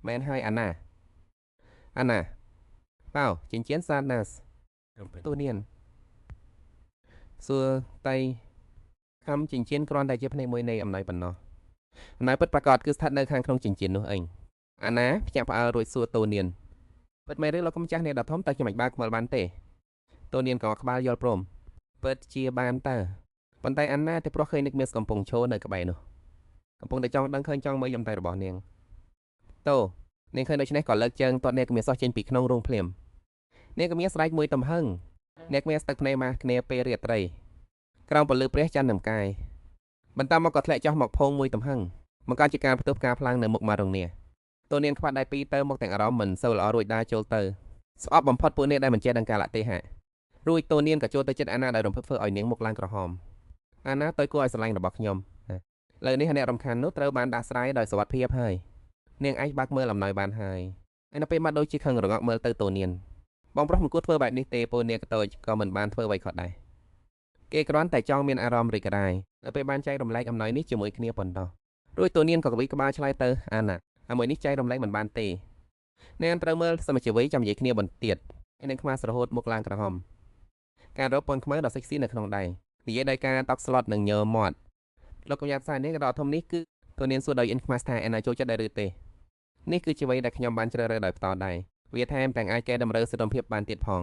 មែនហើយអាណាបោចិញ្ចៀនសាណាសតូននាងសួរតៃខំចិញ្ចៀនគ្រាន់តែជាភ្នែកមួយនៃអំណោយប៉ុណ្ណោះអំណោយពិតប្រាកដគឺស្ថិតនៅខាងក្នុងចិញ្ចៀននោះឯងអាណាភ្ញាក់ផ្អើលរួចសួរតូននាងពិតមែនឬលោកកំចាស់នេះដល់ធំតើខ្ញុំមិនបើកខ្មៅបានទេតូននាងក៏ក្បាលយល់ព្រមពិតជាបានតើប៉ុន្តែអាណាតែព្រោះឃើញនឹកមានកំពុងឈរនៅក្បែរនោះកំពុងតែចង់ដឹងឃើញចង់មើលយំតែរបស់នាងតូនាងឃើញដូច្នេះក៏លើកជើងទាត់នាងក៏មានសោះចេញពីក្នុងរោងភ្លាមនាងក៏មានស្រែកមួយទំហឹងនាងមានស្ទឹកភ្នែកមកគ្នាពេលរាត្រីក្រោមពលឺព្រះច័ន្ទនឹងកាយបន្តមកក៏ធ្លាក់ចុះមកភងមួយទំហឹងបង្កើតជាការផ្ទុះផ្កាផ្លាំងនៅមុខមករងនាតូននាងខ្វាត់ដៃពីរទៅមកទាំងអារម្មណ៍មិនសូវល្អរួចដើរចូលទៅស្អប់បំផុតពួកនាងដែលមិនចេះដឹងកាលៈទេសៈរួចតូននាងក៏ចូលទៅចិត្តអាណាដោយរំភើបធ្វើឲ្យនាងមុខឡើងក្រហមអាណាតើគួរឲ្យស្រឡាញ់របស់ខ្ញុំលើនេះអ្នករំខាននោះត្រូវបានដាស់ស្រាយដោយសវត្ថភាពហើយនាងអាចបាក់មើលអំណោយបានហើយហើយនៅពេលមកដូចជាខឹងរងាក់មើលទៅតូននាងបងប្រុសមិនគួរធ្វើបែបនេះទេពូនាងក៏តូចក៏មិនបានធ្វើអ្វីខុសដែរគេគ្រាន់តែចង់មានអារម្មណ៍រីករាយនៅពេលបានចែករំលែកអំណោយនេះជាមួយគ្នាប៉ុណ្ណោះរួចតូននាងក៏កវីក្បាលឆ្លើយទៅអាណាហើយមួយនេះចែករំលែកមិនបានទេនាងត្រូវមើលសមាជិកវ័យចាំនិយាយគ្នាបន្ទៀតហើយនឹងខ្មាស់រហូតមុខឡើងក្រហមការរកពន្ធខ្មៅដ៏សេកស៊ីនៅក្នុងដៃនិយាយដោយការតក់ស្លុតនិងញើមាត់លោកកំយ៉ាត់សាយនេះក៏ដល់ធំនេះគឺតូននាងសួរដោយអ៊ិនខ្មាស់ថាឯណាចូលចិត្តដែរឬទេនេះគឺជាអ្វីដែលខ្ញុំបានជ្រើសរើសដោយផ្ទាល់ដែរវាថែមទាំងអាចកែតម្រូវសិទ្ធិភាពបានទៀតផង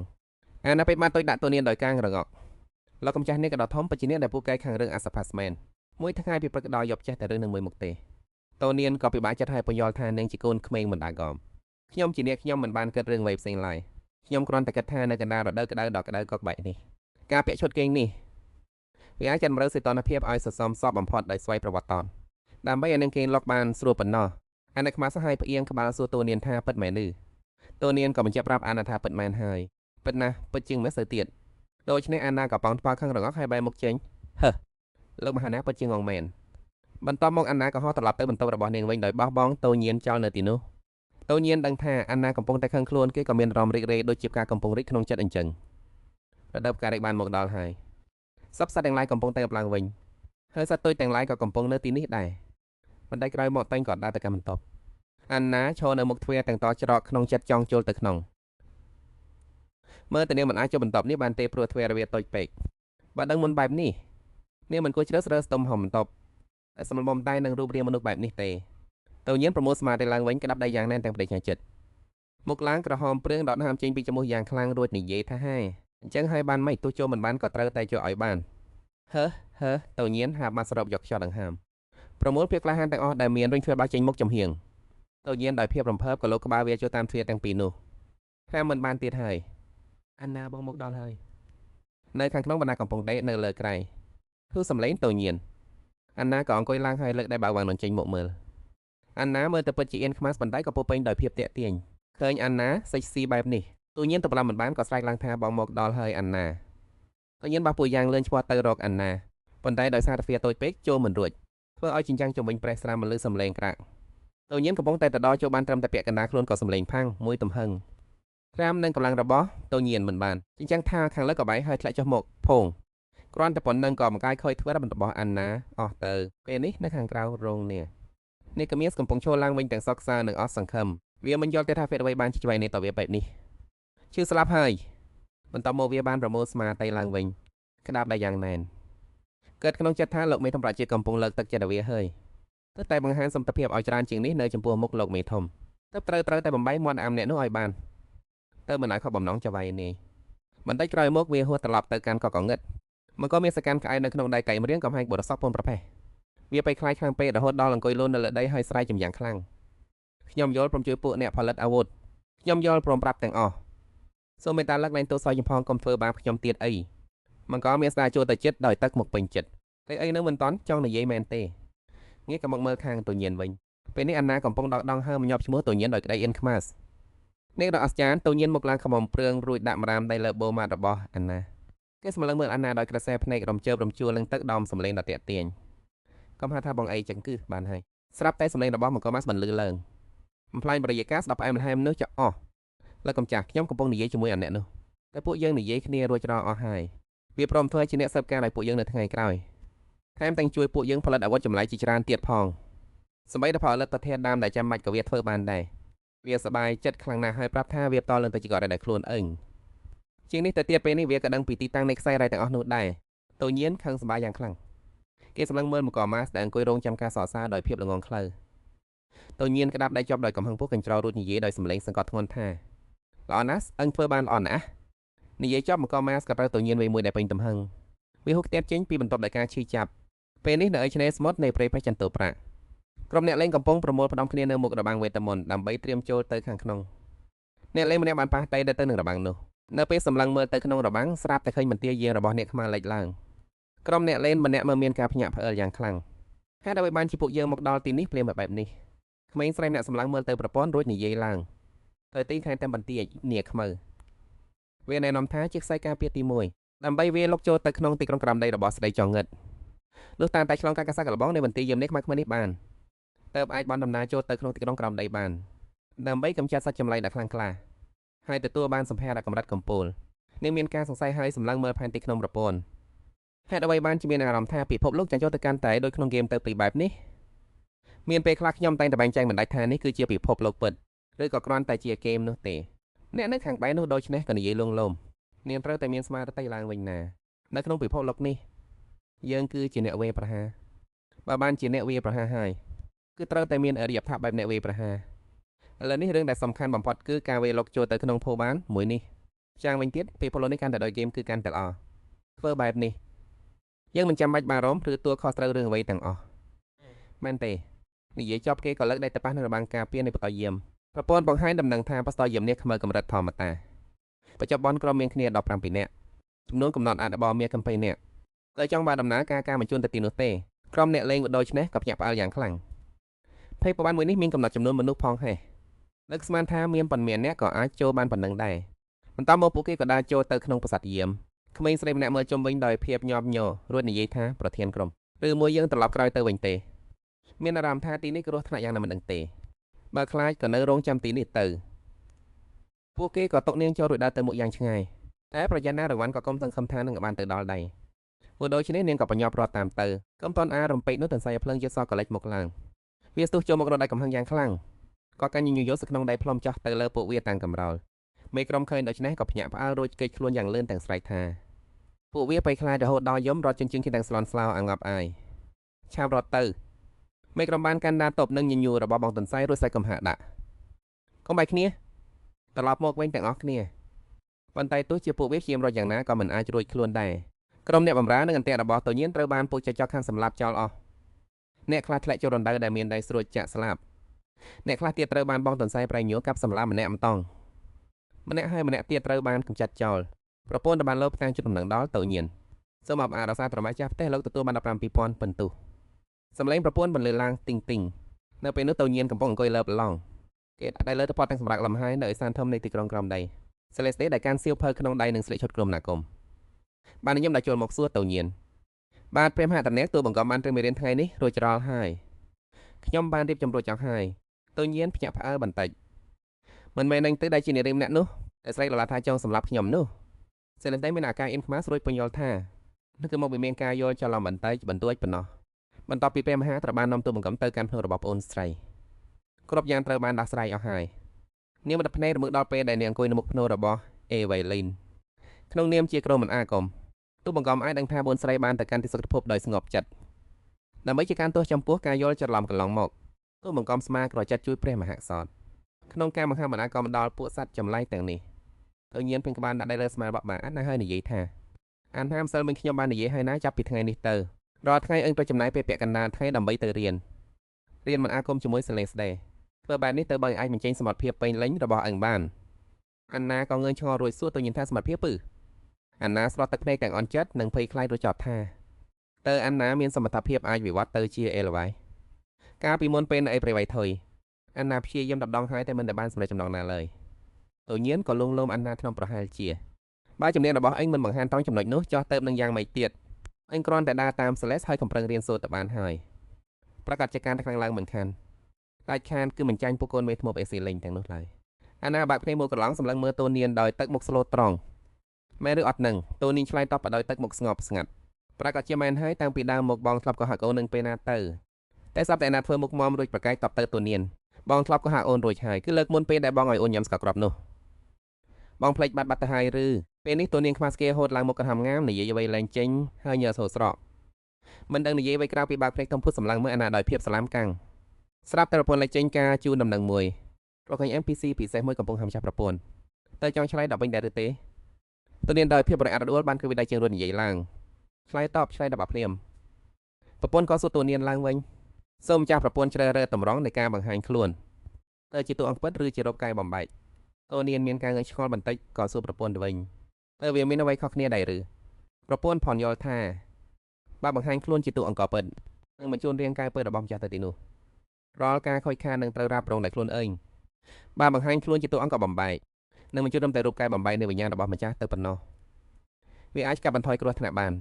អាណាពេលបានទុយដាក់តូននាងដោយការរងក់លោកកំចាស់នេះក៏ដល់ធំបជានេះដែលពូកែខាងរឿងអសផាសមែនមួយថ្ងៃពីព្រឹកដល់យប់ចេះតែរឿងនឹងមួយមុខទេតូននាងក៏ពិបាកចិត្តឲ្យពន្យល់ថានាងជាកូនក្មេងមិនដាល់កំខ្ញុំជាអ្នកខ្ញុំមិនបានគិតរឿងអ្វីផ្សេងឡើយខ្ញុំគ្រាន់តែគិតថានៅកណ្ដាលរដូវក្តៅដល់ក្តៅក៏ក្បែកនេះការពាក់ឈុតគេងនេះវាអាចតម្រូវសីតុណ្ហភាពឲ្យសសមសពបំផុតដោយស្វ័យប្រវត្តិតនដើម្បីឲ្យនាងគេងលក់បានស្រួលប៉ុណ្ណោះអាណាខ្មាស់សហាយផ្អៀងក្បាលសួរតូននាងថាពិតមែនឬតូននាងក៏បញ្ជាក់ប្រាប់អាណាថាពិតមែនហើយពិតណាស់ពិតជាងមិនសូវទៀតដូច្នេះអាណាក៏ប៉ោងថ្ពាល់ខឹងរងាក់ហើយបែរមុខចេញហឺលោកមហាណាពិតជាងងមែនបន្ទាប់មកអាណាក៏ហោះត្រឡប់ទៅបន្ទប់របស់នាងវិញដោយបោះបង់តូញៀនចោលនៅទីនោះតូញៀនដឹងថាអាណាកំពុងតែខឹងខ្លួនគេក៏មានអារម្មណ៍រីករាយដូចជាការកំពុងរីកក្នុងចិត្តអញ្ចឹងរដូវផ្ការីកបានមកដល់ហើយសពសត្វទាំងឡាយកំពុងតែឡើងវិញហើយសត្វទុយទាំងឡាយក៏កំពុងនៅទីនេះដែរ បន្តែក្រោយមកតែងក៏ដើរទៅកាន់បន្ទប់អានណាឈរនៅមុខទ្វារទាំងតច្រកក្នុងចិត្តចង់ចូលទៅក្នុងមើលតែនាងមិនអាចចូលបន្ទប់នេះបានទេព្រោះទ្វារវាតូចពេកបើដឹងមុនបែបនេះនាងមិនគួរជ្រើសរើសទំហំបន្ទប់តែសម្លបំតែនឹងរូបរាងមនុស្សបែបនេះទេតើញៀនប្រមូលស្មារតីឡើងវិញក្តាប់ដៃយ៉ាងណែនទាំងប្រេងចិត្តមុខឡើងក្រហមព្រឿងដកហាមចេញពីច្រមុះយ៉ាងខ្លាំងរួចនិយាយថាហែអញ្ចឹងហើយបានមិនទោះចូលមិនបានក៏ត្រូវតែចូលឲ្យបានហើតើញៀនហាបានសរុបយកខ្យល់ដង្ហើមប្រមូលភាពក្លាហានទាំងអស់ដែលមានរុញទ្វារបើកចេញមុខចំហៀងតើញៀនដោយភាពរំភើបក៏លោកក្បាលវាចូលតាមទ្វារទាំងពីរនោះតែមិនបានទៀតហើយអាណាបងមកដល់ហើយនៅខាងក្នុងបណ្ណាកំពុងដេកនៅលើក្រែគឺសំឡេងតើញៀនអាណាក៏អង្គុយឡើងហើយលើកដៃបើកវាំងនឹងចេញមកមើលអាណាមើលទៅពិតជាអៀនខ្មាស់ប៉ុន្តែក៏ពោពេញដោយភាពតាក់ទាញឃើញអាណាសេចស៊ីបែបនេះតើញៀនទៅប្រឡំមិនបានក៏ស្រែកឡើងថាបងមកដល់ហើយអាណាតើញៀនបោះពួកយ៉ាងលឿនឆ្ពោះទៅរកអាណាប៉ុន្តែដោយសារទ្វារតូចពេកចូលមិនរួចធ្វើឲ្យចិញ្ចាំងជំវិញប្រេះស្រាមមកលើសំឡេងក្រាក់តើញៀនកំពុងតែទៅដល់ចូលបានត្រឹមតែពាក់កណ្ដាលខ្លួនក៏សំឡេងផាំងមួយទំហឹងក្រាមនឹងកម្លាំងរបស់តើញៀនមិនបានចិញ្ចាំងថាខាងលើក៏បែកហើយធ្លាក់ចុះមកភងគ្រាន់តែប៉ុណ្្នឹងក៏មកកាយខ້ອຍធ្វើរបស់អាណាអស់ទៅពេលនេះនៅខាងក្រៅរោងនេះកាមៀសកំពុងឈរឡើងវិញទាំងសោកសៅនិងអស់សង្ឃឹមវាមិនយល់ទេថាពេលអ្វីបានជាឆ្វេងនេះតវាបែបនេះឈឺស្លាប់ហើយបន្តមកវាបានប្រមូលស្មារតីឡើងវិញក្តាប់ដៃយ៉ាងណែនកើតក្នុងចិត្តថាលោកមេធំប្រជាកំពុងលើកទឹកចិត្តវាហើយទើបតែបង្ហាញសមត្ថភាពឲ្យច្រើនជាងនេះនៅចំពោះមុខលោកមេធំទើបត្រូវតែបំបីមាត់អាមអ្នកនោះឲ្យបានទើបមិនឲ្យខកបំណងចវាយនេះបន្តិចក្រោយមកវាហួសត្រឡប់ទៅកាន់កកងឹតមកក៏មានសកម្មក្អែកនៅក្នុងដៃកៃម្រៀងកំហែងបុរសពូនប្រភេទវាไปខ្លាចខ្លាំងពេករហូតដល់អង្គុយលូននៅលើដីហើយស្រែកចំយ៉ាងខ្លាំងខ្ញុំយល់ព្រមជួយពួកអ្នកផលិតអាវុធខ្ញុំយល់ព្រមប្រាប់ទាំងអស់សូមមេត្តាលើកលែងទោសឲ្យចំផងកុំធ្វើបាបខ្ញុំទៀតអីមិនក៏មានស្ដារចូលទៅចិត្តដោយទឹកមកពេញចិត្តតែអីនៅមិនតន់ចង់និយាយមែនទេងាកក៏មកមើលខាងតូញៀនវិញពេលនេះអាណាកំពុងដកដងហើមញាប់ឈ្មោះតូញៀនដោយក្តីអៀនខ្មាស់នេះដ៏អស្ចារ្យតូញៀនមកឡើងខំព្រឿងរួចដាក់មរាមដៃលើបូម៉ាត់របស់អាណាគេសម្លឹងមើលអាណាដោយក្រសែភ្នែករំជើបរំជួលនឹងទឹកដំសម្លេងដ៏តាក់ទាញកំហៅថាបងអីចឹងគឺបានហើយស្រាប់តែសម្លេងរបស់មកកម៉ាស់បន្លឺឡើងបំផ្លាញបរិយាកាសស្ដាប់ផ្អែមល្ហែមនោះចោះអស់លើកំចាស់ខ្ញុំកំពុងនិយាយជាមួយអាអ្នកនោះតែពួកយើងនិយាយគ្នារួចរាល់អស់ហើយវាព្រមធ្វើជាអ្នកស៊ើបការឲ្យពួកយើងនៅថ្ងៃក្រោយថែមទាំងជួយពួកយើងផលិតអាវុធចម្លែកជាច្រើនទៀតផងសម្បីតែផលិតប្រធានដើមដែលចាំបាច់ក៏វាធ្វើបានដែរវាសប្បាយចិត្តខ្លាំងណាស់ហើយប្រាប់ថាវាបន្តលើទៅជាគាត់ដែលខ្លួនអឹងជាងនេះទៅទៀតពេលនេះវាក៏ដឹងពីទីតាំងនៃខ្សែរ៉ៃទាំងអស់នោះដែរតូញៀនខឹងសប្បាយយ៉ាងខ្លាំងគេសម្លឹងមើលមកម៉ាស់ដែលអង្គុយរងចាំការសរសើរដោយភាពល្ងងខ្លៅតូញៀនក្តាប់ដៃជាប់ដោយកំហឹងពោះកញ្ច្រោរួចនិយាយដោយសម្លេងសង្កត់ធ្ងន់ថាល្អណាស់អឹងធ្វើបានល្អណាស់និយាយចប់មកម៉ាស់ក៏ត្រូវតូញៀនវេមួយដែលពេញទំហឹងវាហុកទៀតចេញពីបន្ទប់ដោយការឈឺចាប់ពេលនេះនៅឯឆ្នេរស្មុទ្រនៃព្រៃប្រេះចន្ទោប្រាក់ក្រុមអ្នកលេងកំពុងប្រមូលផ្ដុំគ្នានៅមុខរបាំងវេទមន្តដើម្បីត្រៀមចូលទៅខាងក្នុងអ្នកលេងម្នាក់បានប៉ះដៃទៅនឹងរបាំងនោះនៅពេលសម្លឹងមើលទៅក្នុងរបាំងស្រាប់តែឃើញបន្ទាយាងរបស់អ្នកខ្មៅលេចឡើងក្រុមអ្នកលេងម្នាក់មើលមានការភ្ញាក់ផ្អើលយ៉ាងខ្លាំងហេតុអ្វីបានជាពួកយើងមកដល់ទីនេះភ្លាមបែបនេះក្មេងស្រីម្នាក់សម្លឹងមើលទៅប្រព័ន្ធរួចនិយាយឡើងទៅទីខែតែបន្ទាយនាខ្មៅវាណែនាំថាជាខ្សែការពារទី1ដើម្បីវាលុកចូលទៅក្នុងទីក្រុងក្រំដីរបស់ស្រីចងងឹតលុះតាមតែឆ្លងកាត់កាសកលបងនៃបន្ទាយយាមនេះខ្មៅនេះបានតើបអាចបន់ដំណើរចូលទៅក្នុងទីក្រុងក្រំដីបានដើម្បីកម្ចាត់សត្វចម្លែកដ៏ខ្លាំងក្លាហើយទទួលបានសម្ភារៈកម្រិតកំពូលនាងមានការសង្ស័យហើយសម្លឹងមើលផែនទីក្នុងប្រព័ន្ធហេតុអ្វីបានជាមានអារម្មណ៍ថាពិភពលោកចាញ់ចូលទៅកាន់តែដូចក្នុងហ្គេមទៅពីបែបនេះមានពេលខ្លះខ្ញុំតែងតែបែងចែកមិនដាច់ថានេះគឺជាពិភពលោកពិតឬក៏គ្រាន់តែជាហ្គេមនោះទេអ្នកនៅខាងបែរនោះដូច្នេះក៏និយាយលងលោមនាងត្រូវតែមានស្មារតីឡើងវិញណានៅក្នុងពិភពលោកនេះយើងគឺជាអ្នកវេប្រហារបើបានជាអ្នកវេប្រហារហើយគឺត្រូវតែមានអរិយភាពបែបអ្នកវេប្រហារឥឡូវនេះរឿងដែលសំខាន់បំផុតគឺការវេលុកចូលទៅក្នុងភូបានមួយនេះចាំងវិញទៀតពិភពលោកនេះកាន់តែដោយហ្គេមគឺកាន់តែល្អធ្វើបែបនេះយើងមិនចាំបាច់បារម្ភឬទួលខុសត្រូវរឿងអ្វីទាំងអស់មែនទេនិយាយចប់គេក៏លើកដៃទៅប៉ះនៅរបាំងការពារនៃបតយាមប្រព័ន្ធបង្ហាញដំណឹងថាបតយាមនេះខ្មើកម្រិតធម្មតាបច្ចុប្បន្នក្រុមមានគ្នា17នាក់ចំនួនកំណត់អនុបលមាន7នាក់តែចង់បានដំណើរការបញ្ជូនទៅទីនោះទេក្រុមអ្នកលេងដូច្នេះក៏ភ្ញាក់ផ្អើលយ៉ាងខ្លាំងភ័យប្របានមួយនេះមានកំណត់ចំនួនមនុស្សផងហេះនឹកស្មានថាមានប៉ុន្មានអ្នកក៏អាចចូលបានប៉ុណ្ណឹងដែរបន្តមកពួកគេក៏ដើរចូលទៅក្នុងប្រាសាទយាមក្មេងស្រីម្នាក់មើលជុំវិញដោយភាពញាប់ញ័ររួចនិយាយថាប្រធានក្រុមឬមួយយើងត្រឡប់ក្រោយទៅវិញទេមានអារម្មណ៍ថាទីនេះគ្រោះថ្នាក់យ៉ាងណាមិនដឹងទេបើខ្លាចក៏នៅរងចាំទីនេះទៅពួកគេក៏ຕົកនាងចូលរួចដើរទៅមុខយ៉ាងឆ្ងាយតែប្រយ័ត្នណារង្វាន់ក៏កុំសង្ឃឹមថានឹងបានទៅដល់ដែរព្រោះដូច្នេះនាងក៏បញ្ញប់រត់តាមទៅកុំតន់អារំពេចនោះទន្សាយភ្លើងជាសកលិចមកឡើង វាស្ទុះចូលមករត់ដៃកំហឹងយ៉ាងខ្លាំងក៏កាន់ញញយល់សក្នុងដៃផ្លុំចោះទៅលើពួកវាតាមកំរោលមេក្រុមឃើញដូច្នេះក៏ភ្ញាក់ផ្អើលរួចគេចខ្លួនយ៉ាងលឿនទាំងស្រែកថាពួកវាបីខ្លាចរហូតដល់យំរត់ជញ្ជឹងគ្នាទាំងស្លន់ស្លោអាងាប់អាយឆាប់រត់ទៅមេក្រុមបានកាន់ដាតបនិងញញួររបស់បងទន្សាយរួចសេចកំហាដាក់កុំបែកគ្នាត្រឡប់មកវិញទាំងអស់គ្នាប៉ុន្តែទោះជាពួកវាព្យាយាមរត់យ៉ាងណាក៏មិនអាចរួចខ្លួនដែរក្រុមអ្នកបម្រើនិងអន្ទាក់របស់តូញៀនត្រូវបានពួកចចកខាងសម្លាប់ចោលអស់អ្នកខ្លះធ្លាក់ចូលរណ្ដៅដែលមានដីស្រួចចាក់ស្លាប់អ្នកខ្លះទៀតត្រូវបានបងទន្សាយប្រៃញោកាប់សម្លាប់ម្នាក់ម្តងម្នាក់ហើយម្នាក់ទៀតត្រូវបានកម្ចាត់ចោលប្រពន្ធបានលោបផ្ទាំងជុតដំណឹងដល់តូញៀនសូមអបអរសាត្រម៉ែចាស់ផ្ទះលោកទទួលបាន15000ពិន្ទុសម្លេងប្រពន្ធបន្លឺឡើងទីងទីងនៅពេលនោះតូញៀនកំពុងអង្គុយលើប្រឡងគេដាក់ដៃលើទៅផតទាំងសម្រាប់លំហែនៅឯសានធំនៃទីក្រុងក្រំដីសេលេស្តេដែលកាន់សៀវភៅក្នុងដៃនិងស្លៀកឈុតក្រុមណាគមបានញញឹមដល់ចូលមកសួរតូញៀនបាទព្រាមហត្ថនាគទូបង្កប់បានត្រឹមមេរៀនថ្ងៃនេះរួចរាល់ហើយខ្ញុំបានរៀបចំរួចចោលហើយតូញៀនភ្ញាក់ផ្អើលបន្តិចមិនមែននឹងទៅដែលជានារីម្នាក់នោះតែស្រីលឡាថាចង់សម្លាប់ខ្ញុំនោះសេលេស្តេមានអាការអៀនខ្មាសរួចពន្យល់ថានោះគឺមកពីមានការយល់ច្រឡំបន្តិចបន្តួចប៉ុណ្ណោះបន្ទាប់ពីព្រះមហាត្រូវបាននាំទូបង្កប់ទៅកាន់ភ្នំរបស់ប្អូនស្រីគ្រប់យ៉ាងត្រូវបានដោះស្រាយអស់ហើយនាងមិនភ្នែករមើលដល់ពេលដែលនាងអង្គុយនៅមុខភ្នំរបស់អេវ៉ៃលីនក្នុងនាមជាក្រុមមិនអាគមទូបង្កប់អាចដឹងថាប្អូនស្រីបានទៅកាន់ទីសុខភាពដោយស្ងប់ចិត្តដើម្បីជាការទោសចំពោះការយល់ច្រឡំកន្លងមកទូបង្កប់ស្មាក្រចិត្តជួយព្រះមហាក្សត្រក្នុងការបង្ហាញបណ្ដាកំដល់ពួកសត្វចម្លែកទាំងនេះទៅញៀនពេញក្បាលដាក់ដៃលើស្មារបស់បានណាហើយនិយាយថាអានហាមសិលមិញខ្ញុំបាននិយាយហើយណាចាប់ពីថ្ងៃនេះទៅរាល់ថ្ងៃអឹងប្រចំណាយពេលពាក់កណ្ដាលថ្ងៃដើម្បីទៅរៀនមិនអាគមជាមួយសេលេស្តេធ្វើបែបនេះទៅបើអាចបញ្ចេញសមត្ថភាពពេញលេញរបស់អឹងបានអានណាក៏ងើយឆ្ងល់រួចសួរទៅញៀនថាសមត្ថភាពពឺអានណាស្រត់ទឹកភ្នែកទាំងអន់ចិត្តនិងភ័យខ្លាចរួចចោទថាតើអានណាមានសមត្ថភាពអាចវិវត្តទៅជាអេលវ៉ៃកាលពីមុនពេលនៅអេប្រៃវ៉ៃថុយអានណាព្យាយាម10ដងហើយតែមិនបានសម្រេចចំណងណាឡើយទៅញៀនក៏លងលោមអានណាក្នុងប្រហែលជាបើជំនាញរបស់អញមិនបង្ហាញត្រង់ចំណុចនោះចោះទៅនឹងយ៉ាងម៉េចទៀតអញគ្រាន់តែដើរតាមសេលេសហើយកំប្រឹងរៀនសូត្រទៅបានហើយប្រកាសជាការថ្នាក់ឡើងមិនខានដាច់ខានគឺមិនចាញ់ពួកកូនមេធ្មប់អេស៊ីលេងទាំងនោះឡើយអាណាបាក់ភ្នែកមកក្រឡងសម្លឹងមើលតូនៀនដោយទឹកមុខស្លូតត្រង់មែនឬអត់នឹងតូនៀនឆ្លើយតបដោយទឹកមុខស្ងប់ស្ងាត់ប្រកាសជាមែនហើយតាំងពីដើមមកបងធ្លាប់ក៏ហាក់អូននឹងពេលណាទៅតែសប្តាហ៍ណាធ្វើមុខមមរួចប្រកែកតបទៅតូនៀនបងធ្លាប់ក៏ហាក់អូនរួចហើយគឺលើកមុនពេលដែលបងឲ្យអូនញ៉ាំស្ករគ្រាប់នោះបងភ្លេចបាត់ទៅហើយឬពេលនេះតូនៀនខ្មាស់ស្គែហូតឡើងមកកណ្ហាំងាមនិយាយអ្វីលែងចេញហើយញើសោស្រកមិនដឹងនិយាយអ្វីក្រៅពីបាក់ភ្នែកធំពុតសម្លឹងមើលអាណាដោយភាពស្រឡាំកាំងស្រាប់តែប្រពន្ធលេចចេញការជូនដំណឹងមួយរកឃើញ NPC ពិសេសមួយកំពុងហាមចាស់ប្រពន្ធតើចង់ឆ្លើយដល់វិញដែរឬទេតូនៀនដោយភាពរអាក់រអួលបានគឺវិដ័យជាងរត់និយាយឡើងឆ្លើយដល់បាក់ភ្លាមប្រពន្ធក៏សួរតូនៀនឡើងវិញសូមចាស់ប្រពន្ធជ្រើសរើសតម្រង់នៃការបង្ហាញខ្លួនតើជាតួអង្គពិតឬជារូបកាយបំបែកតូនៀនមានការងើយឆ្ងល់បន្តិចក៏សួរប្រពន្ធទៅវិញតើវាមានអ្វីខុសគ្នាដែរឬប្រពន្ធផនយល់ថាបើបង្ហាញខ្លួនជាតួអង្គពិតនឹងបញ្ជូនរាងកាយពិតរបស់ម្ចាស់ទៅទីនោះរាល់ការខូចខាតនឹងត្រូវរ៉ាប់រងដោយខ្លួនឯងបើបង្ហាញខ្លួនជាតួអង្គបំបែកនឹងបញ្ជូនតែរូបកាយបំបែកនៃវិញ្ញាណរបស់ម្ចាស់ទៅប៉ុណ្ណោះវាអាចកាត់បន្ថយគ្រោះថ្នាក់បាន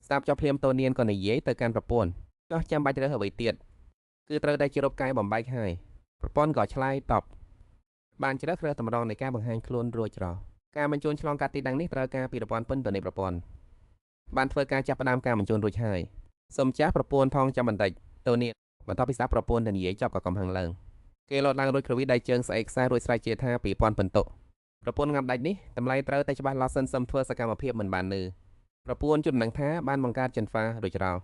ស្ដាប់ចុះភ្លាមតូនៀនក៏និយាយទៅកាន់ប្រពន្ធចោះចាំបាច់រើសអ្វីទៀតគឺត្រូវតែជារូបកាយបំបែកហើយប្រពន្ធក៏ឆ្លើយតបបានជ្រើសរើសតម្រង់នៃការបង្ហាញខ្លួនរួចរាល់ការបញ្ជូនឆ្លងកាត់ទីតាំងនេះត្រូវការពីប្រព័ន្ធពិនទៅនៃប្រព័ន្ធបានធ្វើការចាប់ផ្ដើមការបញ្ជូនរួចហើយសូមចាស់ប្រពន្ធផងចាំបន្តិចតូនៀនបន្ទាប់ពីស្ដាប់ប្រពន្ធទៅនិយាយចប់ក៏កំហឹងឡើងគេលោតឡើងរួចក្រវីដៃជើងស្អែកខ្សែរួចស្រែកជាថា2000ពិន្ទុប្រពន្ធងាប់ដាច់នេះតម្លៃត្រូវតែច្បាស់លាស់សិនសឹមធ្វើសកម្មភាពមិនបាននឿប្រពន្ធជន់នឹងថាបានបង្កើតចិនហ្វារួចរាល់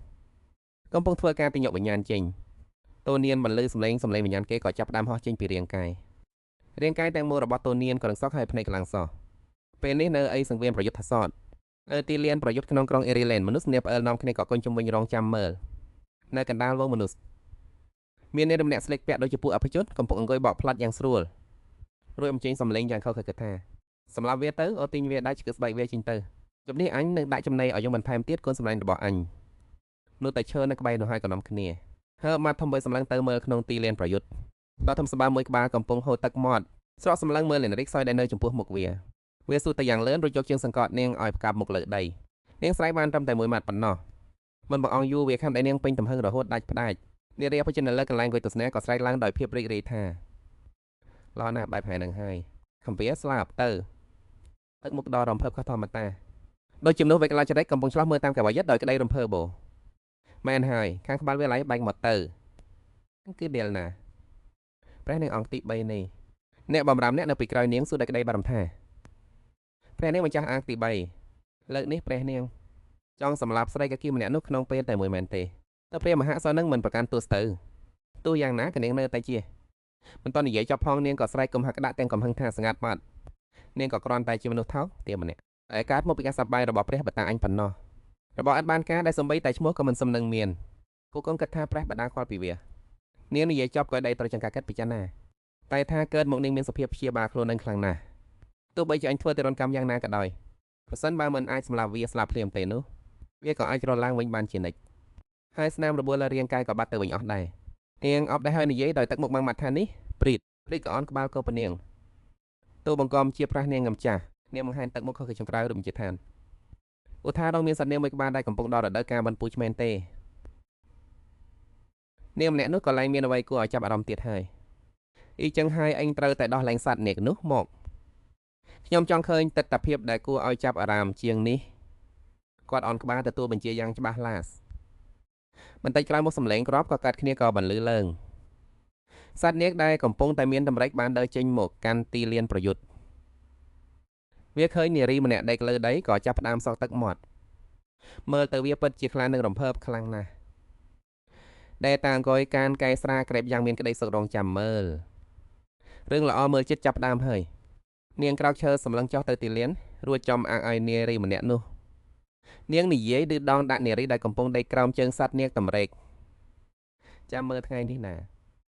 កំពុងធ្វើការទាញយកវិញ្ញាណចេញតូនៀនបន្លឺសម្លេងវិញ្ញាណគេក៏ចាប់ផ្ដើមហោះចេញពីរាងកាយទាំងមូលរបស់តូនៀនក៏នឹងសក់ហើយភ្នែកខ្លាំងសោះពេលនេះនៅអីសង្វៀនប្រយុទ្ធថាសតនៅទីលានប្រយុទ្ធក្នុងក្រុងអេរីឡែនមនុស្សអ្នកផ្អើលនាំគ្នាក៏កុញជុំវិញរងចាំមើលនៅកណ្ដាលវងមនុស្សមានអ្នកម្នាក់ស្លៀកពាក់ដូចជាពួកអភិជនកំពុងអង្គុយបកផ្លាត់យ៉ាងស្រួលរួចបញ្ចេញសម្លេងយ៉ាងខុសៗថាសម្រាប់វាទៅអូទិញវាដាច់ឈឺស្បែកវាចេញទៅជុំនេះអញនឹងដាក់ចំណីឲ្យយើងបន្ថែមទៀតកូនសម្លេងរបស់អញនោះតែឈើនៅក្បែរនោះហើយក៏នាំគ្នាហើម៉ាត់ធំបីសម្លឹងទៅមើលក្នុងទីលានប្រយុទ្ធដល់ធំសម្បើមួយក្បាលកំពុងហូរទឹកមាត់ស្រកសម្លឹងមើលលេនរិកសយដែលនៅចំពោះមុខវាស៊ូទៅយ៉ាងលឿនរួចយកជើងសង្កត់នាងឲ្យផ្កាប់មុខលើដីនាងស្រែកបានត្រឹមតែមួយម៉ាត់ប៉ុណ្ណោះមិនបងអង្គយូរវាខំតែនាងពេញទំហឹងរហូតដាច់ផ្ដាច់នារីអភិជននៅលើកន្លែងវេទស្សនាក៏ស្រែកឡើងដោយភាពរីករាយថាឡោះណាបែបហើយនឹងហើយខំវាស្លាប់ទៅទឹកមុខដល់រំភើបខុសធម្មតាដូចជំនួសវេកឡាចរិតកំពុងឆ្លោះមើលតាមកវ៉ាយិតដោយក្តីរំភើបបោមែនហើយខាងក្បាលវាឡៃបែកមកទៅ គឺដេលណាព្រះនាងអង្គទី3នេះអ្នកបំរាមអ្នកនៅពីក្រោយនាងសួរដោយក្តីបារម្ភថាព្រះនាងម្ចាស់អង្គទី3លើកនេះព្រះនាងចង់សម្លាប់ស្រីកាគីម្នាក់នោះក្នុងពេលតែមួយមែនទេតែព្រះមហាសោនឹងមិនប្រកាន់ទោសទៅទោះយ៉ាងណាក៏នាងនៅតែជាមិនតនិយាយចប់ផងនាងក៏ស្រែកគុំហក្ដាក់ទាំងកំហឹងថាស្ងាត់បាត់នាងក៏គ្រាន់តែជាមនុស្សថោកទាម្នាក់តែកើតមកពីការសប្បាយរបស់ព្រះបតាអញប៉ុណ្ណោះរបស់អត់បានការដែលសំបីតែឈ្មោះក៏មិនសំនឹងមានពួកកូនគិតថាព្រះបតាខ្វល់ពីវានាងនិយាយចប់ក៏ដេកត្រូវចង្កាកិតពិចារណាតែថាកើតមកនាងមានសភាពព្យាបាលខ្លួននឹងខ្លាំងណាស់ទោះបីជាអញធ្វើទរណកម្មយ៉ាងណាក៏ដោយប្រសិនបើមិនអាចសម្លាប់វាស្លាប់ភ្លាមទេនោះវាក៏អាចរឡើងវិញបានជានិច្ចហើយស្នាមរបួសលើរាងកាយក៏បាត់ទៅវិញអស់ដែរនាងអប់ដែរហើយនិយាយដោយទឹកមុខម៉ាំងម៉ាត់ថានេះព្រីតក៏អន់ក្បាលកោពនាងទូបង្កំជាប្រាស់នាងងំចាស់នាងបង្ហាញទឹកមុខខុសពីចុងក្រោយរំជាឋានឧទាហរណ៍មានសត្វនាងមួយក្បាលដែលកំពុងដល់រដូវកាលបិណ្ឌពូជមែនទេនាងម្នាក់នោះក៏ឡើងមានអ្វីគួរឲ្យចាប់អារម្មណ៍ទៀតហើយអ៊ីចឹងហើយអញត្រូវតែដោះលែងសត្វនាងនោះមកខ្ញុំចង់ឃើញទស្សនភាពដែលគួរឲ្យចាប់អារម្មណ៍ជាងនេះគាត់អន់ក្បាលទទួលបញ្ជាយ៉ាងច្បាស់ឡាស់បន្តិចក្រោយមកសម្លេងក្របក៏កាត់គ្នាក៏បន្លឺឡើងសត្វនាងដែលកំពុងតែមានតម្រេចបានដើរចេញមកកាន់ទីលានប្រយុទ្ធវាឃើញនារីម្នាក់ដេកលើដីក៏ចាប់ផ្ដើមសក់ទឹកមាត់មើលទៅវាពិតជាខ្លាំងនឹងរំភើបខ្លាំងណាស់ដែលតាអង្គុយកានកែស្រាក្រេបយ៉ាងមានក្តីសុខរងចាំមើលរឿងល្អមើលចិត្តចាប់ផ្ដើមហើយនាងក្រោកឈើសម្លឹងចុះទៅទីលានរួចចំអាងឲ្យនារីម្នាក់នោះនាងនិយាយឌឺដងដាក់នារីដែលកំពុងដេកក្រោមជើងសត្វនាងតម្រេកចាំមើលថ្ងៃនេះណា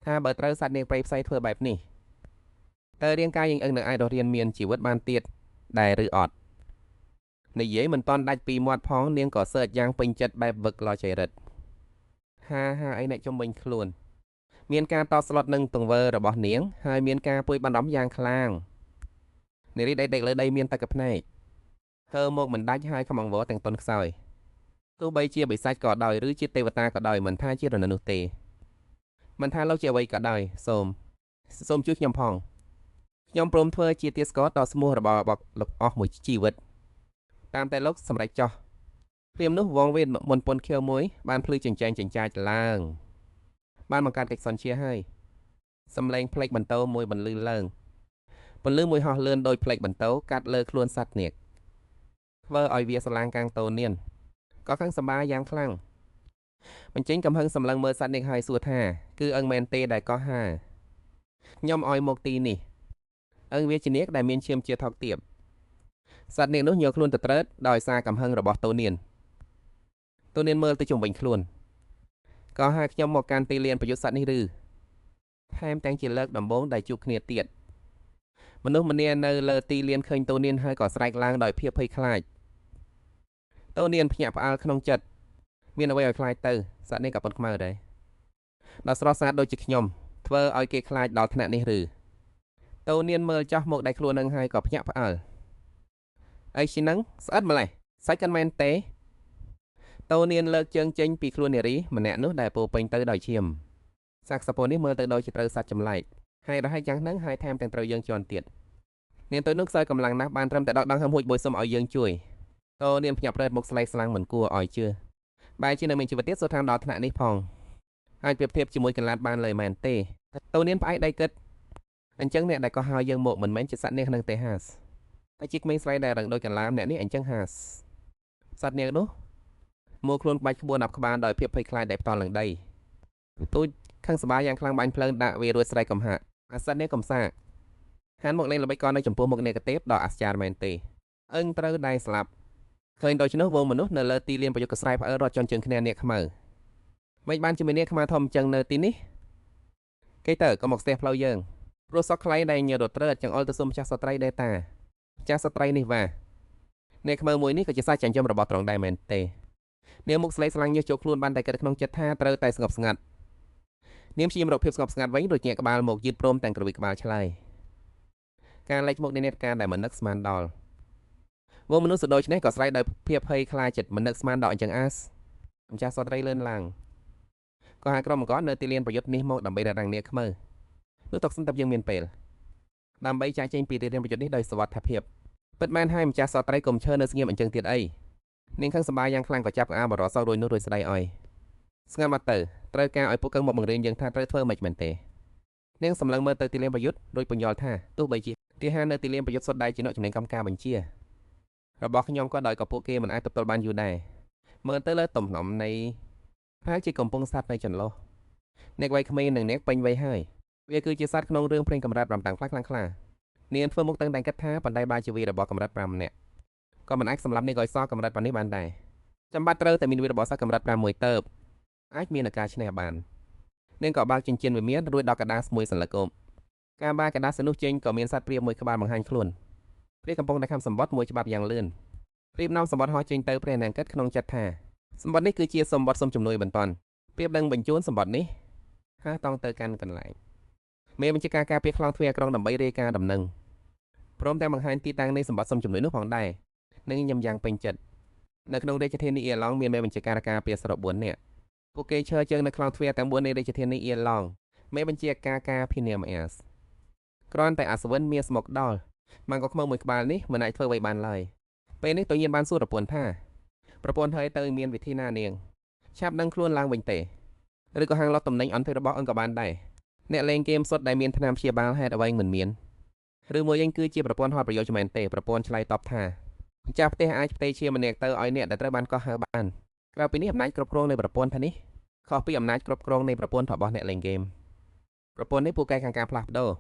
ថាបើត្រូវសត្វនាងព្រៃផ្សៃធ្វើបែបនេះតើរាងកាយយើងនឹងអាចរស់រានមានជីវិតបានទៀតដែរឬអត់និយាយមិនតាន់ដាច់ពីមាត់ផងនាងក៏សើចយ៉ាងពេញចិត្តបែបវឹកឡចរិតហាអីអ្នកជំនាញខ្លួនមានការតស្លុតនឹងទង្វើរបស់នាងហើយមានការពួយបារម្ភយ៉ាងខ្លាំងនារីដេកលើដីមានតែកភ្នែកហើមកមិនដាច់ហើយខំអង្វរទាំងទន់ខ្សោយទោះបីជាបិសាចក៏ដោយឬជាទេវតាក៏ដោយមិនថាជារណនោះទេមិនថាលោកជាអ្វីក៏ដោយសូមជួយខ្ញុំផងខ្ញុំព្រមធ្វើជាទាស្ករតស្មោះរបស់លោកអស់មួយជីវិតតាមតែលោកសម្រេចចោះព្រាមនោះវងវេនមុនពន្ធខៀវមួយបានភ្លឺចិញ្ចែងចិញ្ចាចឡើងបានបង្កើតកិច្ចសន្យាហើយសំឡេងផ្លេចបន្ទោមួយបន្លឺឡើងពន្លឺមួយហោះលឿនដោយផ្លេចបន្ទោកាត់លើខ្លួនសត្វនាគធ្វើឲ្យវាស្រឡាងកាំងតូននានក៏ខឹងសម្បាយ៉ាងខ្លាំងបញ្ចេញកំហឹងសម្លឹងមើលសត្វនាគហើយសួរថាគឺអឹងមែនទេដែលកោះហាខ្ញុំឲ្យមកទីនេះអឹងវាជានាគដែលមានឈាមជាថោកទាបសត្វនាគនោះញ័រខ្លួនទៅត្រើតដោយសារកំហឹងរបស់តូននានមើលទៅជុំវិញខ្លួនក៏ហៅខ្ញុំមកកាន់ទីលានប្រយុទ្ធសត្វនេះឬថែមទាំងជាលើកដំបូងដែលជួបគ្នាទៀតមនុស្សម្នានៅលើទីលានឃើញតូននានហើយក៏ស្រែកឡើងដោយភាពភ័យខ្លាចតូននានភ្ញាក់ផ្អើលក្នុងចិត្តមានអ្វីឲ្យខ្លាចទៅសត្វនេះក៏ប៉ុនខ្មៅដែរដល់ស្រស់ស្អាតដូចជាខ្ញុំធ្វើឲ្យគេខ្លាចដល់ថ្នាក់នេះឬតូននានមើលចោះមកដៃខ្លួននឹងហើយក៏ភ្ញាក់ផ្អើលអីជានឹងស្អិតម្លេះសាច់កាន់មែនទេតូននានលើកជើងចេញពីខ្លួននារីម្នាក់នោះដែលពោពេញទៅដោយឈាមសាក់សាប៉ូនេះមើលទៅដូចជាត្រូវសត្វចម្លែកហើយរហែកយ៉ាងហ្នឹងហើយថែមទាំងត្រូវយើងជន់ទៀតនាងទៅនោះខ្សោយកម្លាំងណាស់បានត្រឹមតែដកដង្ហើមហួចបួយសុំឲ្យយើងជួយតូននានភ្ញាក់ព្រែតមុខស្លែកស្លាំងមិនគួរឲ្យជឿបែរជានៅមានជីវិតទៀតសូតាមដល់ថ្នាក់នេះផងអាចប្រៀបធៀបជាមួយកន្លាតបានលើមែនទេតូននានផ្អែកដៃគិតអញ្ចឹងអ្នកដែលក៏ហៅយើងមកមិនមែនជាសត្វនាងនឹងទេហាសតែជាក្មេងស្រីដែលរឹងដូចកន្លាមអ្នកនេះអញ្ចឹងហាសសត្វនាងនោះមកខ្លួនក្បាច់ក្បួន10ក្បាលដោយភាពភ័យខ្លាចដែលផ្ទាល់នឹងដីទូចខឹងសប្បាយយ៉ាងខ្លាំងបាញ់ភ្លើងដាក់វារួចស្រែកកំហាក់អាសត្វនាងកំសាហានមកលេងល្បិចក៏នៅចំពោះមុខនាគទេពដ៏អស្ចារ្យមែនទេអឹងត្រូវដែរស្លាប់ឃើញដូច្នោះវងមនុស្សនៅលើទីលានប្រយុទ្ធកស្រែផ្អើលរត់ជន់ជើងគ្នានាគខ្មៅមិនបានជាមាននាគខ្មៅធំអញ្ចឹងនៅទីនេះគេទៅក៏មកស្ទះផ្លូវយើងព្រោះសក់ខ្លៃដែលញើរត់ត្រើតចង្អុលទៅសុំម្ចាស់សត្រីដែរតាម្ចាស់សត្រីនេះវ៉ានាគខ្មៅមួយនេះក៏ជាសាច់ចិញ្ចឹមរបស់ត្រង់ដែរមែនទេនាងមុខស្លេកស្លាំងញើសចូលខ្លួនបានតែគិតក្នុងចិត្តថាត្រូវតែស្ងប់ស្ងាត់នាងព្យាយាមរកភាពស្ងប់ស្ងាត់វិញដូចញាក់ក្បាលមកយឺតព្រមទាំងក្រវិក្បាលឆ្លើយការលេចមុខនៃនេតការដែលមិននឹកស្មានដល់វងមនុស្សដូចនេះក៏ស្រែកដោយភាពភ័យខ្លាចចិត្តមិននឹកស្មានដល់អញ្ចឹងអាសម្ចាស់សត្រីលឿនឡើងក៏ហៅក្រុមអង្គនៅទីលានប្រយុទ្ធនេះមកដើម្បីរកនាងនាគខ្មៅនោះតកសិនតែយើងមានពេលដើម្បីចាក់ចេញពីទីលានប្រយុទ្ធនេះដោយសុវត្ថិភាពពិតមែនហើយម្ចាស់សត្រីកុំឈើនៅស្ងៀមអញ្ចឹងទៀតអីនាងខឹងសម្បាយយ៉ាងខ្លាំងក៏ចាប់ក្អាបរសោករួយនោះរួចស្ដីអោយ ស្ងាត់មកទៅត្រូវការឲ្យពួកកឹងមកបង្រៀនយើងថាត្រូវធ្វើមិនមែនទេនាងសម្លឹងមើលទៅទីលានប្រយុទ្ធរួចបញ្យល់ថាទោះបីជាទាហាននៅទីលានប្រយុទ្ធសុទ្ធតែជាអ្នកជំនាញកម្មការបញ្ជារបស់ខ្ញុំក៏ដោយក៏ពួកគេមិនអាចទទួលបានយូរដែរមើលទៅលើទំនំនៃប្រហែលជាកំពុងសัตว์នៅចន្លោះអ្នកវ័យក្មេងនិងអ្នកពេញវ័យហើយវាគឺជាសัตว์ក្នុងរឿងព្រេងកម្រិត5តាំងខ្លាំងនាងធ្វើមុខតឹងតែងគិតថាបណ្ដៃបាជាវីរបស់កម្រិត5នាក់ក៏មិនអាចសម្លាប់នាងឲ្យសល់កម្រិតប៉ុណ្នេះបានដែរចាំបាច់ត្រូវតែមានវីរបស់សត្វកម្រិត5មួយទៅអាចមានឱកាសឈ្នះបាននាងក៏បើកចិញ្ចៀនវិមានរួចដល់កដាសមួយសន្លឹកគោមការបើកកដាសនោះចេញក៏មានសត្វព្រាបមួយក្បាលបង្ហាញខ្លួនព្រាបកំពុងតែខំសម្បត្តិមួយច្បាប់យ៉ាងលឿនព្រាបនាំសម្បត្តិហោះចេញទៅព្រះនាងគិតក្នុងចិត្តថាសម្បត្តិនេះគឺជាសម្បត្តិសុំជំនួយបន្ទាន់ព្រាបដឹងបញ្ជូនសម្បត្តិនេះហើយតង់ទៅកាន់កន្លែងមេបញ្ជាការការពារខ្លោងទ្វារក្រុងដើម្បីរាយការណ៍ដំណឹងព្រមទាំងបង្ហាញទីតាំងនៃសម្បត្តិសុំជំនួយនោះផងដែរនឹងញញឹមយ៉ាងពេញចិត្តនៅក្នុងរាជធានីអៀឡង់មានមេបញ្ជាការការពារសរុប4នាក់ពួកគេឈរជើងនៅខ្លោងទ្វារទាំង4នៃរាជធានីអៀឡង់មេបញ្ជាការការពារនាមអាសគ្រាន់តែអសវិនមានស្មុកដល់ម៉ាំងក៏ខ្មៅមួយក្បាលនេះមិនអាចធ្វើអ្វីបានឡើយពេលនេះតូញៀនបានសួរប្រពន្ធថាប្រពន្ធហើយទៅមានវិធីណានាងឆាប់ដឹងខ្លួនឡើងវិញទេឬក៏ហាងលត់តំណែងអន្តររបស់អូនក៏បានដែរអ្នកលេងហ្គេមសុទ្ធដែលមានថ្នាំព្យាបាលហេតុអ្វីមិនមានឬមួយវិញគឺជាប្រព័ន្ធហត់ប្រយោជន៍មែនទេប្រព័ន្ធឆ្លើយតបថាម្ចាស់ផ្ទះអាចផ្ទេរជាម្នាក់ទៅឲ្យអ្នកដែលត្រូវបានកោះហៅបានក្រៅពីនេះអំណាចគ្រប់គ្រងនៃប្រព័ន្ធថានេះខុសពីអំណាចគ្រប់គ្រងនៃប្រព័ន្ធរបស់អ្នកលេងហ្គេមប្រព័ន្ធនេះពូកែខាងការផ្លាស់ប្ដូរ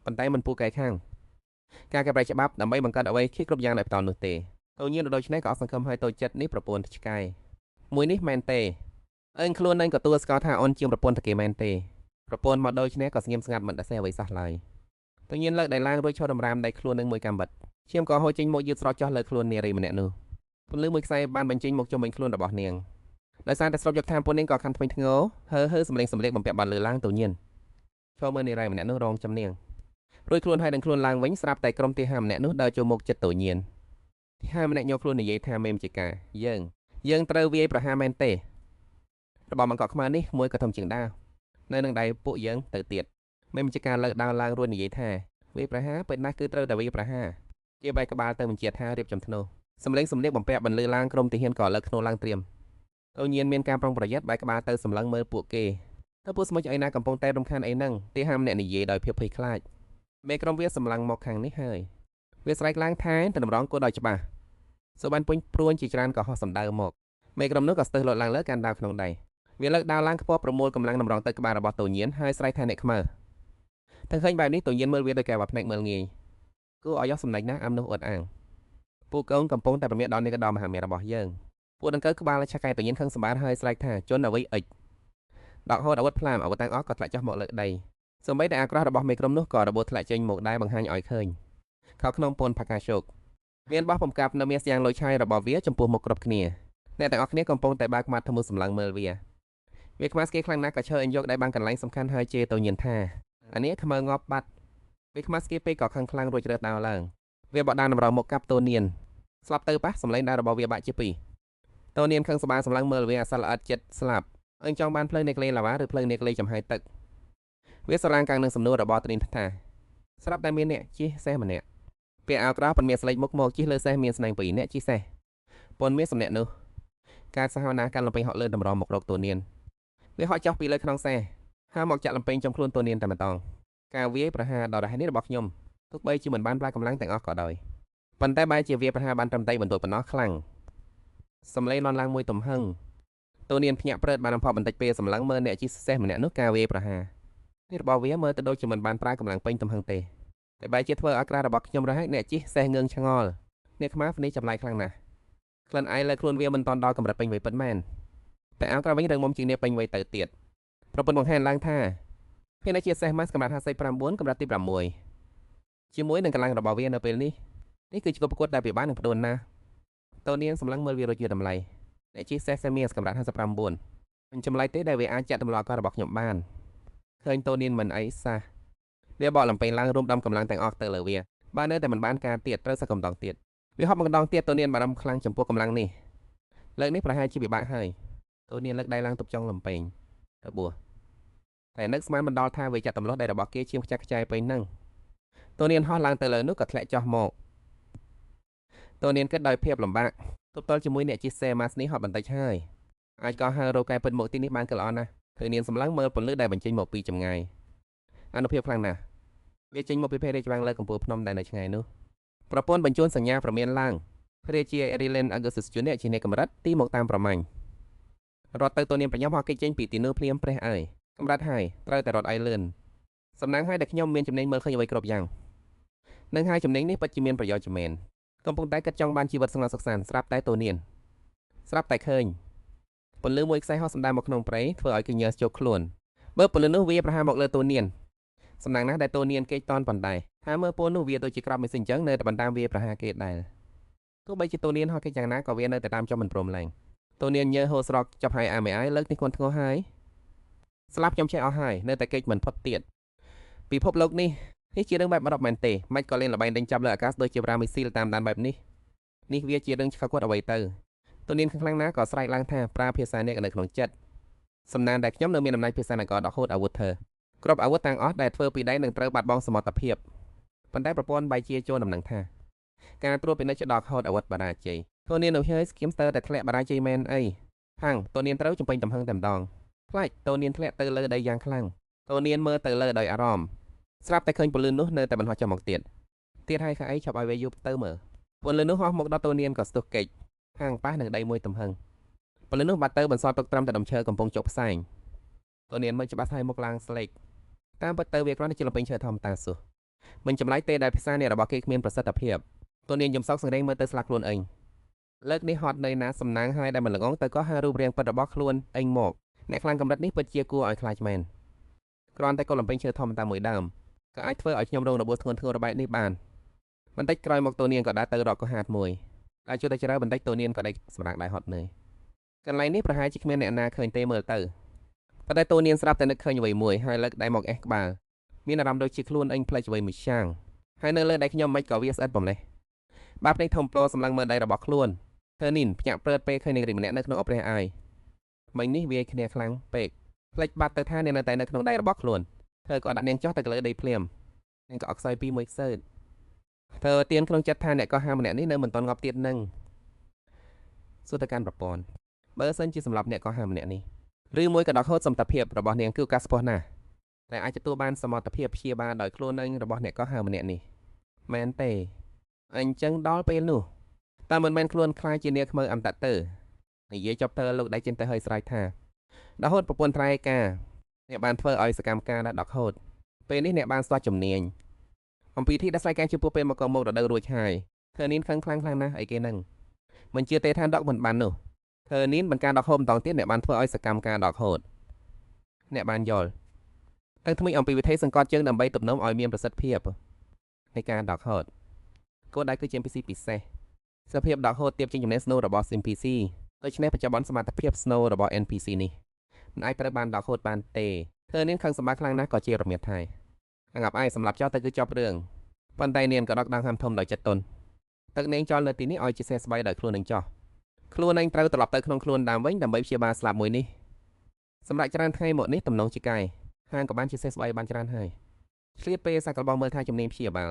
ប៉ុន្តែមិនពូកែខាងការកែប្រែច្បាប់ដើម្បីបង្កើតអ្វីជាគ្រប់យ៉ាងដោយផ្ទាល់នោះទេតូញៀនដូច្នេះក៏អត់សង្ឃឹមឲ្យតូចចិត្តនេះប្រព័ន្ធឆ្កែមួយនេះមែនទេអើងខ្លួននឹងក៏ទួលស្គាល់ថាអូនជាប្រព័ន្ធតាគេមែនទេប្រព័ន្ធមកដូចនេះក៏ស្ងៀមស្ងាត់មិនដែលសេះអ្វីសោះឡើយតូញៀនលើកដៃឡើងរួចឈរដំរាមដៃខ្លួននឹងមួយកាំបិតឈាមក៏ហូរចេញមកយឺតស្រស់ចុះលើខ្លួននារីម្នាក់នោះពន្លឺមួយខ្សែបានបញ្ចេញមកជុំវិញខ្លួនរបស់នាងដោយសារតែស្រូបយកថាពួកនាងក៏ខាន់ធ្មេញធ្ងរហើសម្លេងបំពាក់បាត់លើឡើងតូញៀនឈរមើលនារីម្នាក់នោះរងចំនាងរួចខ្លួនហើយនឹងខ្លួនឡើងវិញស្រាប់តែក្រុមទាហានម្នាក់នោះដើរចូលមកចិត្តតូញៀនទាហានម្នាក់ញ័រខ្លួននិយាយថាមេមជាការយើងត្រូវវាយប្រហារមែនទេរបស់បង្កក់ខ្មៅនេះមួយក៏ធំជាងដាវនៅនឹងដៃពួកយើងទៅទៀតមេមជាការលើកដាវឡើងរួចនិយាយថាវាយប្រហារពេលណាស់គឺត្រូវតែវាយប្រហារជាបែកក្បាលទៅបញ្ជាថារៀបចំធ្នូសម្លេងបំពាក់បន្លឺឡើងក្រុមទាហានក៏លើកធ្នូឡើងត្រៀមតូញៀនមានការប្រុងប្រយ័ត្នបែកក្បាលទៅសម្លឹងមើលពួកគេតើពួកស្មុជអីណាកំពុងតែរំខានអីហ្នឹងទាហានម្នាក់និយាយដោយភាពភ័យខ្លាចមេក្រុមវាសម្លឹងមកខាងនេះហើយវាស្រែកឡើងថាទៅតម្រង់គោលដោយច្បាស់សូបានពុញព្រួញជាច្រើនក៏ហោះសម្ដៅមកមេក្រុមនោះក៏ស្ទើរលោតឡើងលើកាន់ដាវក្នុងដៃវាលើកដាវឡើងខ្ពស់ប្រមូលកម្លាំងតម្រង់ទៅក្បាលរបស់តូញៀនហើយស្រែកថាអ្នកខ្មៅតែឃើញបែបនេះតូញៀនមើលវាដោយការបាក់ភ្នែកមើលងាយគួរឲ្យយកសម្ដេចណាស់អាំនោះអត់អាងពួកកូនកំពុងតែប្រមាថដល់នេះក៏ដល់មហាមេរបស់យើងពួកដង្កូវក្បាលឆាកែតូញៀនខឹងសម្បារហើយស្រែកថាជន់អ្វីអិចដកហូតអាវុធផ្លាមអាវុធទាំងអស់ក៏ធ្លាក់ចុះមកលើដីសូម្បីតែអាក្រោះរបស់មេក្រុមនោះក៏របួសធ្លាក់ចេញមកដែរបង្ហាញឲ្យឃើញខោក្នុងពន្ធផាកាជោគមានបោះបំកាប់នៅមាសយ៉ាងលុយឆាយរបស់វាចំពោះមុខគ្រប់គ្នាអ្នកទាំងអស់គ្នាកំពុងតែបើកមាត់ធ្មូសម្លឹងមើលវាខ្មាស់ស្គីខ្លាំងណាស់ក៏ឈើអញយកដៃបានកន្លែងសំខាន់ហើយជេរតូញៀនថាអានេះខ្មៅងាប់បាត់វាខ្មាស់ស្គីពេកក៏ខឹងខ្លាំងរួចជ្រើសដើរឡើងវាបដដានតម្រង់មកកាប់តូនៀនស្លាប់ទៅប៉ះសម្លេងដើររបស់វាបាក់ជាពីរតូនៀនខឹងសម្បារសម្លឹងមើលវាអាសល្អិតចិត្តស្លាប់អញចង់បានផ្លូវនេក្លេឡាវ៉ាឬផ្លូវនេក្លេចំហាយទឹកវាស្រឡាងកាំងនឹងសំណួររបស់តនីនថាស្រាប់តែមានអ្នកជិះសេះម្នាក់ពាក់អាវក្រៅប៉ុនមានស្លេកមុខមកជិះលើសេះមានស្នែងពីរអ្នកជិះសេះប៉ុនមានសម្នាក់នោះការសហណាកាន់លំពេញហក់លើតម្រង់មករកតូនៀនវាហក់ចុះពីលើក្នុងសេះហើយមកចាក់លំពេញចំខ្លួនតូនៀនតែម្ដងការវាយប្រហារដល់រហ័សនេះរបស់ខ្ញុំទោះបីជាមិនបានប្រើកម្លាំងទាំងអស់ក៏ដោយប៉ុន្តែបែរជាវាប្រហារបានត្រឹមតែបន្ទួចប៉ុណ្ណោះខ្លាំងសម្លេងលន់ឡើងមួយទំហឹងតូនៀនភ្ញាក់ព្រឺតបានបំផុសបន្តិចពេលសម្លឹងមើលអ្នកជិះសេះម្នាក់នោះការវាយប្រហារនេះរបស់វាមើលទៅដូចជាមិនបានប្រើកម្លាំងពេញទំហឹងទេតែបែរជាធ្វើឲ្យក្រារបស់ខ្ញុំរហ័សអ្នកជិះសេះងើងឆ្ងល់អ្នកខ្មាស់នេះចម្លែកខ្លាំងណាស់ក្លិនអៃលើខ្លួនវាមិនតាន់ដល់កម្រិតពេញវ័យពិតមែនតែអាវក្រៅវិញរឹងមុំជាងអ្នកពេញវ័យទៅទៀតប្រពន្ធបង្ហាញឡើងថាភានជាសេះម៉ាស់កម្រិត59កម្រិតទី6ជាមួយនឹងកម្លាំងរបស់វានៅពេលនេះគឺជាប្រកួតដែលពិបាកនឹងបដូរណាតូនៀងសម្លឹងមើលវារួចជាតម្លៃអ្នកជិះសេះសេមៀសកម្រិត59មិនចម្លែកទេដែលវាអាចចាក់ទម្លាប់ការរបស់ខ្ញុំបានឃើញតូនៀងមិនអីសះវាបកលំពេងឡើងរួមដំកម្លាំងទាំងអស់ទៅលើវាបើនៅតែមិនបានការទៀតត្រូវសឹកកំដងទៀតវាហប់ម្ដងទៀតតូនៀងបារម្ភខ្លាំងចំពោះកម្លាំងនេះលើកនេះប្រហែលជាពិបាកហើយតូនៀងលើកដៃឡើងទប់ចុងលំពេងទៅបួសតែនឹកស្មានមិនដល់ថាវាចាក់ទម្លាស់ដៃរបស់គេឈាមខ្ចាស់ខ្ចាយពេញហ្នឹងតូនៀងហោះឡើងទៅលើនោះក៏ធ្លាក់ចុះមកតូនៀងគិតដោយភាពលំបាកទប់ទល់ជាមួយអ្នកជិះសេម៉ាស់នេះហត់បន្តិចហើយ អាចក៏ហៅរកកែពិតមកទីនេះបានក៏ល្អណាស់ធ្វើនាងសម្លឹងមើលពន្លឺដែលបញ្ចេញមកពីចម្ងាយអនុភាពខ្លាំងណាស់វាចេញមកពីភេររាជវាំងលើកំពូលភ្នំដែលនៅឆ្ងាយនោះប្រពន្ធបញ្ជូនសញ្ញាប្រមានឡើងព្រះរាជា Aurelian Augustus Junior ជាអ្នកកម្រិតទីមកតាមប្រមាញ់រត់ទៅទូនាងប្រញាប់ហោះគេចចេញពីទីនោះភ្លាមព្រះអើយកម្រិតហើយត្រូវតែរត់ឲ្យលឿនសំណាងឲ្យតែខ្ញុំមានចំណេញមើលឃើញអ្វីគ្រប់យ៉ាងនឹងហើយចំណេញនេះពិតជាមានប្រយោជន៍មែនកំពុងតែគិតចង់បានជីវិតស្ងប់សុខសាន្តស្រាប់តែទូនាងស្រាប់តែឃើញពន្លឺមួយខ្សែហោះសម្ដៅមកក្នុងព្រៃធ្វើឲ្យគេញើសជោគខ្លួនបើពន្លឺនោះវាប្រហារមកលើទូនាងសំណាងណាស់ដែលទូនាងគេចតនប៉ុណ្ណេះថាមើលពូននោះវាដូចជាក្របមេស៊ីនចឹងនៅតែបន្តតាមវាប្រហារគេដែរទោះបីជាទូនាងហោះគេយ៉ាងណាក៏វានៅតែតាមចំមិនព្រមឡើងទូនាងញើសហូរស្រកចាប់ហើយអាមេអាយលើកនេះគាត់ធ្ងោហើយស្លាប់ខ្ញុំចេះអស់ហើយនៅតែគេចមិនផុតទៀតពិភពលោកនេះជារឿងបែប10មែនទេមិនក៏លេងល្បែងដេញចាប់លើអាកាសដូចជាប្រាមីស៊ីលតាមដានបែបនេះវាជារឿងឆ្កឹកគាត់អ្វីទៅទូនាងខ្លាំងណាស់ក៏ស្រែកឡើងថាប្រើភាសាអ្នកនៅក្នុងចិត្តសំណាងដែលខ្ញុំនៅមានអំណាចភាសានគរដកហូតអាវុធធ្វើគ្រប់អាវុធទាំងអស់ដែលធ្វើពីដៃនឹងត្រូវបាត់បង់សមត្ថភាពប៉ុន្តែប្រព័ន្ធបែជាចូលដំណឹងថាការត្រួតពិនិត្យដកហូតអាវុធបរាជ័យទូនាងនៅហើយស្គៀមស្ទើរតែធ្លាក់បរាជ័យមែនអីហាំងទូនាងត្រូវចំពេញទំហឹងតែម្ដងខ្លាចទូនាងធ្លាក់ទៅលើដីយ៉ាងខ្លាំងទូនាងមើលទៅលើដោយអារម្មណ៍ស្រាប់តែឃើញពលឺនោះនៅតែបន្ហោះចុះមកទៀតហើយខែអីចាប់ឲ្យវាយប់ទៅមើលពលឺនោះហោះមកដល់ទូនាងក៏ស្ទុះកិច្ចហាងប៉ះនឹងដីមួយទំហឹងពលឺនោះបាត់ទៅបន្សល់ទុកត្រឹមតែដុំឈើកំពុងជោគផ្សែងទូនាងមើលច្បាស់ហើយមុខឡើងស្លេកតាមពិតទៅវាគ្រាន់តែជាលំពេញឈើធម្មតាសោះមិនចម្លែកទេដែលភាសានេះរបស់គេគ្មានប្រសិទ្ធភាពទូនាងយំសោកសង្រេងមើលទៅស្លាកខ្លួនអញលើកនេះហត់នៅណាសំណាងហើយដែលមិនល្ងងទៅក៏ហៅរូបរាងពិតរបស់ខ្លួនអញមកអ្នកខ្លាំងកម្រិតនេះពិតជាគួរឲ្យខ្លាចមែនគ្រាន់តែក៏លំពេញឈើធម្មតាមួយដើមក៏អាចធ្វើឲ្យខ្ញុំរងរបួសធ្ងន់ធ្ងរបែបនេះបានបន្តិចក្រោយមកទូនាងក៏ដើរទៅរកកោះហាតមួយតែជួយតែជ្រើបន្តិចទូនាងក៏ដេកសម្រាកដែរហត់នឿយកន្លែងនេះប្រហែលជាគ្មានអ្នកណាឃើញទេមើលទៅប៉ុន្តែទូនាងស្រាប់តែនឹកឃើញអ្វីមួយហើយលើកដៃមកអេះក្បាលមានអារម្មណ៍ដូចជាខ្លួនអញផ្លេចអ្វីមួយយ៉ាងហើយនៅលើដៃខ្ញុំមិនក៏វាស្អិតបំលេះបាបភ្នែកធំប្លោសម្លឹងមើលដៃរបស់ខ្លួនធ្វើនីនភ្ញាក់ព្រើតពេលឃើញនាងរីម្នាក់នៅក្នុងអព្រះអាយមិញនេះវាយគ្នាខ្លាំងពេកផ្លេចបាត់ទៅថានាងនៅតែនៅក្នុងដៃរបស់ខ្លួនធ្វើក៏ដាក់នាងចុះទៅលើដីភ្លាមនាងក៏អកសោយពីមួយខ្សើតធ្វើទៀនក្នុងចិត្តថាអ្នកក៏ហាម្នាក់នេះនៅមិនទាន់ងាប់ទៀតនឹងសួរទៅកាន់ប្រព័ន្ធបើសិនជាសម្រាប់អ្នកក៏ហាម្នាក់នេះឬមួយក៏ដកហូតសមត្ថភាពរបស់នាងគឺឱកាសស្ពស់ណាស់តែអាចទទួលបានសមត្ថភាពព្យាបាលដោយខ្លួនឯងរបស់អ្នកក៏ហាម្នាក់នេះមែនទេអញ្ចឹងដល់ពេលនោះតើមិនមែនខ្លួនខ្លាចជានាងខ្មៅអមតៈទៅនិយាយចប់ទៅលោកដៃចេញទៅហើយស្រែកថាដកហូតប្រពន្ធត្រែការអ្នកបានធ្វើឲ្យសកម្មការដកហូតពេលនេះអ្នកបានស្ទាត់ជំនាញអំពីទីដែលស្រែកការចំពោះពេលមកក៏មករដូវរួចហើយធ្វើនាងខ្លាំងខ្លាំងណាស់អីគេនឹងមិនជឿទេថាដកមិនបាននោះធ្វើនាងបានការដកហូតម្ដងទៀតអ្នកបានធ្វើឲ្យសកម្មការដកហូតអ្នកបានយល់ទៅថ្មីអំពីវិធីសង្កត់ជើងដើម្បីទំនំឲ្យមានប្រសិទ្ធភាពនៃការដកហូតគោលដៅគឺជា NPC ពិសេសសភាពដកហូតទៀបជាងចំណេះស្នូលរបស់ NPC ដូច្នេះបច្ចុប្បន្នសមត្ថភាពស្នូលរបស់ NPC នេះមិនអាចត្រូវបានដកហូតបានទេធ្វើនាងខឹងសម្បាខ្លាំងណាស់ក៏ជារមៀតថៃអាងាប់អាយសម្រាប់ចោលទៅគឺចប់រឿងប៉ុន្តែនាងក៏ដកដង្ហើមធំដោយចិត្តទន់ទឹកនាងចោលនៅទីនេះឲ្យជាសេះស្បៃដោយខ្លួននឹងចោះខ្លួនឯងត្រូវត្រឡប់ទៅក្នុងខ្លួនដើមវិញដើម្បីព្យាបាលស្លាប់មួយនេះសម្រាប់ច្រើនថ្ងៃមកនេះតំណងជាកាយហាងក៏បានជាសេះស្បៃបានច្រើនហើយឆ្លៀតពេលសាកល្បងមើលថាជំនាញព្យាបា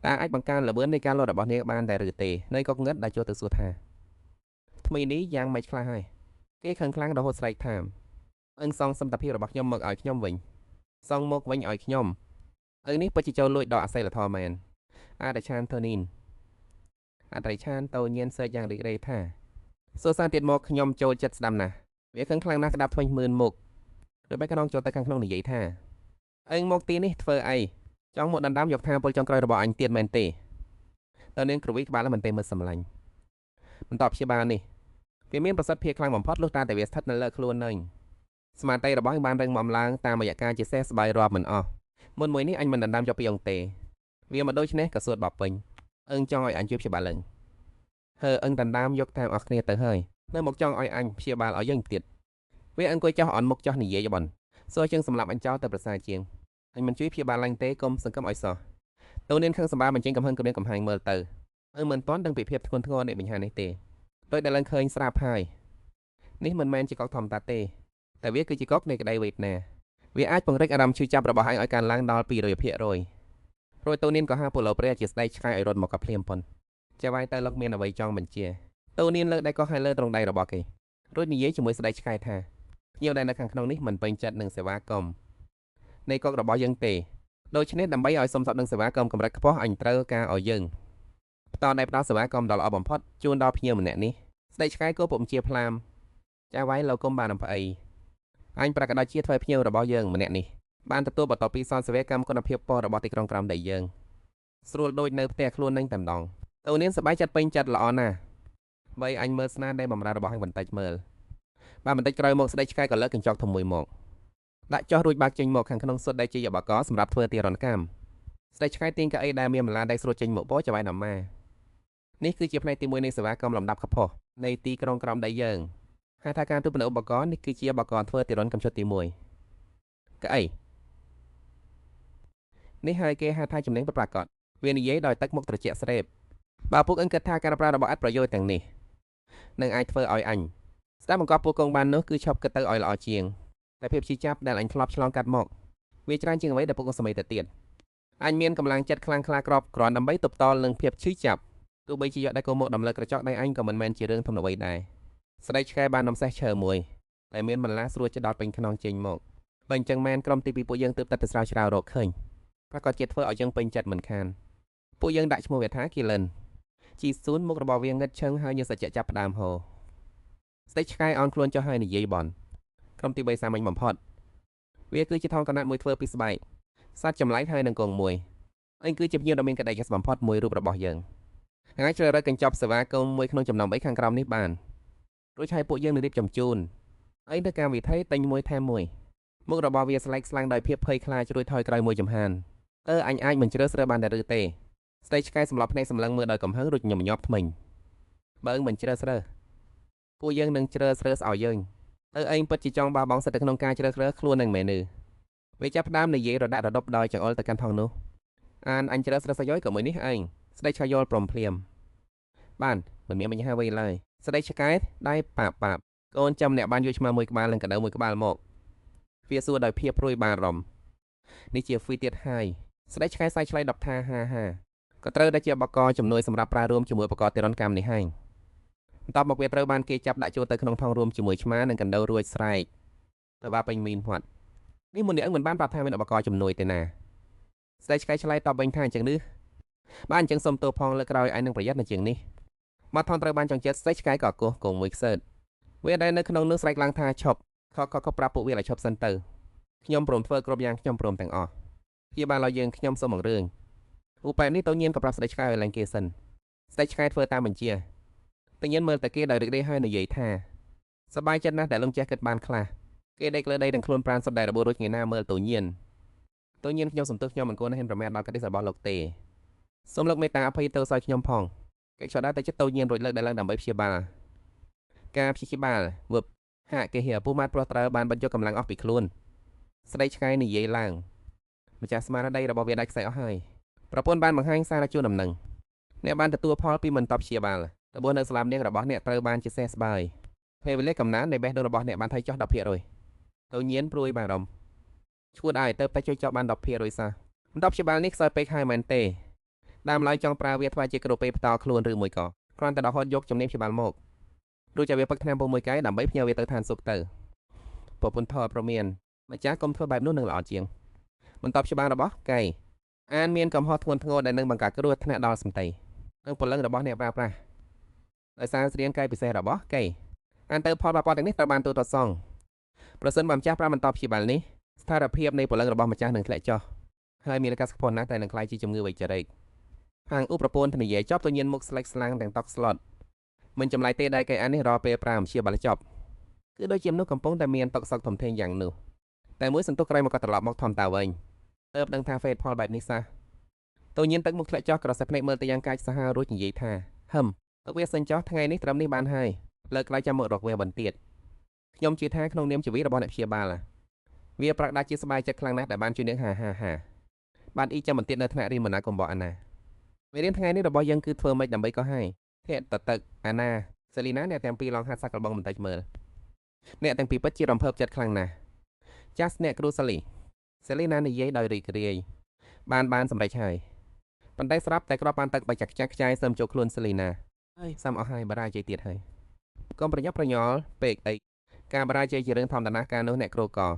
លតើអាចបង្កើនល្បឿននៃការលោតរបស់នាងបានដែរឬទេនៅក៏ងឹតដែលចូលទៅសួរថាថ្មីនេះយ៉ាងមិនខ្លះហើយគេខឹងខ្លាំងរហូតស្រែកថាអឹងសងសមត្ថភាពរបស់ខ្ញុំមកឲ្យខ្ញុំវិញសងមកវិញឲ្យខ្ញុំអឹងនេះពិតជាចូលលួចដល់អសិលធម៌មែនអរិឆានធនីនអរិឆានតូញៀនសើចយ៉ាងរីករាយថាសួរសារទៀតមកខ្ញុំចូលចិត្តស្ដាំណាស់វាខឹងខ្លាំងណាស់ក្តាប់ធ្វេញមឿនមុខដោយបែកកណ្ដងចូលទៅខាងក្នុងនិយាយថាអឹងមកទីនេះធ្វើអីចង់មកដណ្ដើមយកថាពលចុងក្រោយរបស់អញទៀតមែនទេតើនាងក្រវីក្បាលមិនទេមើលសម្លាញ់បន្តព្យាបាលនេះវាមានប្រសិទ្ធភាពខ្លាំងបំផុតលុះតែវាស្ថិតនៅលើខ្លួននឹងស្មារតីរបស់អញបានរឹងមាំឡើងតាមរយៈការជាសេះស្បៃរាប់មិនអស់មុនមួយនេះអញមិនដណ្ដើមយកពីអង្គទេវាមកដូច្នេះក៏សួតបបពេញអឹងចង់ឲ្យអញជួយព្យាបាលឡើងហើអឹងដណ្ដើមយកតាមអស់គ្នាទៅហើយនៅមកចង់ឲ្យអញព្យាបាលឲ្យយើងទៀតវាអង្គុយចោះអន់មុខចោះនិយាយបន់សួរជើងសម្រាប់អញចោលទៅប្រសើរជាងអញមិនជួយព្យាបាលឡើងទេកុំសង្កឹមឲ្យសោះតូននាងខឹងសម្បាបញ្ចេញកំហឹងគំរាមកំហែងមើលទៅមិនទាន់ដឹងពីភាពធ្ងន់ធ្ងរនៃបញ្ហានេះទេដោយដែលឡើងឃើញស្រាប់ហើយនេះមិនមែនជាកុកធម្មតាទេតែវាគឺជាកុកនៃក្តីវេទនាវាអាចពង្រីកអារម្មណ៍ឈឺចាប់របស់ឯងឲ្យកើនឡើងដល់ 200% រួចតូននាងក៏ហៅពលប្រែជាស្ដីឆ្កែឲ្យរត់មកក៏ភ្លាមប៉ុនចាវាយទៅលោកមានអ្វីចង់បញ្ជាតូននាងលើកដៃកោះឲ្យលើត្រង់ដៃរបស់គេ រួចនិយាយជាមួយស្ដេចឆ្កែថាភ្ញៀវដែលនៅខាងក្នុងនេះមិនពេញចិត្តនឹងសេវាកម្មនៃកុករបស់យើងទេដូច្នេះដើម្បីឲ្យសមស្របនឹងសេវាកម្មកម្រិតខ្ពស់អញត្រូវការឲ្យយើងផ្ដល់សេវាកម្មដ៏ល្អបំផុតជូនដល់ភ្ញៀវម្នាក់នេះស្ដេចឆ្កែក៏ពុំជាភ្លាមចាស់វាយលោកគុំបានអំផ្អីអញប្រកាសដល់ជាធ្វើភ្ញៀវរបស់យើងម្នាក់នេះបានទទួលបន្តពីសន្តិសេវាកម្មគុណភាពពណ៌របស់ទីក្រុងក្រំដីយើងស្រួលដូចនៅផ្ទះខ្លួននឹងតែម្ដងតើនាងសប្បាយចិត្តពេញចិត្តល្អណាស់បីអញមើលស្នាដៃបំរើរបស់អញបន្តិចមើលបានបន្តិចក្រោយមកស្ដេចឆ្កែក៏លើកកញ្ចក់ធំមួយមកដាក់ចុះរួចបើកចេញមកខាងក្នុងសុទ្ធដែលជាឧបករណ៍សម្រាប់ធ្វើទារុណកម្មស្ដេចឆ្កែទាញកៅអីដែលមានម្លាដៃស្រួចចេញមកពោចៅហ្វាយណាម៉ានេះគឺជាផ្នែកទី1នៃសេវាកម្មលំដាប់ខ្ពស់នៃទីក្រុងក្រំដីយើងហៅថាការទូតនៅឧបករណ៍នេះគឺជាឧបករណ៍ធ្វើទារុណកម្មជុតទី1កៅអីនេះហើយគេហៅថាចំណេញប្រកបវានិយាយដោយទឹកមុខត្រជាក់ស្រេបបើពួកអញគិតថាការប្រើរបស់អត់ប្រយោជន៍ទាំងនេះនឹងអាចធ្វើឲ្យអញស្ដាប់បង្កប់ពួកកងបាននោះគឺឈប់គិតទៅឲ្យល្អជាងតែភាពជាចាប់ដែលអញធ្លាប់ឆ្លងកាត់មកវាច្រើនជាងអ្វីដែលពួកកងសម័យទៅទៀតអញមានកម្លាំងចិត្តខ្លាំងក្លាក្របគ្រាន់ដើម្បីទប់ទល់នឹងភាពឈឺចាប់ទោះបីជាយកដៃកោមកដំណើរក្រចកដៃអញក៏មិនមែនជារឿងធំអ្វីដែរស្ដេចឆ្កែបាននំសេះឈើមួយតែមានបន្លាស្រួចចដោតពេញខ្នងចេញមកបើអញ្ចឹងមែនក្រុមទី2ពួកយើងទើបតែទៅស្រាវជ្រាវរកឃើញប្រកាសជាធ្វើឲ្យយើងពេញចិត្តមិនខានពួកយើងដាក់ឈ្មោះវាថាគីលិនជីស៊ូនមុខរបស់វាងឹតឈឹងហើយញើសសច្ចៈចាប់ផ្ដើមហូរស្ដេចឆ្កែអន់ខ្លួនចុះហើយនិយាយបនក្រុមទី3សាមញ្ញបំផុតវាគឺជាថងកណាត់មួយធ្វើពីស្បែកសត្វចម្លែកហើយនឹងកងមួយអញគឺជាភ្ញៀវដ៏មានក្តីកេះបំផុតមួយរូបរបស់យើងហើយជ្រើសរើសកញ្ចប់សេវាកម្មមួយក្នុងចំណោម3ខាងក្រោមនេះបានរួចហើយពួកយើងនឹងរៀបចំជូនអីទៅកម្មវិធីទិញមួយថែមមួយមុខរបស់វាស្លែកស្លាំងដោយភាពភ័យខ្លាចរួចថយក្រោយមួយចំហានអញអាចមិនជ្រើសរើសបានដែរឬទេស្ដេចឆ្កែសម្លប់ភ្នែកសម្លឹងមើលដោយកំហឹងរួចញញប់ថ្មិញបើមិនជ្រើសរើសពួកយើងនឹងជ្រើសរើសឲ្យយើងឯងពិតជាចង់បោះបង់សិទ្ធិក្នុងការជ្រើសរើសខ្លួននឹងមែនទេវាចាប់ផ្ដើមនិយាយរដាក់រដប់ដោយចង្អុលទៅកាន់ថងនោះអញជ្រើសរើសឲ្យក៏មួយនេះឯងស្ដេចឆ្កែយល់ព្រមភ្លាមបានមិនមានបញ្ហាអ្វីឡើយស្ដេចឆ្កែដៃប៉ាបកូនចាំអ្នកបានយកឆ្មាមួយក្បាលនិងកដៅមួយក្បាលមកវាសួរដោយភាពព្រួយបារម្ភនេះជាហ្វីទៀតហើយស្ដេចឆ្កែសាយឆ្លៃដប់ថាហាក៏ត្រូវតែជាបកកជំនួយសម្រាប់ប្រើរួមជាមួយបកកទារុណកម្មនេះហើយបន្ទាប់មកវាត្រូវបានគេចាប់ដាក់ចូលទៅក្នុងថងរួមជាមួយឆ្មានិងកណ្ដូវរួចស្រែកទៅបាពេញមីនមាត់នេះមុននេះអញមិនបានប្រាប់ថាមានឧបករណ៍ជំនួយទេណាស្ដេចឆ្កែឆ្លៃតបវិញថាអញ្ចឹងនេះបានអញ្ចឹងសុំទោសផងលើក្រោយឯងនឹងប្រយ័ត្ននៅជាងនេះមកថងត្រូវបានចង្ចិត្តស្ដេចឆ្កែក៏គោះគងមួយខ្សើតវាដែលនៅក្នុងនោះស្រែកឡើងថាឈប់ខប្រាប់ពួកវាឲ្យឈប់សិនទៅខ្ញុំព្រមធ្វើគ្រប់យ៉ាងខ្ញុំព្រមទាំងអស់ជាបានឲ្យយើងខ្ញុំសូមបង្រឿងឧបែបនេះតូញៀនក៏ប្រាប់ស្ដេចឆ្កែឲ្យឡើងគេសិនស្ដេចឆ្កែធ្វើតាមបញ្ជាតូញៀនមើលតែគេដោយរីករាយហើយនិយាយថាសប្បាយចិត្តណាស់ដែលលោកចេះគិតបានខ្លះគេដេកលើដីនឹងខ្លួនប្រាណសុទ្ធដែលរបួសរួចថ្ងៃណាមើលតូញៀនខ្ញុំសំទោសខ្ញុំមិនគួរនឹងហ៊ានប្រមាថដល់ក្តីរបស់លោកទេសូមលោកមេត្តាអភ័យទោសឲ្យខ្ញុំផងគេឆ្លដល់តែចិត្តតូញៀនរួចលើកដែលឡើងដើម្បីព្យាបាលការព្យាបាលវឹបហាក់គេហៀពូម៉ាត់ប្រុសត្រូវបានបញ្ចុះកម្លាំងអស់ពីខ្លួនស្ដេចឆ្កែនិយាយឡើងម្ចាស់ស្មារតីរបស់វាដាច់ខ្សែអស់ហើយប្រពន្ធបានបង្ហាញសារជូនដំណឹងអ្នកបានទទួលផលពីមិនតបព្យាបាលតើបើនៅស្លាប់នាងរបស់អ្នកត្រូវបានជាសេះស្បើយពេលវេលាកំណើននៃបេះដូងរបស់អ្នកបានថយចុះ 10% តូញៀនព្រួយបារម្ភឈួតឲ្យទៅតែជួយចប់បាន 10% សោះមិនតបព្យាបាលនេះខ្សោយពេកហើយមែនទេដើមឡើយចង់ប្រើវាធ្វើជាគ្រូពេទ្យផ្ទាល់ខ្លួនឬមួយក៏គ្រាន់តែដកហូតយកជំនាញព្យាបាលមករួចឲ្យវាពឹកថ្នាំពុំមួយកែដើម្បីផ្ញើវាទៅឋានសុខទៅប្រពន្ធថតប្រមានម្ចាស់កុំធ្វើបែបនោះនឹងល្អជាងបន្តព្យាបាលរបស់កែអានមានកំហុសធ្ងន់ធ្ងរដែលនឹងបង្កើតគ្រោះថ្នាក់ដល់សម្ដីនិងពលឹងរបស់អ្នកប្រើប្រាស់ដោយសារស្រៀងកែពិសេសរបស់កែអានទៅផលប៉ះពាល់ទាំងនេះត្រូវបានទូទាត់សងប្រសិនបើម្ចាស់ប្រើបន្តព្យាបាលនេះស្ថានភាពនៃពលឹងរបស់ម្ចាស់នឹងធ្លាក់ចុះហើយមានកាសខ្ពស់ណាស់តែនឹងក្លាយជាជំងឺវៃចរិកហាងឧបប្រពន្ធនិយាយចប់ទៅញៀនមុខស្លេកស្លាំងទាំងតុកស្លុតមិនចម្លែកទេដែលកែអាននេះរកពេលប្រើព្យាបាលចប់គឺដូចជាមនុស្សកំពុងតែមានតុកសក់ធំធេងយ៉ាងនោះតែមួយសន្ទុះក្រោយមកក៏ត្រឡប់មកធំតាវិញទើបដឹងថាហ្វេតផលបែបនេះសោះតូញៀនទឹកមុខធ្លាក់ចុះក្រសេះភ្នែកមើលទៅយ៉ាងកាចសាហាវរួចនិយាយថាហឹមទុកវាសិនចុះថ្ងៃនេះត្រឹមនេះបានហើយលើកក្រោយចាំមករកវាបន្ទៀតខ្ញុំជឿថាក្នុងនាមជាវីរបស់អ្នកព្យាបាលវាប្រកាសជាសប្បាយចិត្តខ្លាំងណាស់ដែលបានជួយនាងហាបានអ៊ីចាំបន្ទៀតនៅថ្នាក់រៀនបណ្ណាកំបោអាណាមេរៀនថ្ងៃនេះរបស់យើងគឺធ្វើម៉េចដើម្បីក៏ហើយធាក់តទឹកអាណាសេលីណាអ្នកទាំងពីរឡងហាត់សាក់កលបងបន្តិចមើលអ្នកទាំងពីរពិតជារំភើបចិត្តខ្លាំងណាស់ចាស់អ្នកគ្រូសេលីណានិយាយដោយរីករាយបានសម្រេចហើយប៉ុន្តែស្រាប់តែគ្រាប់បានទឹកបើចាក់ខ្ចាយសើមចូលខ្លួនសេលីណាហើយសាំអស់ហើយបារាជ័យទៀតហើយក កុំប្រញាប់ប្រញាល់ពេកអីការបរាជ័យជារឿងធម្មតាណាស់ការនោះអ្នកគ្រូក៏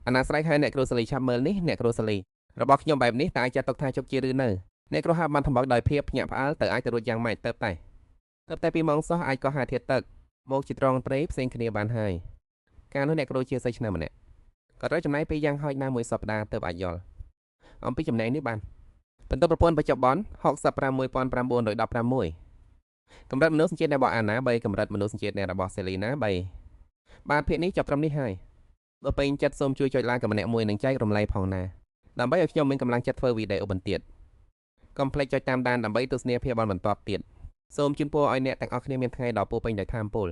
អាណាស្រ័យហើយអ្នកគ្រូសាលីឆាប់មើលនេះអ្នកគ្រូសាលីរបស់ខ្ញុំបែបនេះតើអាចចាត់ទុកថាជោគជ័យឬនៅអ្នកគ្រូហាក់បានថ្មដោយភាពភ្ញាក់ផ្អើលទៅអាចទៅរួចយ៉ាងម៉េចទៅតែពីម៉ោងសោះអាចក៏ហាធាតទឹកមកជាត្រង់ត្រីផ្សេងគ្នាបានហើយការនោះអ្នកគ្រូជាសិស្សឆ្នាំម្នាក់ក៏ត្រូវចំណាយពេលយ៉ាងហោចណាស់មួយសប្តាហ៍ទើបអាចយល់អំពីចំណែកនេះបានបន្ទាប់ប្រព័ន្ធបច្ចុប្បន្ន65916កម្រិតមនុស្សសញ្ជាតិរបស់អាណា3កម្រិតមនុស្សសញ្ជាតិរបស់សេលីណា3បាទភាគនេះចាប់ត្រឹមនេះហើយបើពេញចិត្តសូមជួយចុច like កម្នាក់មួយនិងចែករំលែកផងណាដើម្បីឲ្យខ្ញុំមានកម្លាំងចិត្តធ្វើវីដេអូបន្ទៀតកុំភ្លេចចុចតាមដានដើម្បីទស្សនាភាពបន្តបន្ទាប់ទៀតសូមជូនពរឲ្យអ្នកទាំងអស់គ្នាមានថ្ងៃដ៏ពោរពេញដោយថាមពល